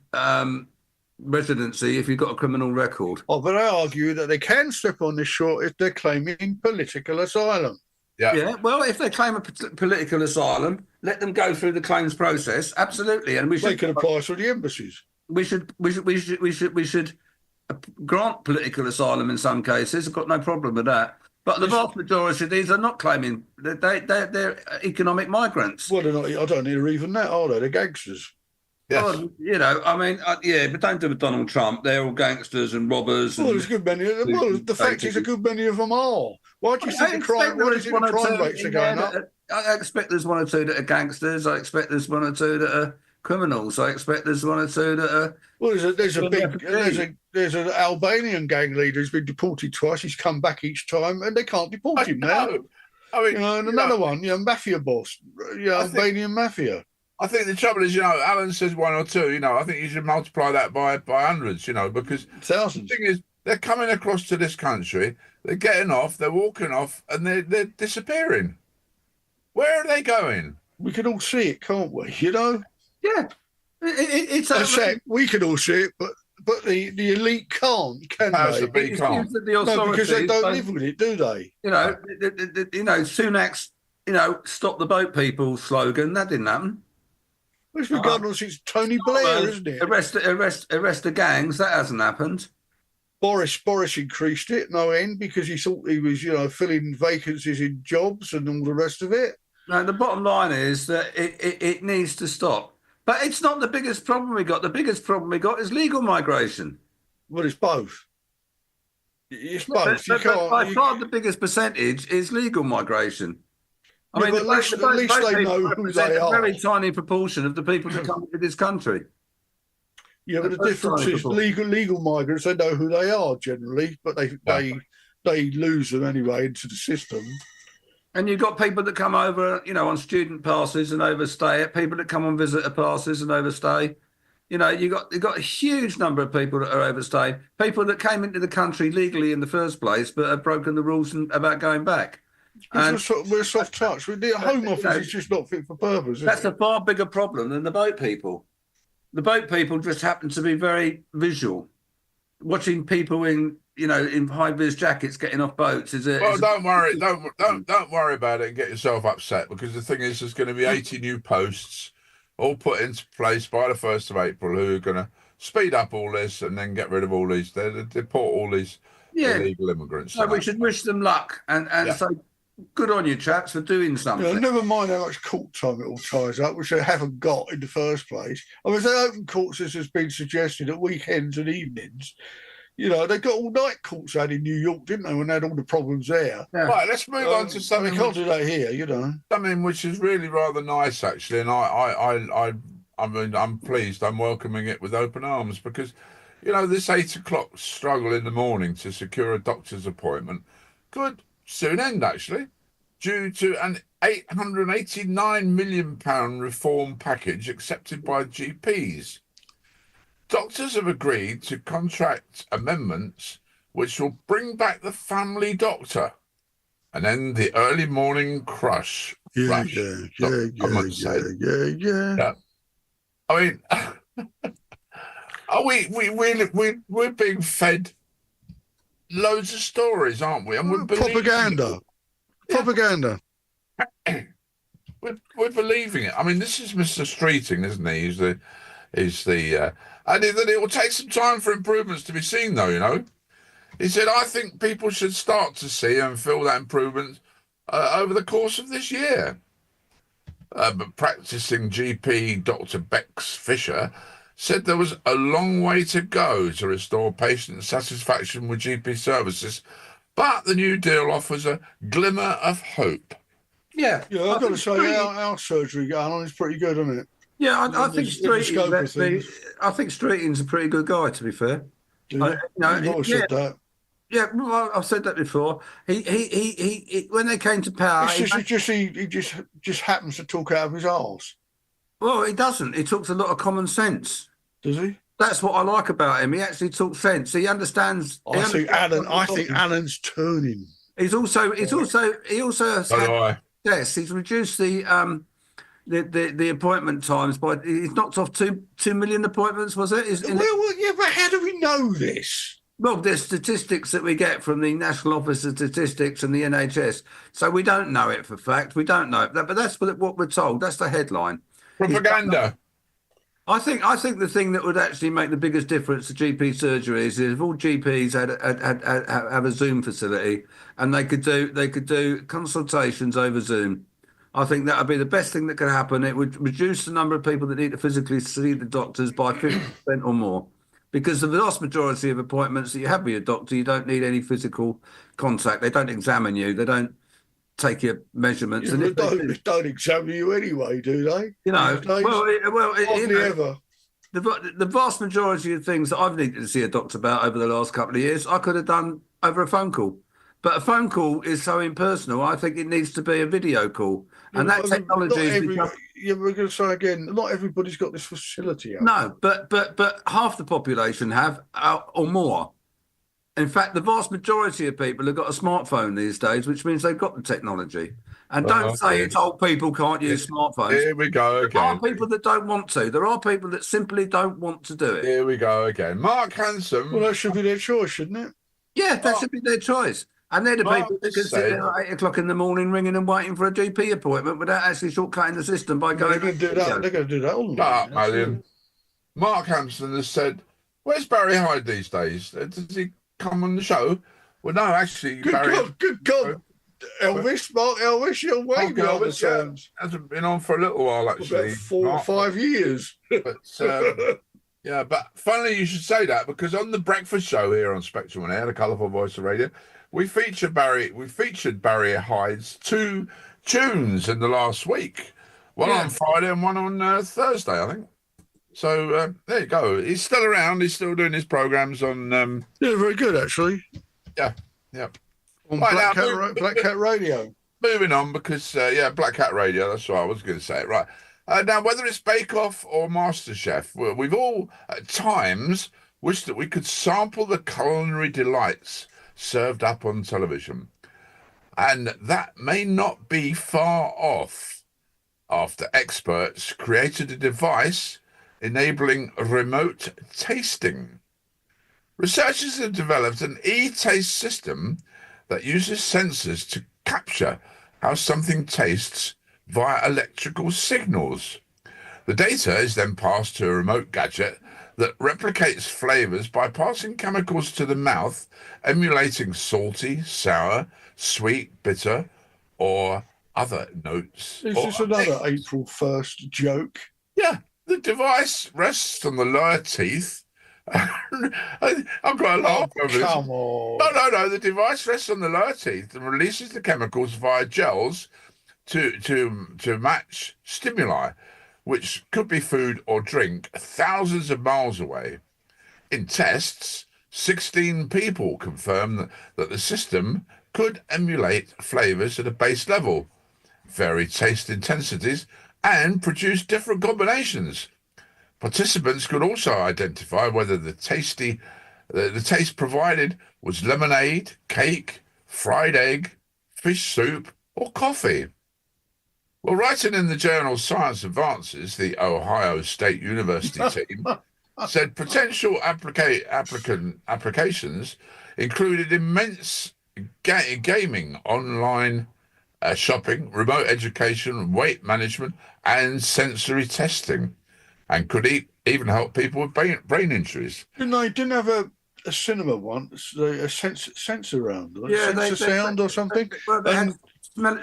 [SPEAKER 8] residency if you've got a criminal record.
[SPEAKER 9] Oh, but I argue that they can step on this short if they're claiming political asylum.
[SPEAKER 8] Yeah. Well, if they claim a political asylum, let them go through the claims process. Absolutely, and
[SPEAKER 9] they can apply through the embassies.
[SPEAKER 8] We should grant political asylum in some cases. I've got no problem with that. But the vast majority of these are not claiming. They're economic migrants.
[SPEAKER 9] Well, they're not. I don't think they're even that, are they? They're gangsters.
[SPEAKER 5] Yes.
[SPEAKER 8] Well, you know, I mean, but don't do with Donald Trump. They're all gangsters and robbers.
[SPEAKER 9] Well, there's a good many. Well, the fact is, a good many of them are. Why do you think the crime? Why do you think the crime rates are going up?
[SPEAKER 8] I expect there's one or two that are gangsters. I expect there's one or two that are criminals. I expect there's one or two that are.
[SPEAKER 9] Well, there's an Albanian gang leader who's been deported twice. He's come back each time, and they can't deport him now.
[SPEAKER 5] I mean,
[SPEAKER 9] and another one, mafia boss, Albanian mafia.
[SPEAKER 5] I think the trouble is, Alan says one or two. I think you should multiply that by hundreds. Because
[SPEAKER 9] thousands.
[SPEAKER 5] The thing is, they're coming across to this country. They're getting off. They're walking off, and they're disappearing. Where are they going?
[SPEAKER 9] We can all see it, can't we?
[SPEAKER 8] Yeah.
[SPEAKER 9] We can all see it, but the elite can't, can they?
[SPEAKER 5] Can't.
[SPEAKER 9] No, because they don't live with it, do they?
[SPEAKER 8] Sunak's, stop the boat people slogan, that didn't happen.
[SPEAKER 9] Well, regardless, it's Tony Blair, isn't it?
[SPEAKER 8] Arrest the gangs, that hasn't happened.
[SPEAKER 9] Boris increased it, no end, because he thought he was, filling vacancies in jobs and all the rest of it.
[SPEAKER 8] No, the bottom line is that it needs to stop. But it's not the biggest problem we got. The biggest problem we got is legal migration.
[SPEAKER 9] Well, it's both. It's both.
[SPEAKER 8] But by far the biggest percentage is legal migration. I mean,
[SPEAKER 9] at least they know who they are.
[SPEAKER 8] A very tiny proportion of the people that come to this country.
[SPEAKER 9] Yeah, but the difference is legal migrants, they know who they are generally, but they lose them anyway into the system.
[SPEAKER 8] And you've got people that come over, on student passes and overstay it, people that come on visitor passes and overstay. You've got a huge number of people that are overstaying, people that came into the country legally in the first place but have broken the rules about going back.
[SPEAKER 9] We're soft touch. The Home Office is just not fit for purpose.
[SPEAKER 8] That's a far bigger problem than the boat people. The boat people just happen to be very visual. Watching people in high-vis jackets getting off boats
[SPEAKER 5] don't worry. Don't worry about it and get yourself upset, because the thing is, there's going to be 80 new posts all put into place by the 1st of April who are going to speed up all this and then get rid of all these, deport all these illegal immigrants.
[SPEAKER 8] So we should wish them luck and say, good on you, chaps, for doing something.
[SPEAKER 9] Never mind how much court time it all ties up, which they haven't got in the first place. I mean, if they open courts, as has been suggested, at weekends and evenings, they got all-night courts out in New York, didn't they, when they had all the problems there?
[SPEAKER 5] Yeah. Right, let's move on to something.
[SPEAKER 9] They can't do that here,
[SPEAKER 5] Something which is really rather nice, actually, and I'm pleased. I'm welcoming it with open arms, because, this 8 o'clock struggle in the morning to secure a doctor's appointment could soon end, actually, due to an £889 million reform package accepted by GPs. Doctors have agreed to contract amendments which will bring back the family doctor and end the early morning crush.
[SPEAKER 9] Yeah.
[SPEAKER 5] I mean, we're being fed loads of stories, aren't we? And we're
[SPEAKER 9] propaganda.
[SPEAKER 5] We're believing it. I mean, this is Mr. Streeting, isn't he? And it will take some time for improvements to be seen, though, He said, I think people should start to see and feel that improvement over the course of this year. But practicing GP Dr. Bex Fisher said there was a long way to go to restore patient satisfaction with GP services, but the new deal offers a glimmer of hope.
[SPEAKER 9] Yeah, I've got to say, our surgery going on is pretty good, isn't it?
[SPEAKER 8] Yeah, I think Streeting's a pretty good guy, to be fair.
[SPEAKER 9] Said that.
[SPEAKER 8] Yeah, well, I've said that before. He when they came to power,
[SPEAKER 9] he just happens to talk out of his arse.
[SPEAKER 8] Well, he doesn't. He talks a lot of common sense.
[SPEAKER 9] Does he?
[SPEAKER 8] That's what I like about him. He actually talks sense. He understands.
[SPEAKER 9] I think Alan's turning.
[SPEAKER 8] He also has. Yes, he's reduced the appointment times by. He's knocked off 2 million appointments. Was it?
[SPEAKER 9] But how do we know this?
[SPEAKER 8] Well, there's statistics that we get from the National Office of Statistics and the NHS, so we don't know it for fact. We don't know it, but that's what we're told. That's the headline.
[SPEAKER 5] Propaganda.
[SPEAKER 8] I think the thing that would actually make the biggest difference to GP surgeries is if all GPs have a Zoom facility and they could do consultations over Zoom. I think that would be the best thing that could happen. It would reduce the number of people that need to physically see the doctors by 50% or more. Because the vast majority of appointments that you have with your doctor, you don't need any physical contact. They don't examine you. They don't take your measurements.
[SPEAKER 9] Yeah, and they don't examine you anyway, do they?
[SPEAKER 8] Hardly
[SPEAKER 9] ever.
[SPEAKER 8] The vast majority of things that I've needed to see a doctor about over the last couple of years, I could have done over a phone call. But a phone call is so impersonal. I think it needs to be a video call. And that technology
[SPEAKER 9] we're going to say again, not everybody's got this facility.
[SPEAKER 8] No, but half the population have, or more. In fact, the vast majority of people have got a smartphone these days, which means they've got the technology. And don't say it's old people can't use smartphones.
[SPEAKER 5] Here we go again.
[SPEAKER 8] There are people that don't want to. There are people that simply don't want to do it.
[SPEAKER 5] Here we go again. Mark Hanson.
[SPEAKER 9] Well, that should be their choice, shouldn't it?
[SPEAKER 8] Yeah, that should be their choice. And they're the people that can sit there at 8 o'clock in the morning ringing and waiting for a GP appointment without actually shortcutting the system by going...
[SPEAKER 9] They're going to do that. They're going to do that all
[SPEAKER 5] night. Mark Hampson has said, where's Barry Hyde these days? Does he come on the show? Well, no, actually...
[SPEAKER 9] Good God. Elvis, you're way behind the times.
[SPEAKER 5] Hasn't been on for a little while, actually.
[SPEAKER 9] About 4 or 5 years.
[SPEAKER 5] But Yeah, but funnily you should say that, because on the breakfast show here on Spectrum on Air, the colourful voice of radio, we featured Barry Hyde's 2 tunes in the last week. One on Friday and one on Thursday, I think. So there you go. He's still around. He's still doing his programmes on.
[SPEAKER 9] Yeah, very good actually.
[SPEAKER 5] Yeah.
[SPEAKER 9] On
[SPEAKER 5] Right,
[SPEAKER 9] Black Cat Radio.
[SPEAKER 5] Moving on, because Black Cat Radio. That's what I was going to say. Right. Now, whether it's Bake Off or MasterChef, we've all at times wished that we could sample the culinary delights served up on television. And that may not be far off after experts created a device enabling remote tasting. Researchers have developed an e-taste system that uses sensors to capture how something tastes via electrical signals. The data is then passed to a remote gadget that replicates flavors by passing chemicals to the mouth, emulating salty, sour, sweet, bitter, or other notes.
[SPEAKER 9] Is this another April 1st joke?
[SPEAKER 5] Yeah, the device rests on the lower teeth. I've got a laugh over this.
[SPEAKER 9] Come on.
[SPEAKER 5] No. The device rests on the lower teeth and releases the chemicals via gels to match stimuli, which could be food or drink, thousands of miles away. In tests, 16 people confirmed that the system could emulate flavors at a base level, vary taste intensities, and produce different combinations. Participants could also identify whether the taste provided was lemonade, cake, fried egg, fish soup, or coffee. Well, writing in the journal Science Advances, the Ohio State University team said potential applications included immense gaming, online shopping, remote education, weight management, and sensory testing, and could even help people with brain injuries.
[SPEAKER 9] Didn't have a cinema once, a sensor round, like
[SPEAKER 8] Yeah,
[SPEAKER 9] sound or something?
[SPEAKER 8] Well, they had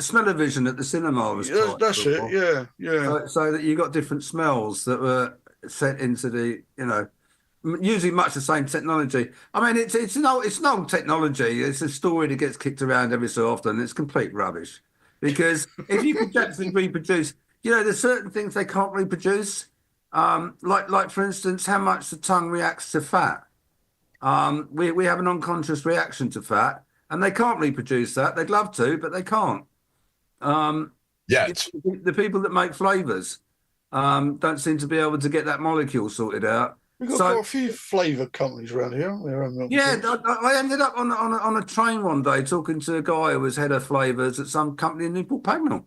[SPEAKER 8] smell-o-vision at the cinema.
[SPEAKER 9] That's it, yeah.
[SPEAKER 8] So that you got different smells that were sent into the, using much the same technology. I mean, it's an old technology. It's a story that gets kicked around every so often. It's complete rubbish, because if you could actually reproduce, there's certain things they can't reproduce. Like for instance, how much the tongue reacts to fat. We have an unconscious reaction to fat, and they can't reproduce that. They'd love to, but they can't. The people that make flavors don't seem to be able to get that molecule sorted out.
[SPEAKER 9] We've got quite a few flavour companies around here, haven't we?
[SPEAKER 8] Yeah, I ended up on a train one day talking to a guy who was head of flavours at some company in Newport Pagnell.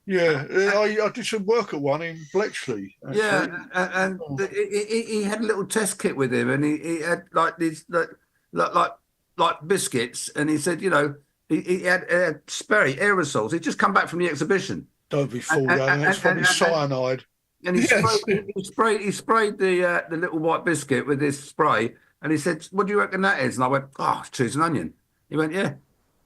[SPEAKER 9] Yeah, I did some work at one in Bletchley. Actually.
[SPEAKER 8] Yeah, and he had a little test kit with him, and he had like these like biscuits, and he said, he had Sperry aerosols. He'd just come back from the exhibition.
[SPEAKER 9] Don't be fooled, that's probably cyanide.
[SPEAKER 8] And he sprayed the little white biscuit with this spray, and he said, "What do you reckon that is?" And I went, "Oh, choose an onion." He went, "Yeah."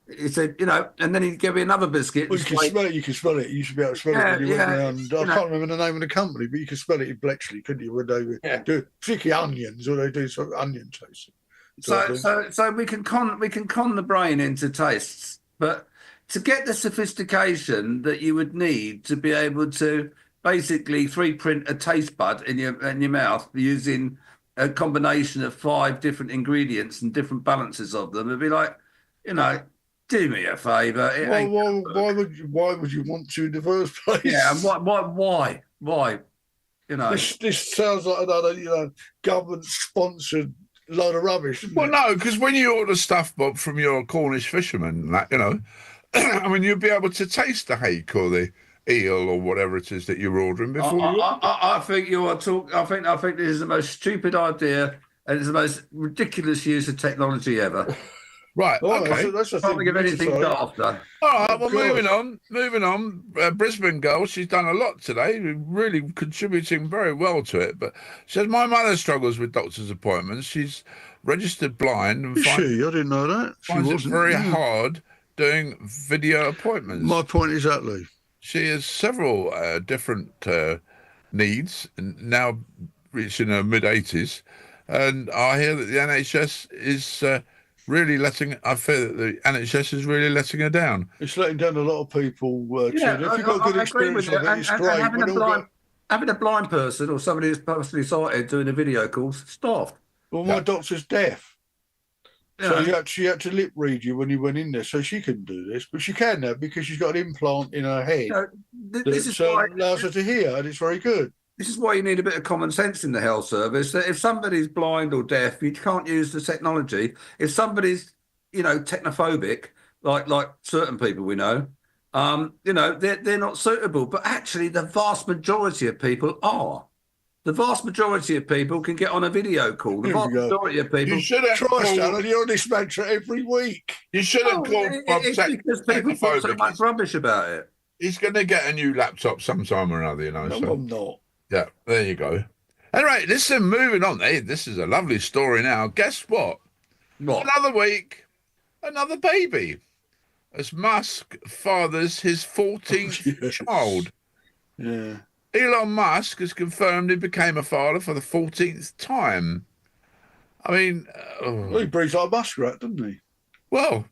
[SPEAKER 8] He said, and then he gave me another biscuit.
[SPEAKER 9] Well, you can smell it. You can smell it. You should be able to smell it when you went round. I can't remember the name of the company, but you can smell it in Bletchley, couldn't you? When they do particularly onions, or they do sort of onion taste.
[SPEAKER 8] So we can con the brain into tastes, but to get the sophistication that you would need to be able to basically 3D print a taste bud in your mouth using a combination of 5 different ingredients and different balances of them, it'd be like, do me a favour.
[SPEAKER 9] Why would you want to in the first place?
[SPEAKER 8] Yeah, and why?
[SPEAKER 9] This sounds like another government-sponsored load of rubbish.
[SPEAKER 5] Well, no, because when you order stuff, Bob, from your Cornish fisherman, I mean, you'd be able to taste the hake or the eel or whatever it is that you're ordering before you.
[SPEAKER 8] I think you are talking. I think this is the most stupid idea, and it's the most ridiculous use of technology ever.
[SPEAKER 5] Right. Okay.
[SPEAKER 9] That's
[SPEAKER 8] I can't think of anything after.
[SPEAKER 5] All right. Well, moving on. Brisbane girl. She's done a lot today, really contributing very well to it. But she says, my mother struggles with doctor's appointments. She's registered blind and
[SPEAKER 9] I didn't know that.
[SPEAKER 5] Finds it very hard doing video appointments.
[SPEAKER 9] My point exactly.
[SPEAKER 5] She has several different needs, and now reaching her mid-80s, and I hear that the NHS is really letting. I fear that the NHS is really letting her down.
[SPEAKER 9] It's letting down a lot of people.
[SPEAKER 8] Yeah,
[SPEAKER 9] if you've got good experience with it, it's great.
[SPEAKER 8] Having a blind person or somebody who's personally sighted doing a video call, staffed.
[SPEAKER 9] Well, my doctor's deaf. So she had to lip read you when you went in there, so she couldn't do this, but she can now because she's got an implant in her head that allows her to hear, and it's very good.
[SPEAKER 8] This is why you need a bit of common sense in the health service. That if somebody's blind or deaf, you can't use the technology. If somebody's, technophobic, like certain people we know, they're not suitable. But actually, the vast majority of people are. The vast majority of people can get on a video call. The vast majority of people.
[SPEAKER 5] You shouldn't
[SPEAKER 9] you're on this mantra every week.
[SPEAKER 5] You shouldn't call Bob
[SPEAKER 8] because people put so much rubbish about it.
[SPEAKER 5] He's going to get a new laptop sometime or another,
[SPEAKER 9] No,
[SPEAKER 5] so.
[SPEAKER 9] I'm not.
[SPEAKER 5] Yeah, there you go. All right, listen, moving on. Hey, this is a lovely story now. Guess what?
[SPEAKER 8] What?
[SPEAKER 5] Another week, another baby. As Musk fathers his 14th child.
[SPEAKER 9] Yeah.
[SPEAKER 5] Elon Musk has confirmed he became a father for the 14th time. I mean...
[SPEAKER 9] Well, he breathes like a muskrat, doesn't he?
[SPEAKER 5] Well...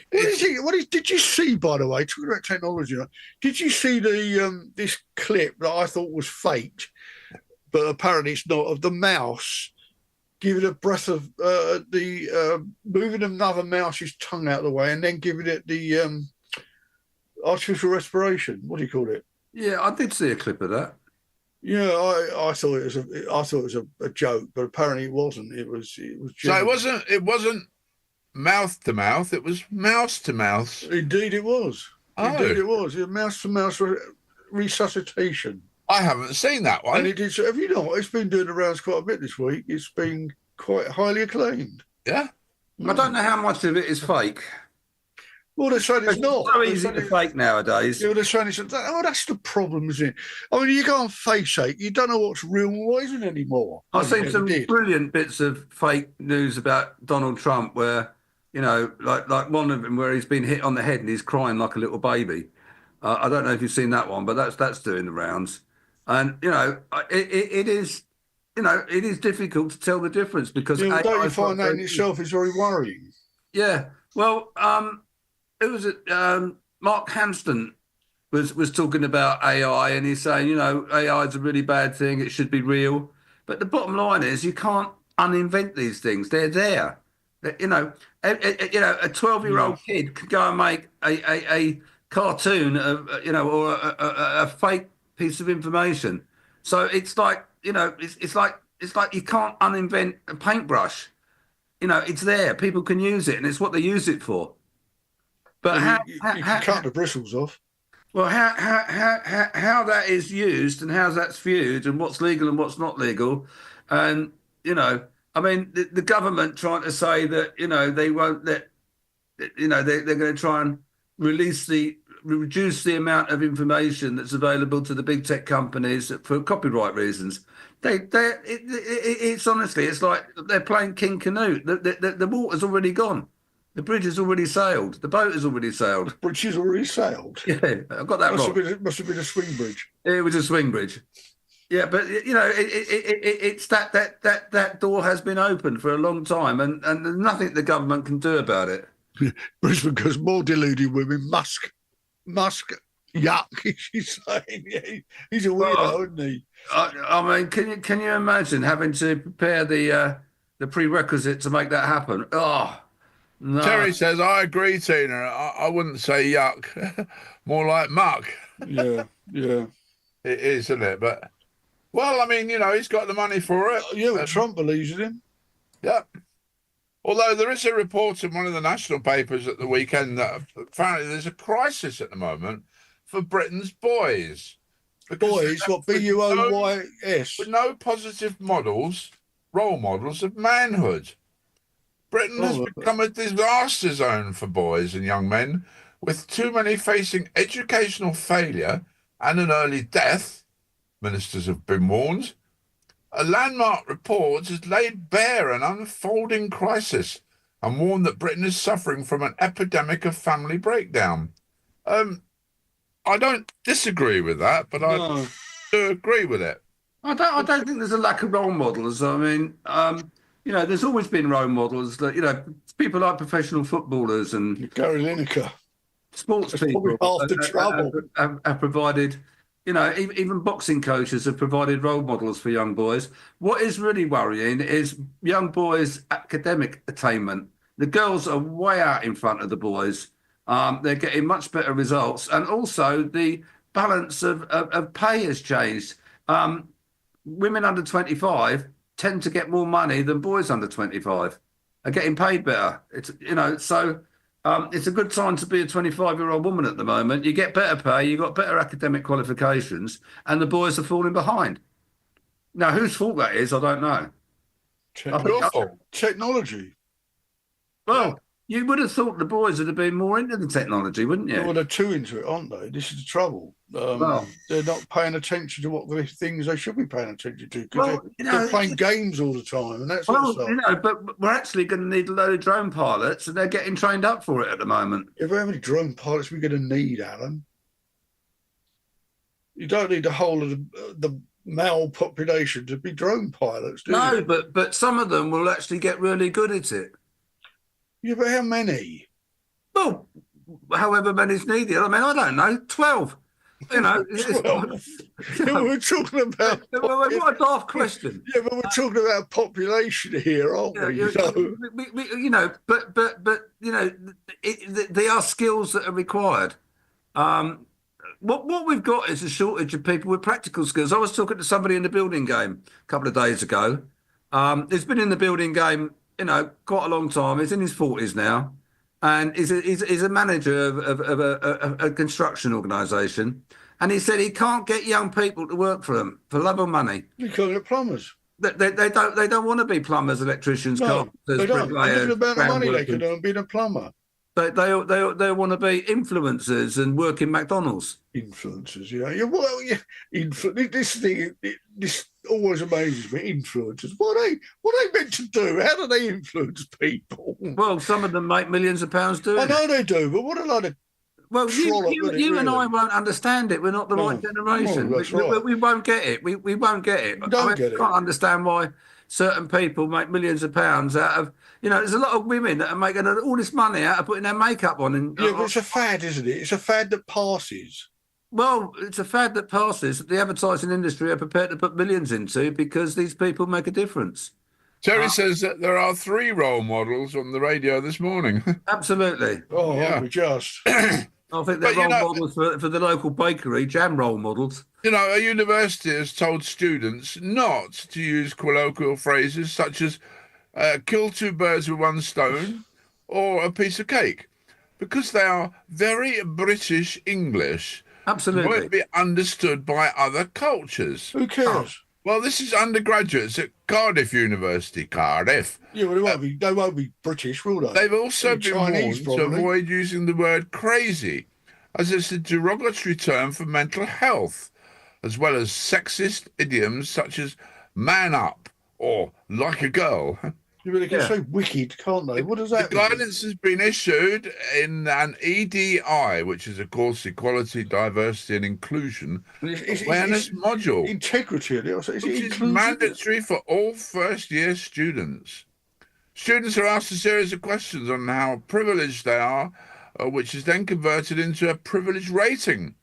[SPEAKER 9] Did you see, by the way, talking about technology, did you see the this clip that I thought was faked, but apparently it's not, of the mouse giving a breath of moving another mouse's tongue out of the way and then giving it the artificial respiration? What do you call it?
[SPEAKER 8] Yeah, I did see a clip of that.
[SPEAKER 9] Yeah, I thought it was a joke, but apparently it wasn't. It was.
[SPEAKER 5] So it wasn't mouth to mouth. It was mouse to mouse.
[SPEAKER 9] Indeed, it was.
[SPEAKER 5] Oh.
[SPEAKER 9] Indeed, it was. Mouse to mouse resuscitation.
[SPEAKER 5] I haven't seen that one.
[SPEAKER 9] And it did. Have you not? It's been doing the rounds quite a bit this week. It's been quite highly acclaimed.
[SPEAKER 5] Yeah.
[SPEAKER 8] I don't know how much of it is fake.
[SPEAKER 9] Well, they're saying it's not.
[SPEAKER 8] So easy to fake nowadays.
[SPEAKER 9] Yeah, they're saying it's. Oh, that's the problem, isn't it? I mean, you go on FaceApe, you don't know what's real and what isn't anymore.
[SPEAKER 8] I've seen some brilliant bits of fake news about Donald Trump where, like one of them where he's been hit on the head and he's crying like a little baby. I don't know if you've seen that one, but that's doing the rounds. And, it is difficult to tell the difference because...
[SPEAKER 9] Yeah, don't you find that in itself is very worrying?
[SPEAKER 8] Yeah. Well, it was Mark Hampston was talking about AI, and he's saying, AI is a really bad thing. It should be real. But the bottom line is you can't uninvent these things. They're there. A 12-year-old kid could go and make a cartoon of, or a fake piece of information. So it's like, it's like you can't uninvent a paintbrush. It's there. People can use it, and it's what they use it for. But
[SPEAKER 9] you can cut the bristles off.
[SPEAKER 8] Well, how that is used and how that's viewed and what's legal and what's not legal, and the government trying to say that they won't let, they're going to try and reduce the amount of information that's available to the big tech companies for copyright reasons. It's honestly, it's like they're playing King Canute. The water's already gone. The bridge has already sailed. The boat has already sailed.
[SPEAKER 9] The bridge has already sailed.
[SPEAKER 8] Yeah, I got that wrong.
[SPEAKER 9] Must have been a swing bridge.
[SPEAKER 8] It was a swing bridge. Yeah, but it's that door has been open for a long time, and there's nothing the government can do about it.
[SPEAKER 9] Brisbane goes more deluded women. Musk, yuck. She's saying, he's a weirdo, isn't he?
[SPEAKER 8] I mean, can you imagine having to prepare the prerequisite to make that happen? Oh. No.
[SPEAKER 5] Terry says, I agree, Tina. I wouldn't say yuck, more like muck.
[SPEAKER 9] Yeah. It
[SPEAKER 5] is, isn't it? But, well, I mean, he's got the money for it.
[SPEAKER 9] Yeah, but Trump believes in him.
[SPEAKER 5] Yeah. Although there is a report in one of the national papers at the weekend that apparently there's a crisis at the moment for Britain's boys.
[SPEAKER 9] Boys? What, B-U-O-Y-S?
[SPEAKER 5] With no positive role models of manhood. Britain has become a disaster zone for boys and young men, with too many facing educational failure and an early death, ministers have been warned. A landmark report has laid bare an unfolding crisis and warned that Britain is suffering from an epidemic of family breakdown. I don't disagree with that, but I do agree with it.
[SPEAKER 8] I don't think there's a lack of role models. I mean, there's always been role models that, people like professional footballers and
[SPEAKER 9] Gary Lineker.
[SPEAKER 8] Sports
[SPEAKER 9] That's
[SPEAKER 8] people
[SPEAKER 9] probably half the trouble.
[SPEAKER 8] Have provided, even boxing coaches have provided role models for young boys. What is really worrying is young boys' academic attainment. The girls are way out in front of the boys. They're getting much better results. And also the balance of pay has changed. Women under 25 tend to get more money than boys under 25 are getting paid better. It's a good time to be a 25-year-old woman at the moment. You get better pay, you've got better academic qualifications, and the boys are falling behind. Now, whose fault that is, I don't know.
[SPEAKER 9] Technology.
[SPEAKER 8] Well, you would have thought the boys would have been more into the technology, wouldn't you?
[SPEAKER 9] Well, they're too into it, aren't they? This is the trouble. They're not paying attention to what the things they should be paying attention to because they're playing games all the time and that sort of stuff.
[SPEAKER 8] But we're actually going to need a load of drone pilots, and they're getting trained up for it at the moment.
[SPEAKER 9] If how many drone pilots we're going to need, Alan? You don't need the whole of the male population to be drone pilots, do you?
[SPEAKER 8] No, but some of them will actually get really good at it.
[SPEAKER 9] Yeah, but how many?
[SPEAKER 8] Well, however many's needed. I mean, I don't know, 12.
[SPEAKER 9] 12. We're talking about...
[SPEAKER 8] What a daft question.
[SPEAKER 9] Yeah, but we're talking about population here, aren't we?
[SPEAKER 8] They are skills that are required. What we've got is a shortage of people with practical skills. I was talking to somebody in the building game a couple of days ago. He's been in the building game, quite a long time. He's in his 40s now. And he's a manager of a construction organisation. And he said he can't get young people to work for him for love or money.
[SPEAKER 9] You can't get plumbers.
[SPEAKER 8] They don't want to be plumbers, electricians, carpenters,
[SPEAKER 9] they don't.
[SPEAKER 8] bricklayers.
[SPEAKER 9] The amount of money they could earn being a plumber.
[SPEAKER 8] They want to be influencers and work in McDonald's.
[SPEAKER 9] Influencers, this always amazes me. Influencers, what are they meant to do? How do they influence people?
[SPEAKER 8] Well, some of them make millions of pounds doing it.
[SPEAKER 9] I know they do, but what a lot of
[SPEAKER 8] you and I won't understand it. We're not the right generation. We won't get it. We won't get it. I can't understand why certain people make millions of pounds out of. There's a lot of women that are making all this money out of putting their makeup on.
[SPEAKER 9] But it's a fad, isn't it? It's a fad that passes.
[SPEAKER 8] Well, it's a fad that passes that the advertising industry are prepared to put millions into because these people make a difference.
[SPEAKER 5] Terry says that there are 3 role models on the radio this morning.
[SPEAKER 8] Absolutely.
[SPEAKER 9] Oh, yeah. We just.
[SPEAKER 8] I think they're role models for the local bakery, jam role models.
[SPEAKER 5] A university has told students not to use colloquial phrases such as kill 2 birds with 1 stone or a piece of cake because they are very British English.
[SPEAKER 8] Absolutely.
[SPEAKER 5] Won't be understood by other cultures.
[SPEAKER 9] Who cares?
[SPEAKER 5] Well, this is undergraduates at Cardiff University, Cardiff.
[SPEAKER 9] Yeah, well, they won't be British, will they?
[SPEAKER 5] They've also been warned to avoid using the word crazy, as it's a derogatory term for mental health, as well as sexist idioms such as man up or like a girl.
[SPEAKER 9] Yeah, but they can say wicked, can't they? What does that
[SPEAKER 5] mean? The guidance has been issued in an EDI, which is, of course, Equality, Diversity and Inclusion Awareness Module.
[SPEAKER 9] Integrity.
[SPEAKER 5] Which is mandatory for all first-year students. Students are asked a series of questions on how privileged they are, which is then converted into a privilege rating.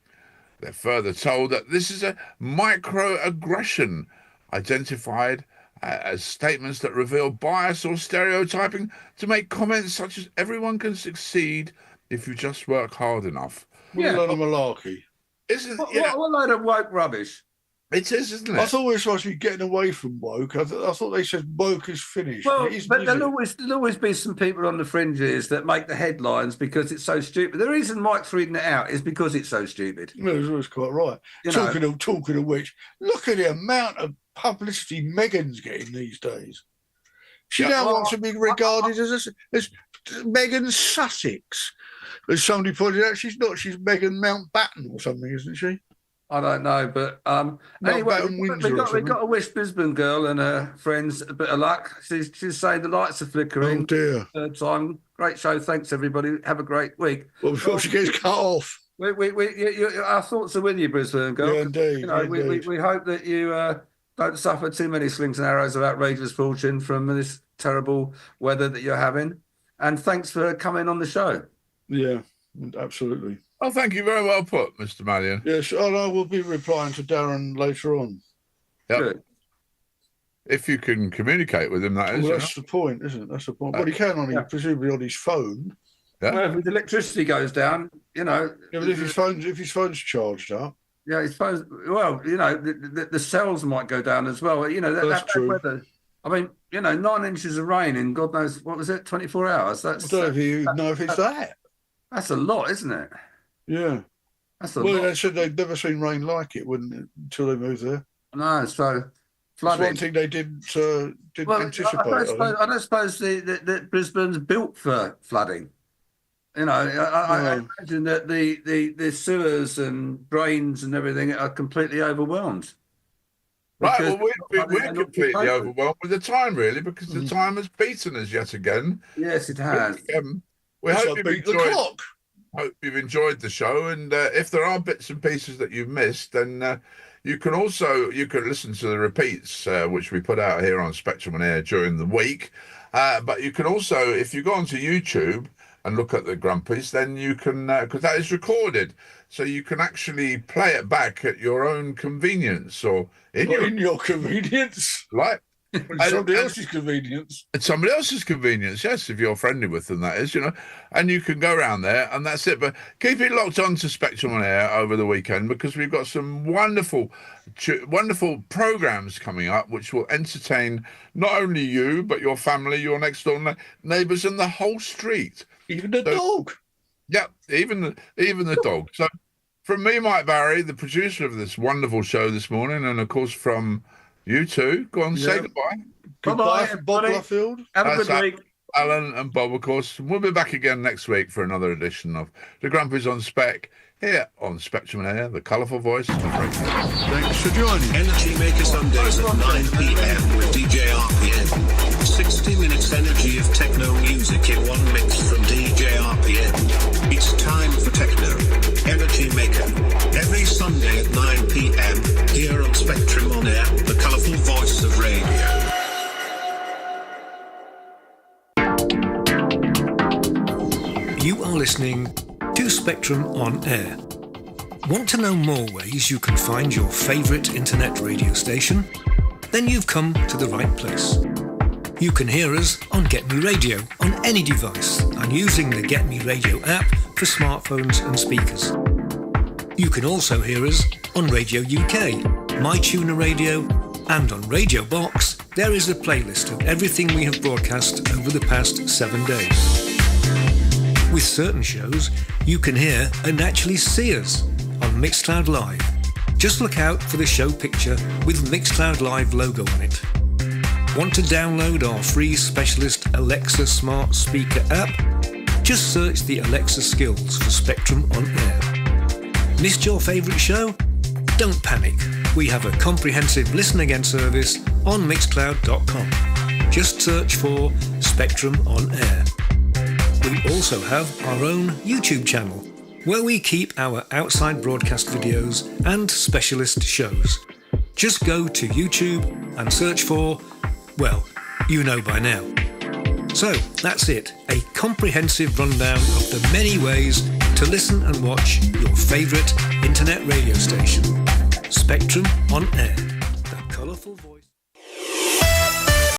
[SPEAKER 5] They're further told that this is a microaggression identified as statements that reveal bias or stereotyping to make comments such as everyone can succeed if you just work hard enough.
[SPEAKER 9] What a load of malarkey.
[SPEAKER 8] What a load of woke rubbish.
[SPEAKER 5] It is, isn't it?
[SPEAKER 9] I thought we were supposed to be getting away from woke. I thought they said woke is finished.
[SPEAKER 8] Well, but there'll always be some people on the fringes that make the headlines because it's so stupid. The reason Mike's reading it out is because it's so stupid.
[SPEAKER 9] Well, that's quite right. Talking of which, look at the amount of publicity Meghan's getting these days. She now wants to be regarded as Meghan Sussex. As somebody pointed out, she's not. She's Meghan Mountbatten or something, isn't she?
[SPEAKER 8] I don't know, but anyway, we've got to wish Brisbane girl and her friends a bit of luck. She's saying the lights are flickering.
[SPEAKER 9] Oh dear!
[SPEAKER 8] Third time. Great show. Thanks everybody. Have a great week.
[SPEAKER 9] Well, before she gets cut off.
[SPEAKER 8] Our thoughts are with you, Brisbane girl.
[SPEAKER 9] Yeah, indeed.
[SPEAKER 8] We hope that you Don't suffer too many slings and arrows of outrageous fortune from this terrible weather that you're having. And thanks for coming on the show.
[SPEAKER 9] Yeah, absolutely.
[SPEAKER 5] Oh, thank you. Very well put, Mr. Mallion.
[SPEAKER 9] Yes, I will be replying to Darren later on.
[SPEAKER 5] Yep.
[SPEAKER 8] Good.
[SPEAKER 5] If you can communicate with him, that is.
[SPEAKER 9] Well, that's the point, isn't it? That's the point. Well, he can presumably on his phone.
[SPEAKER 5] Yeah.
[SPEAKER 8] Well, if his electricity goes down, you know.
[SPEAKER 9] Yeah, but if his phone's charged up.
[SPEAKER 8] Yeah, his phone's, well, you know, the cells might go down as well. You know,
[SPEAKER 9] That's true.
[SPEAKER 8] Weather. I mean, you know, 9 inches of rain in God knows, what was it, 24 hours? That's,
[SPEAKER 9] I don't know if you know if it's that.
[SPEAKER 8] That's a lot, isn't it?
[SPEAKER 9] Yeah.
[SPEAKER 8] That's a lot.
[SPEAKER 9] They said they'd never seen rain like it, wouldn't it, until they moved there.
[SPEAKER 8] No, so flooding.
[SPEAKER 9] That's one thing they didn't anticipate.
[SPEAKER 8] I don't suppose that Brisbane's built for flooding. You know, I imagine that the sewers and drains and everything are completely overwhelmed.
[SPEAKER 5] Right, well, we're completely overwhelmed with the time, really, because the time has beaten us yet again.
[SPEAKER 8] Yes, it has.
[SPEAKER 5] We hope you've enjoyed the show, and if there are bits and pieces that you've missed, then you can listen to the repeats, which we put out here on Spectrum on Air during the week. But you can also, if you go onto YouTube and look at the Grumpies, then you can, because that is recorded, so you can actually play it back at your own convenience, or in
[SPEAKER 9] your convenience,
[SPEAKER 5] right?
[SPEAKER 9] Somebody else's convenience.
[SPEAKER 5] It's somebody else's convenience, yes, if you're friendly with them, that is, you know, and you can go around there, and that's it. But keep it locked on to Spectrum on Air over the weekend, because we've got some wonderful programs coming up, which will entertain not only you, but your family, your next door neighbours, and the whole street.
[SPEAKER 9] Even the dog.
[SPEAKER 5] Yeah, even the dog. So from me, Mike Barry, the producer of this wonderful show this morning, and of course from you two, go on, say goodbye.
[SPEAKER 9] Goodbye, Bob Luffield.
[SPEAKER 8] Have a good week.
[SPEAKER 5] Alan and Bob, of course. We'll be back again next week for another edition of the Grumpies on Spec, here on Spectrum and Air, the colourful voice of radio.
[SPEAKER 9] Thanks for joining.
[SPEAKER 13] Energy Maker Sundays at 9 p.m. with DJ RPN. 60 minutes energy of techno music in one mix from DJ RPN. It's time for techno. Energy Maker. Every Sunday at 9 p.m. here on Spectrum on Air, the colourful voice of radio.
[SPEAKER 11] You are listening to Spectrum on Air. Want to know more ways you can find your favourite internet radio station? Then you've come to the right place. You can hear us on Get Me Radio on any device and using the Get Me Radio app for smartphones and speakers. You can also hear us on Radio UK, MyTuner Radio, and on Radio Box there is a playlist of everything we have broadcast over the past 7 days. With certain shows, you can hear and actually see us on Mixcloud Live. Just look out for the show picture with Mixcloud Live logo on it. Want to download our free specialist Alexa smart speaker app? Just search the Alexa skills for Spectrum on Air. Missed your favourite show? Don't panic. We have a comprehensive listen again service on Mixcloud.com. Just search for Spectrum on Air. We also have our own YouTube channel where we keep our outside broadcast videos and specialist shows. Just go to YouTube and search for, well, you know by now. So that's it, a comprehensive rundown of the many ways to listen and watch your favourite internet radio station. Spectrum on Air, the colourful voice.